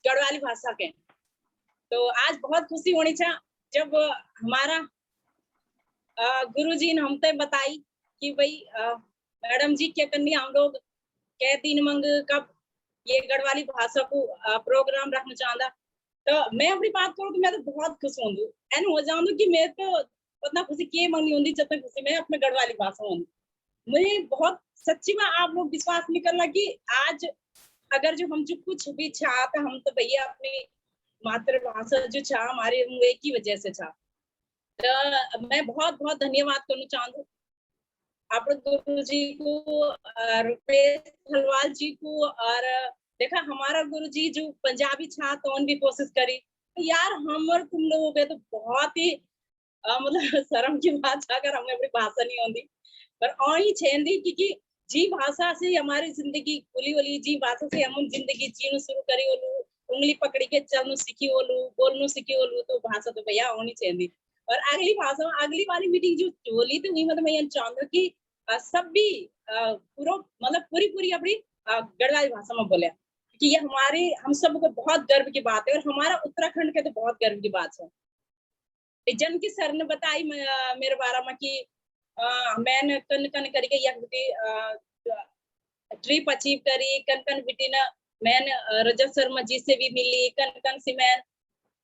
गढ़वाली भाषा के। तो आज बहुत खुशी होनी चाहिए जब हमारा गुरुजी ने हमसे बताई कि भाई मैडम जी क्या करनी, हम लोग कै दिन मंग कब ये गढ़वाली भाषा को प्रोग्राम रखना चाहता। तो मैं अपनी बात करूँ तो मैं तो बहुत खुश हूँ एन हो जाऊँ कि मेरे तो उतना खुशी के मंगनी होती जितना खुशी मैं अपने गढ़वाली भाषा हूँ। मुझे बहुत सच्ची में आप लोग विश्वास नहीं करना कि आज अगर जो हम जो कुछ भी चाह तो हम तो भैया अपनी मातृभाषा जो चाह हमारे एक ही वजह से चाह। तो मैं बहुत बहुत धन्यवाद करना चाहूँ आप गुरु जी को, रुपेश हलवाल जी को, और देखा हमारा गुरु जी जो पंजाबी छा तो उन भी कोशिश करी। तो यार हम और तुम लोगों के तो बहुत ही मतलब शर्म की बात है अगर हमें अपनी भाषा नहीं आती पर आई छेंदी क्योंकि जी भाषा से हमारी जिंदगी खुली होली जी भाषा से हम जिंदगी जीना शुरू करी होलू उंगली पकड़ी के चलनु सीखी होलू बोलनु सीखी होलू तो भाषा तो भैया होनी चाहिए और अगली भाषा अगली वाली मीटिंग जो होली तो वही मतलब मैं ये चाहूंगा कि सब भी पूरा मतलब पूरी अपनी गढ़वाली भाषा में बोले कि ये हमारे हम सबको बहुत गर्व की बात है और हमारा उत्तराखंड के तो बहुत गर्व की बात है। जन की सर ने बताई मेरे बारे में कि मैंने कन कन करके ट्रिप अचीव करी कन कन बिटी ने मैंने रजत शर्मा जी से भी मिली कन कन से मैं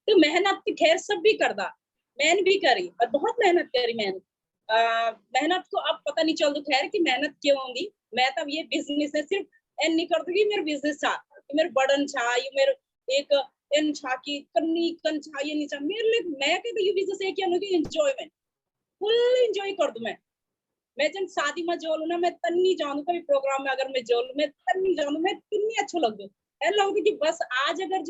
तो मेहनत तो खैर सब भी करता मैंने भी करी और बहुत मेहनत करी मैंने मेहनत को अब पता नहीं चल खैर कि मेहनत क्यों होंगी मैं तब ये बिजनेस है सिर्फ एन नहीं कर दूंगी मेरा बिजनेस था मेरे बड़न छा ये मेरे एक एन छा की कन्नी कन छा ये नहीं छा मेरे लिए मैं कहते ये बिजनेस है क्या कि एंजॉयमेंट फुल एंजॉय कर दूं मैं जब शादी में जोलू ना मैं तन्नी जानू कभी प्रोग्राम में अगर मैं जोलू मैं तन्नी जानू मैं कितनी अच्छा लगू ऐसा लगू कि बस आज अगर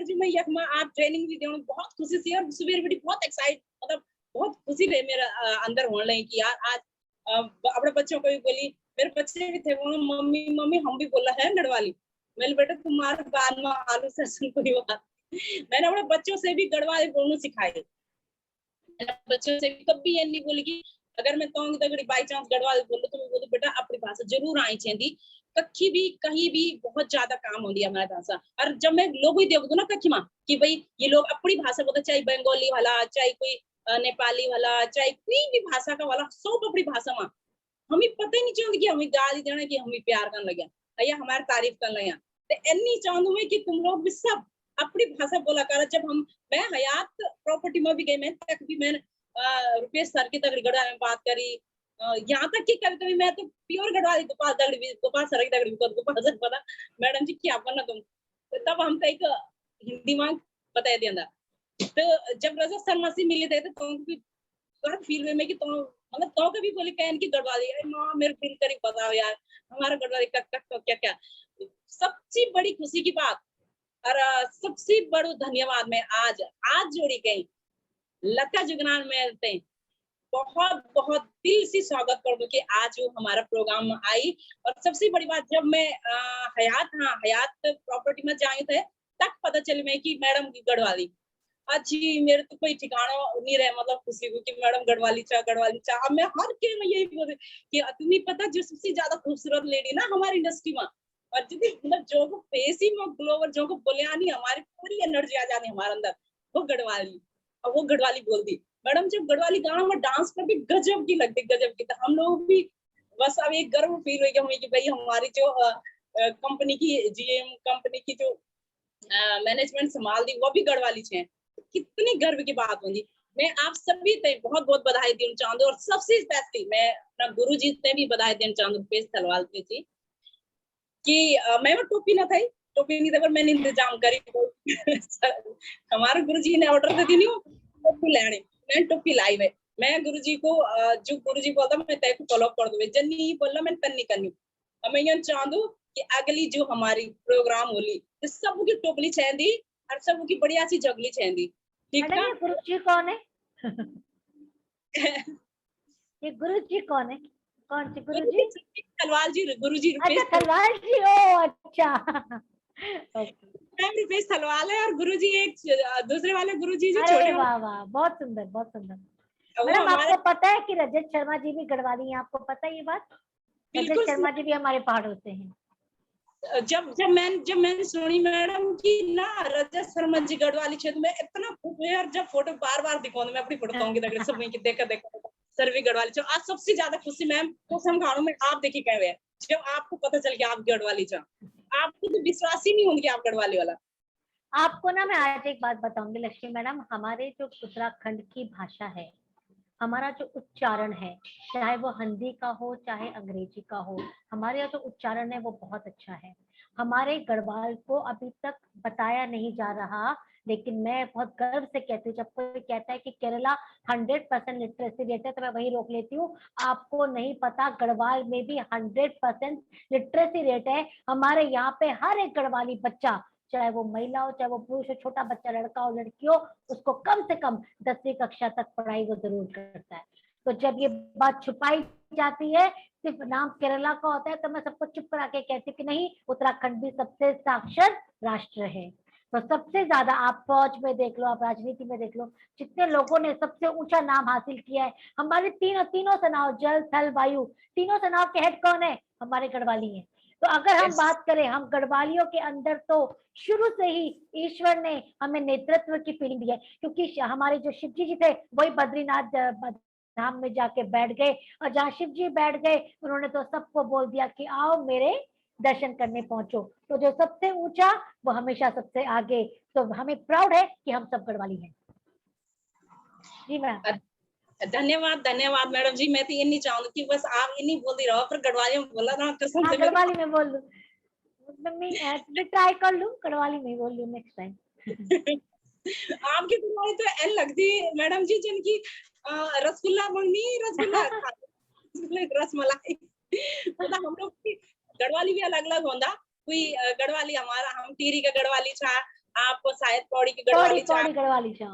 जो मैं यखमा आप ट्रेनिंग भी देना बहुत खुशी से और सुबह बेटी बहुत एक्साइट मतलब बहुत खुशी रहे मेरा अंदर होने लगी कि यार आज अपने बच्चों को भी बोली मेरे बच्चे भी थे वो मम्मी हम भी बोला है गढ़वाली मैंने बेटा तुम्हारे बाद में आलू सरसन कोई बात मैंने अपने बच्चों से भी गढ़वाली बोलना सिखाई बच्चों से भी कभी ये नहीं बोली कि अगर मैं कहूँगी तो अगर बाई चांस गढ़वाली बोलो तो मैं बोलूँ बेटा अपनी भाषा जरूर आई चाहिए कखी भी कहीं भी बहुत ज्यादा काम होती है हमारी भाषा और जब मैं लोग ही देख दू ना कखी माँ कि भाई ये लोग अपनी भाषा बोलते चाहे बंगाली वाला चाहे कोई नेपाली वाला चाहे कोई भी भाषा का वाला सब अपनी भाषा में हमें पता ही नहीं चाहते कि हमें गाली देना कि हमें प्यार करने लगे या हमारी तारीफ करने लगे तो एनी चाहूँ मैं कि तुम लोग भी सब अपनी भाषा बोला कर जब मैं हयात प्रॉपर्टी में भी गई मैं तक भी मैंने रुपेश सर की तगड़ी गढ़वाली में बात करी यहाँ तक कि कभी कभी मैं तो प्योर गढ़वाली गोपाल सर की तगड़ी गोपाल सर पता मैडम जी क्या करना तुम तो तब हम एक हिंदी में बता दिया तो जब रजत शर्मा से मिले थे तो फील हुए में कि तुम मतलब तो कभी बोले कहन की गढ़वाली माँ मेरे दिल करी बताओ यार हमारा गढ़वाली क्या क्या सबसे बड़ी खुशी की बात और सबसे बड़ा धन्यवाद मैं आज जोड़ी गई लता जुगनान में बहुत बहुत दिल से स्वागत कर दूं कि आज वो हमारा प्रोग्राम में आई और सबसे बड़ी बात जब मैं हयात प्रॉपर्टी में जाई थे तक पता चली मैं कि मैडम की गढ़वाली अच्छी मेरे तो कोई ठिकाना नहीं रहे मतलब खुशी को कि मैडम गढ़वाली चाह अब मैं हर के में यही बोल कि तुम्हें पता जो सबसे ज्यादा खूबसूरत लेडी ना हमारी इंडस्ट्री में और जितनी मतलब जो को फेसी में ग्लोवर जो को बोले आनी हमारी पूरी एनर्जी आ जानी हमारे अंदर वो गढ़वाली और वो गढ़वाली बोलती मैडम जब गढ़वाली गाना में डांस करती गजब की लगती गजब की तो हम लोग भी बस अब एक गर्व फील हो गया कि भाई हमारी जो कंपनी की जीएम कंपनी की जो मैनेजमेंट संभाल दी वो भी गढ़वाली है कितनी गर्व की बात होगी मैं आप सभी से बहुत बहुत बधाई देना चाहूँ और सबसे स्पेशली मैं अपना गुरु जी से भी बधाई देना चाहूँ रुपेश तलवाल जी कि मैं वो टोपी ना थी टोपी नहीं था मैंने इंतजाम करी हमारे गुरु जी ने ऑर्डर दे दी टोपी लाने मैं टोपी लाई है मैं गुरु जी को जो गुरु जी बोलता मैं तय को फॉलो कर दूंगी जन्नी बोला मैं तन्नी करनी मैं ये चाहूँ कि अगली जो हमारी प्रोग्राम होली तो सबकी टोपली चाहिए और सबकी बढ़िया सी जगली चाहिए ठीक है गुरु जी कौन है ये गुरु जी कौन है कौन सी गुरु जी तलवाल जी गुरु जी अच्छा तलवाल जी ओ अच्छा रुपेश तलवाल है और गुरु जी एक दूसरे वाले गुरु जी जो छोटे वाह वाह बहुत सुंदर मैडम आपको पता है कि रजत शर्मा जी भी गढ़वाली हैं आपको पता है ये बात रजत शर्मा जी भी हमारे पहाड़ होते हैं जब मैंने सुनी मैडम की ना रजत शर्मा जी गढ़वाली क्षेत्र में इतना खूब यार जब फोटो बार दिखाऊंगी मैं अपनी फोटो कहूंगी सब देखा सर भी गढ़वाली छो आज सबसे ज्यादा खुशी मैम उस हम गानों में आप देखिए कहे हुए जब आपको पता चल गया आप गढ़वाली छो आपको तो विश्वास ही नहीं होंगे आप गढ़वाली वाला आपको ना मैं आज एक बात बताऊंगी लक्ष्मी मैडम हमारे जो उत्तराखंड की भाषा है हमारा जो उच्चारण है चाहे वो हिंदी का हो चाहे अंग्रेजी का हो हमारे यहाँ जो उच्चारण है वो बहुत अच्छा है हमारे गढ़वाल को अभी तक बताया नहीं जा रहा लेकिन मैं बहुत गर्व से कहती हूँ जब कोई कहता है कि केरला 100% लिटरेसी रेट है तो मैं वही रोक लेती हूँ आपको नहीं पता गढ़वाल में भी 100% लिटरेसी रेट है हमारे यहाँ पे हर एक गढ़वाली बच्चा चाहे वो महिला हो, चाहे वो पुरुष हो, छोटा बच्चा लड़का हो लड़की हो, उसको कम से कम 10वीं कक्षा तक पढ़ाई वो जरूर करता है। तो जब ये बात छुपाई जाती है, सिर्फ नाम केरला का होता है, तो मैं सबको चुप करा के कहती हूँ कि नहीं, उत्तराखंड भी सबसे साक्षर राष्ट्र है। तो सबसे ज्यादा आप फौज में देख लो, आप राजनीति में देख लो, जितने लोगों ने सबसे ऊंचा नाम हासिल किया है, हमारे तीनों सेनाओं, जल थल वायु, तीनों सेनाओं के हेड कौन है? हमारे गढ़वाली हैं। तो अगर हम बात करें, हम गढ़वालियों के अंदर तो शुरू से ही ईश्वर ने हमें नेतृत्व की फीलिंग दी है, क्योंकि हमारे जो शिव जी थे वही बद्रीनाथ धाम में जाके बैठ गए, और जहाँ शिव जी बैठ गए उन्होंने तो सबको बोल दिया कि आओ मेरे दर्शन करने पहुंचो। तो जो सबसे ऊंचा वो हमेशा सबसे आगे। तो हमें प्राउड है कि हम सब गढ़वाली हैं। जी मैम। धन्यवाद मैडम जी। मैं तो ये नहीं चाहूंगी कि बस आप ये नहीं बोलती रहो, फिर गढ़वाली में बोला ना कसम से। गढ़वाली में बोल लूं, मैं ट्राई कर लूं, गढ़वाली में बोल लूं नेक्स्ट टाइम। आपकी गढ़वाली तो ऐन लगती मैडम जी जिनकी रसगुल्ला मंगनी, रसगुल्ला रसमलाई। मतलब हम लोग की गढ़वाली भी अलग अलग होता। कोई गढ़वाली हमारा, हम टीरी का गढ़वाली छा, आप शायद पौड़ी की गढ़वाली छा, गढ़वाली छा,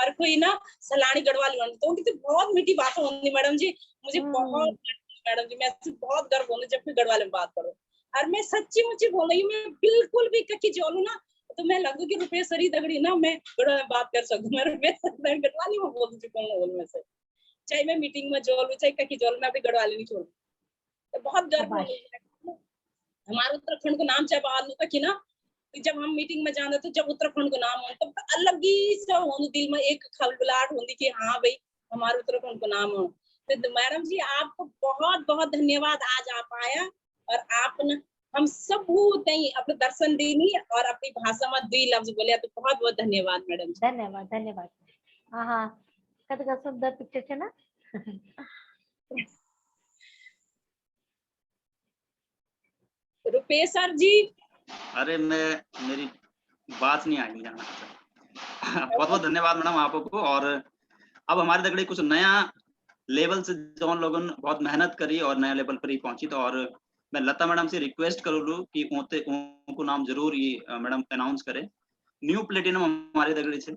और कोई ना सलानी गढ़वाली होती। तो उनकी तो बहुत मीठी बातें होती मैडम जी। मुझे बहुत मैडम जी, मैं बहुत गर्व होता जब भी गढ़वाली में बात करूँ। और मैं सच्ची मुच्ची बोल रही हूँ, मैं बिल्कुल भी कच्ची जोलू ना तो मैं लगू कि रुपेशरी दगड़ी ना मैं गढ़वाली में बात कर सकूँ। मैं गढ़वाली में बोल चुकी में से, चाहे मैं मीटिंग में जोलू चाहे कच्ची जोलू, मैं अपनी गढ़वाली नहीं छोड़ू। तो बहुत गर्व हमारे उत्तराखंड को नाम चाहे बाल तक ही ना, जब हम मीटिंग में जाते तो जब उत्तराखंड को नाम हो तब तो अलग ही सा हो, दिल में एक खलबलाहट होती कि हाँ भाई हमारे उत्तराखंड को नाम हो। तो मैडम जी आपको बहुत बहुत धन्यवाद, आज आप आया और आप न हम सब अपने दर्शन देनी और अपनी भाषा में 2 लफ्ज बोले, तो बहुत बहुत धन्यवाद मैडम जी। धन्यवाद। हाँ कतका सुंदर पिक्चर है ना। रुपेश सर जी। अरे मेरी बात नहीं आई जाना। बहुत बहुत धन्यवाद मैडम आपको। और अब हमारे दगड़े कुछ नया लेवल से जो लोगों ने बहुत मेहनत करी और नया लेवल पर ही पहुंची, तो और मैं लता मैडम से रिक्वेस्ट करूँ कि उनको नाम जरूर ये मैडम अनाउंस करें। न्यू प्लेटिनम हमारे दगड़े से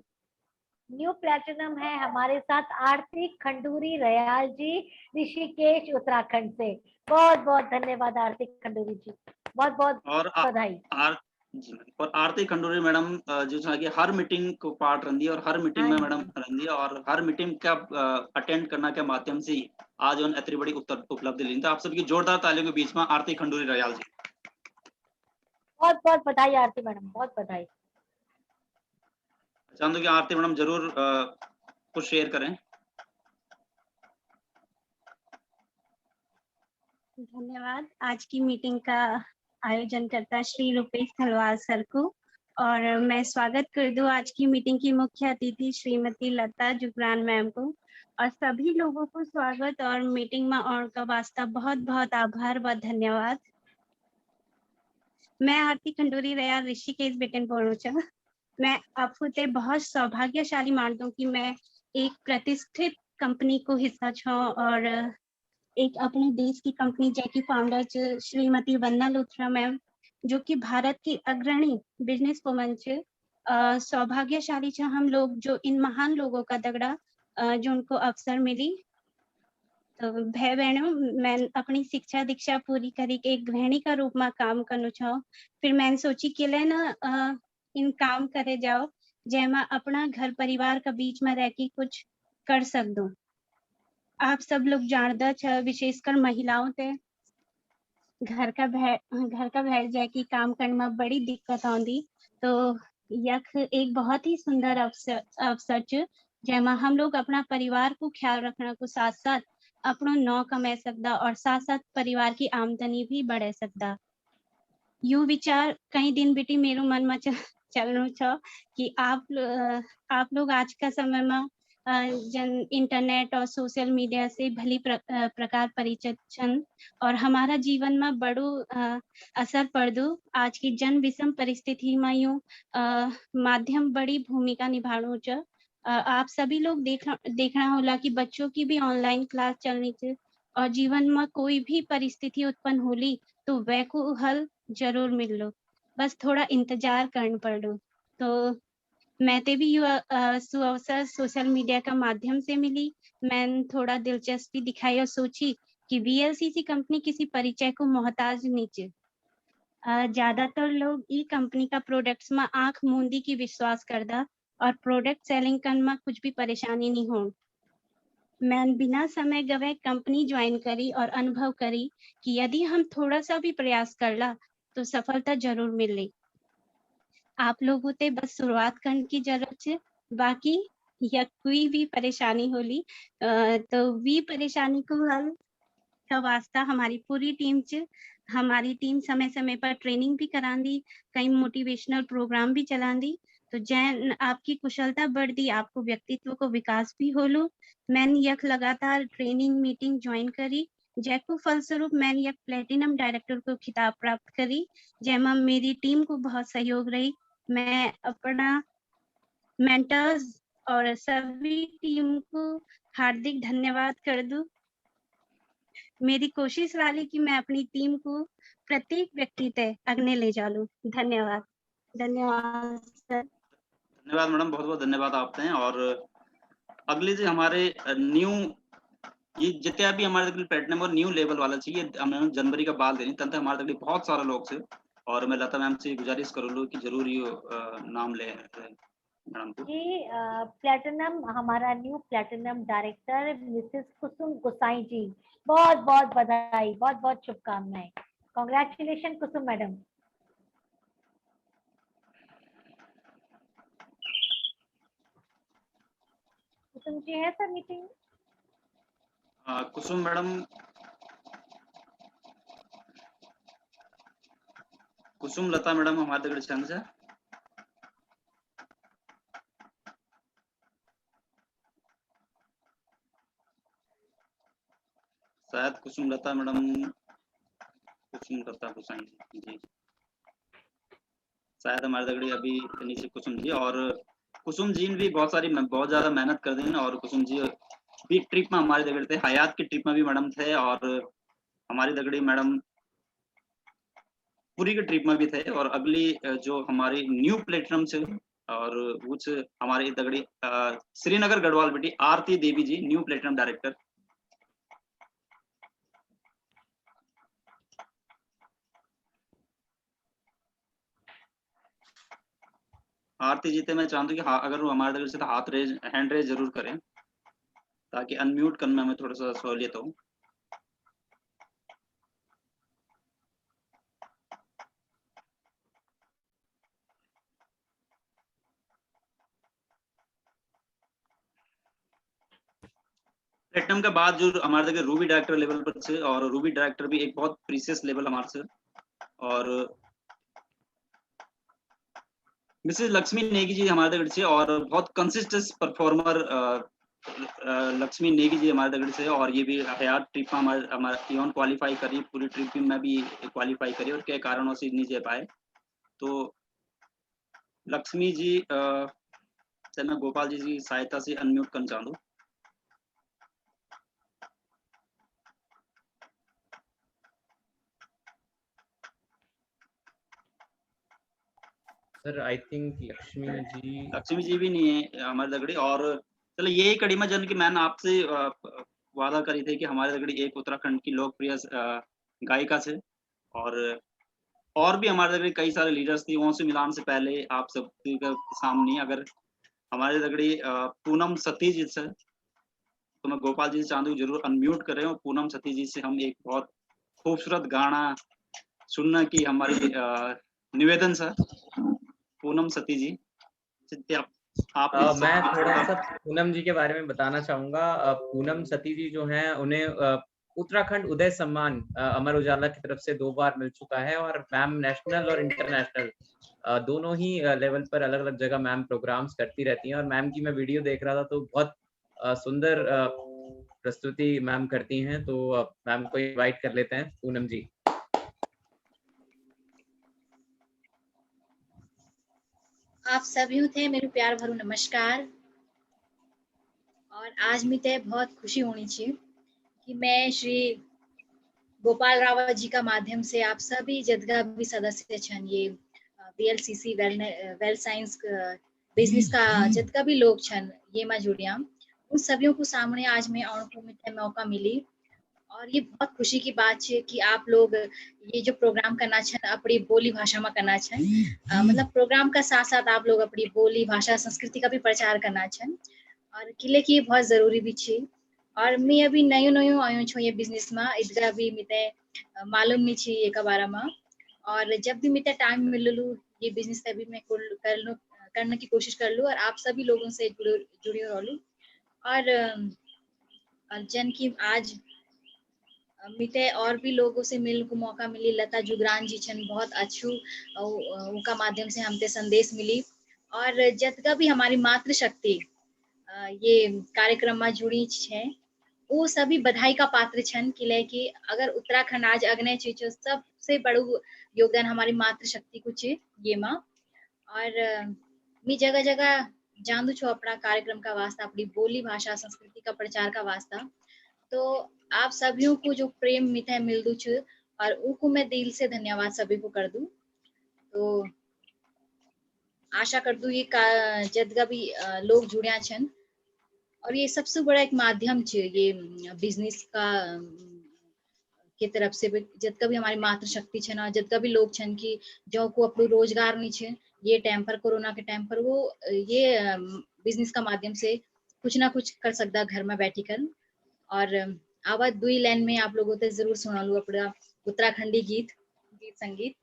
न्यू प्लेटिनम है हमारे साथ आरती खंडूरी रयाल जी, ऋषिकेश उत्तराखंड से। बहुत बहुत धन्यवाद आरती खंडूरी जी, बहुत बहुत बधाई। और आरती खंडूरी मैडम जो कि हर मीटिंग को पार्ट रही है और हर मीटिंग में मैडम रही है और हर मीटिंग का अटेंड करना के माध्यम से आज उन इतनी बड़ी उपलब्धि ली। तो आप सबकी जोरदार तालियों के बीच में आरती खंडूरी रयाल जी, बहुत बहुत बधाई आरती मैडम, बहुत बधाई। चाहूँ कि आरती मैडम जरूर कुछ शेयर करें। धन्यवाद। आज की मीटिंग का आयोजन करता श्री रुपेश थलवाल सर को, और मैं स्वागत कर दूं आज की मीटिंग की मुख्य अतिथि श्रीमती लता जुगरान मैम को, और सभी लोगों को स्वागत और मीटिंग में और का वास्ता बहुत बहुत आभार व धन्यवाद। मैं आरती खंडूरी रयाल ऋषिकेश बेटन बोलूचा। मैं आपको ते बहुत सौभाग्यशाली मानता हूँ कि मैं एक प्रतिष्ठित कंपनी को हिस्सा छो और एक अपने देश की कंपनी जैकी फाउंडर श्रीमती वंदना लूथरा मैम, जो कि भारत की अग्रणी बिजनेस वुमन छे। सौभाग्यशाली छे हम लोग जो इन महान लोगों का दगड़ा जो उनको अवसर मिली। तो भाई बहनों, मैं अपनी शिक्षा दीक्षा पूरी करी के एक गृहिणी का रूप में काम करनु छो। फिर मैंने सोची कि ले ना इन काम करे जाओ जेमा अपना घर परिवार का बीच में रह के कुछ कर सकूं। आप सब लोग जानदा छ, विशेषकर महिलाओं ते घर का भैर जाके काम करने में बड़ी दिक्कत आती। तो यह एक बहुत ही सुंदर अवसर छ जेमा हम लोग अपना परिवार को ख्याल रखना को साथ साथ अपनो नौ कमा सकदा और साथ साथ परिवार की आमदनी भी बढ़े सकदा। यू विचार कई दिन बेटी मेरे मन में चलनु छ कि आप लोग आज का समय में जन इंटरनेट और सोशल मीडिया से भली प्रकार परिचित छन और हमारा जीवन में बड़ो असर पड़दो। आज की जन विषम परिस्थिति में यूं माध्यम बड़ी भूमिका निभाणु छ। आप सभी लोग देखना होला कि बच्चों की भी ऑनलाइन क्लास चलनी चाहिए और जीवन में कोई भी परिस्थिति उत्पन्न होली तो वह को हल जरूर मिल लो। बस थोड़ा इंतजार करना पड़ो। तो मैं ते भी सुअवसर सोशल मीडिया का माध्यम से मिली। मैंने थोड़ा दिलचस्पी दिखाई और सोची कि वीएलसीसी कंपनी किसी परिचय को मोहताज नहीं चे। ज्यादातर लोग ई कंपनी का प्रोडक्ट्स में आंख मूंदी की विश्वास करदा और प्रोडक्ट सेलिंग करने में कुछ भी परेशानी नहीं हो। मैं बिना समय गवाए कंपनी ज्वाइन करी और अनुभव करी कि यदि हम थोड़ा सा भी प्रयास करला तो सफलता जरूर मिले। आप लोगों ते बस शुरुआत करने की जरूरत है। बाकी या कोई भी परेशानी होली तो वी परेशानी को हल का वास्ता हमारी पूरी टीम च। हमारी टीम समय समय पर ट्रेनिंग भी करांदी, कई मोटिवेशनल प्रोग्राम भी चलांदी। तो जैन आपकी कुशलता बढ़ती, आपको व्यक्तित्व को विकास भी होलो। मैंने यक लगातार ट्रेनिंग मीटिंग ज्वाइन करी, जैको फलस्वरूप मैंने यक प्लेटिनम डायरेक्टर को खिताब प्राप्त करी, जैमा मेरी टीम को बहुत सहयोग रही। मैं अपना मेंटर्स और सभी टीम को हार्दिक धन्यवाद कर दूं। मेरी कोशिश रही कि मैं अपनी टीम को प्रत्येक व्यक्ति तक अग्ने ले जालूं। धन्यवाद। धन्यवाद सर। धन्यवाद मैडम, बहुत बहुत धन्यवाद आपते हैं। और अगले जो हमारे न्यू ये जितने भी हमारे प्लेटिनम और न्यू लेवल वाला चाहिए हमें जनवरी का बाल देनी तंत्र हमारे तक बहुत सारे लोग से। और मैं लता मैम से गुजारिश करूँ कि जरूर ये नाम ले मैडम को। जी प्लेटिनम हमारा न्यू प्लेटिनम डायरेक्टर मिसेस कुसुम गोसाई जी, बहुत बहुत बधाई, बहुत बहुत शुभकामनाएं। कांग्रेचुलेशन कुसुम मैडम। कुसुम जी है सर मीटिंग? कुसुम मैडम, कुसुम लता मैडम हमारे तक छंद से शायद कुसुम लता मैडम, कुसुम लता गोसाई जी शायद हमारे तगड़ी अभी नीचे कुसुम जी। और कुसुम जी भी बहुत ज्यादा मेहनत कर दी और कुसुम जी भी ट्रिप में हमारे दगड़ी थे, हयात की ट्रिप में भी मैडम थे और हमारी दगड़ी मैडम पूरी की ट्रिप में भी थे। और अगली जो हमारी न्यू प्लेटिनम से और कुछ हमारी दगड़ी श्रीनगर गढ़वाल बेटी आरती देवी जी, न्यू प्लेटिनम डायरेक्टर। आरती जी मैं चाहता हूँ कि अगर वो हमारे दगड़ी से तो हैंड रेज जरूर करें ताकि अनम्यूट करने में हमें थोड़ा सा सहूलियत हो। प्लेटिनम के बाद जो हमारे देखिए रूबी डायरेक्टर लेवल पर से, और रूबी डायरेक्टर भी एक बहुत प्रीसियस लेवल हमारे से। और मिसेस लक्ष्मी नेगी जी हमारे दगड़ से और बहुत कंसिस्टेंट परफॉर्मर लक्ष्मी नेगी जी हमारे दगड़ से। और ये भी हयात ट्रिप में हमारे इवन क्वालिफाई करी, पूरी ट्रिप में भी क्वालिफाई करी और कई कारणों से नहीं जा पाए। तो लक्ष्मी जी से मैं गोपाल जी की सहायता से अनम्यूट करना चाहूँ। Sir I think Lakshmi ji भी नहीं है हमारे दगड़ी। और चलो यही कड़ी में जन की मैंने आपसे वादा करी थी कि हमारे दगड़ी एक उत्तराखंड की लोकप्रिय गायिका से और भी हमारे दगड़ी कई सारे लीडर्स थी, वहां से मिलान से पहले आप सबके सामने अगर हमारे दगड़ी पूनम सती जी से, तो मैं गोपाल जी से चाहूँ जरूर अनम्यूट करें और पूनम सती जी से हम एक बहुत खूबसूरत गाना सुनना की हमारी निवेदन सर। पूनम सती जी आप मैं थोड़ा सा पूनम जी के बारे में बताना चाहूंगा। पूनम सती जी जो हैं उन्हें उत्तराखंड उदय सम्मान अमर उजाला की तरफ से 2 बार मिल चुका है। और मैम नेशनल और इंटरनेशनल दोनों ही लेवल पर अलग अलग जगह मैम प्रोग्राम्स करती रहती हैं। और मैम की मैं वीडियो देख रहा था तो बहुत सुंदर प्रस्तुति मैम करती हैं। तो मैम को इनवाइट कर लेते हैं। पूनम जी। आप सभी थे मेरे प्यार भरू नमस्कार। और आज मैं बहुत खुशी होनी चाहिए कि मैं श्री गोपाल रावत जी का माध्यम से आप सभी जदगा भी सदस्य छन ये VLCC वेल साइंस बिजनेस का जितना भी लोग छन ये में जुड़िया उन सभी को सामने आज मैं आने को मौका मिली और ये बहुत खुशी की बात है कि आप लोग ये जो प्रोग्राम करना छन अपनी बोली भाषा में करना छन मतलब प्रोग्राम का साथ साथ आप लोग अपनी बोली भाषा संस्कृति का भी प्रचार करना छन और किले की बहुत जरूरी भी छे और मैं अभी नयो नयो आयो छो ये बिजनेस में इधर भी मिते मालूम नहीं छे ये के बारे में और जब भी मिते टाइम मिललू ये बिजनेस तभी मैं करने की कोशिश कर लूँ और आप सभी लोगों से जुड़ी रहूं और जन की आज मिते और भी लोगों से मिलने को मौका मिली लता जुगरान जी छन बहुत अच्छू उनका माध्यम से हमते संदेश मिली और जतका भी हमारी मातृशक्ति ये कार्यक्रम में जुड़ी छे वो सभी बधाई का पात्र छन कि अगर उत्तराखंड आज अग्नि चीज सबसे बड़ू योगदान हमारी मातृशक्ति को छे ये माँ और मैं जगह जगह जानू छो अपना कार्यक्रम का वास्ता अपनी बोली भाषा संस्कृति का प्रचार का वास्ता तो आप सभी को जो प्रेम मिथे मिल दू और उनको मैं दिल से धन्यवाद सभी को कर दूं तो आशा कर दूं ये जदगा भी लोग जुड़िया छन और ये सबसे बड़ा एक माध्यम छे ये बिजनेस का के तरफ से जतका भी हमारी मातृशक्ति छन और जतका भी लोग छन कि जो को अपनो रोजगार नहीं छे ये टाइम पर कोरोना के टाइम पर वो ये बिजनेस का माध्यम से कुछ ना कुछ कर सकता घर में बैठी कर और आवाज दुई लाइन में आप लोगों से जरूर सुना लू अपना उत्तराखंडी गीत संगीत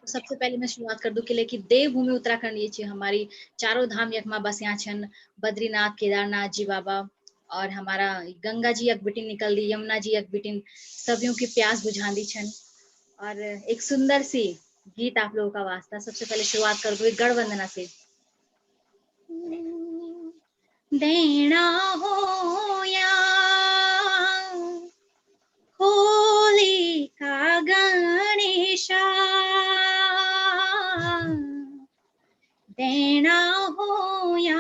तो सबसे पहले मैं शुरुआत कर दूं कि देवभूमि उत्तराखंड ये छे हमारी चारों धाम यकमा बसिया छन बद्रीनाथ केदारनाथ जी बाबा और हमारा गंगा जी एक बिटिन निकल दी यमुना जी एक बिटिन सभी की प्यास बुझांदी छन और एक सुंदर सी गीत आप लोगों का वास्ता सबसे पहले शुरुआत कर दूं गढ़ वंदना से देना हो या होली का गणेशा देना हो या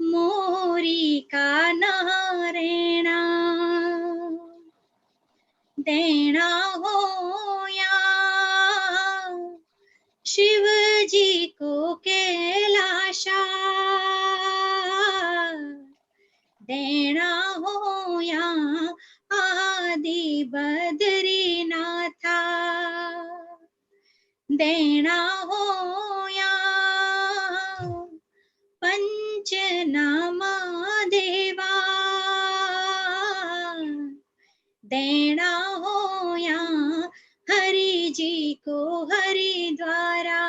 मोरी का नारेणा देना हो या शिव जी को कैलाशा देना हो या आदि बद्रीनाथा देना हो या पंचनामा देवा देना हो या हरि जी को हरिद्वारा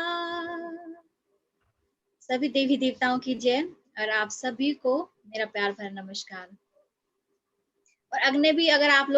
सभी देवी देवताओं की जय और आप सभी को मेरा प्यार भरा नमस्कार और अग्नि भी अगर आप लोग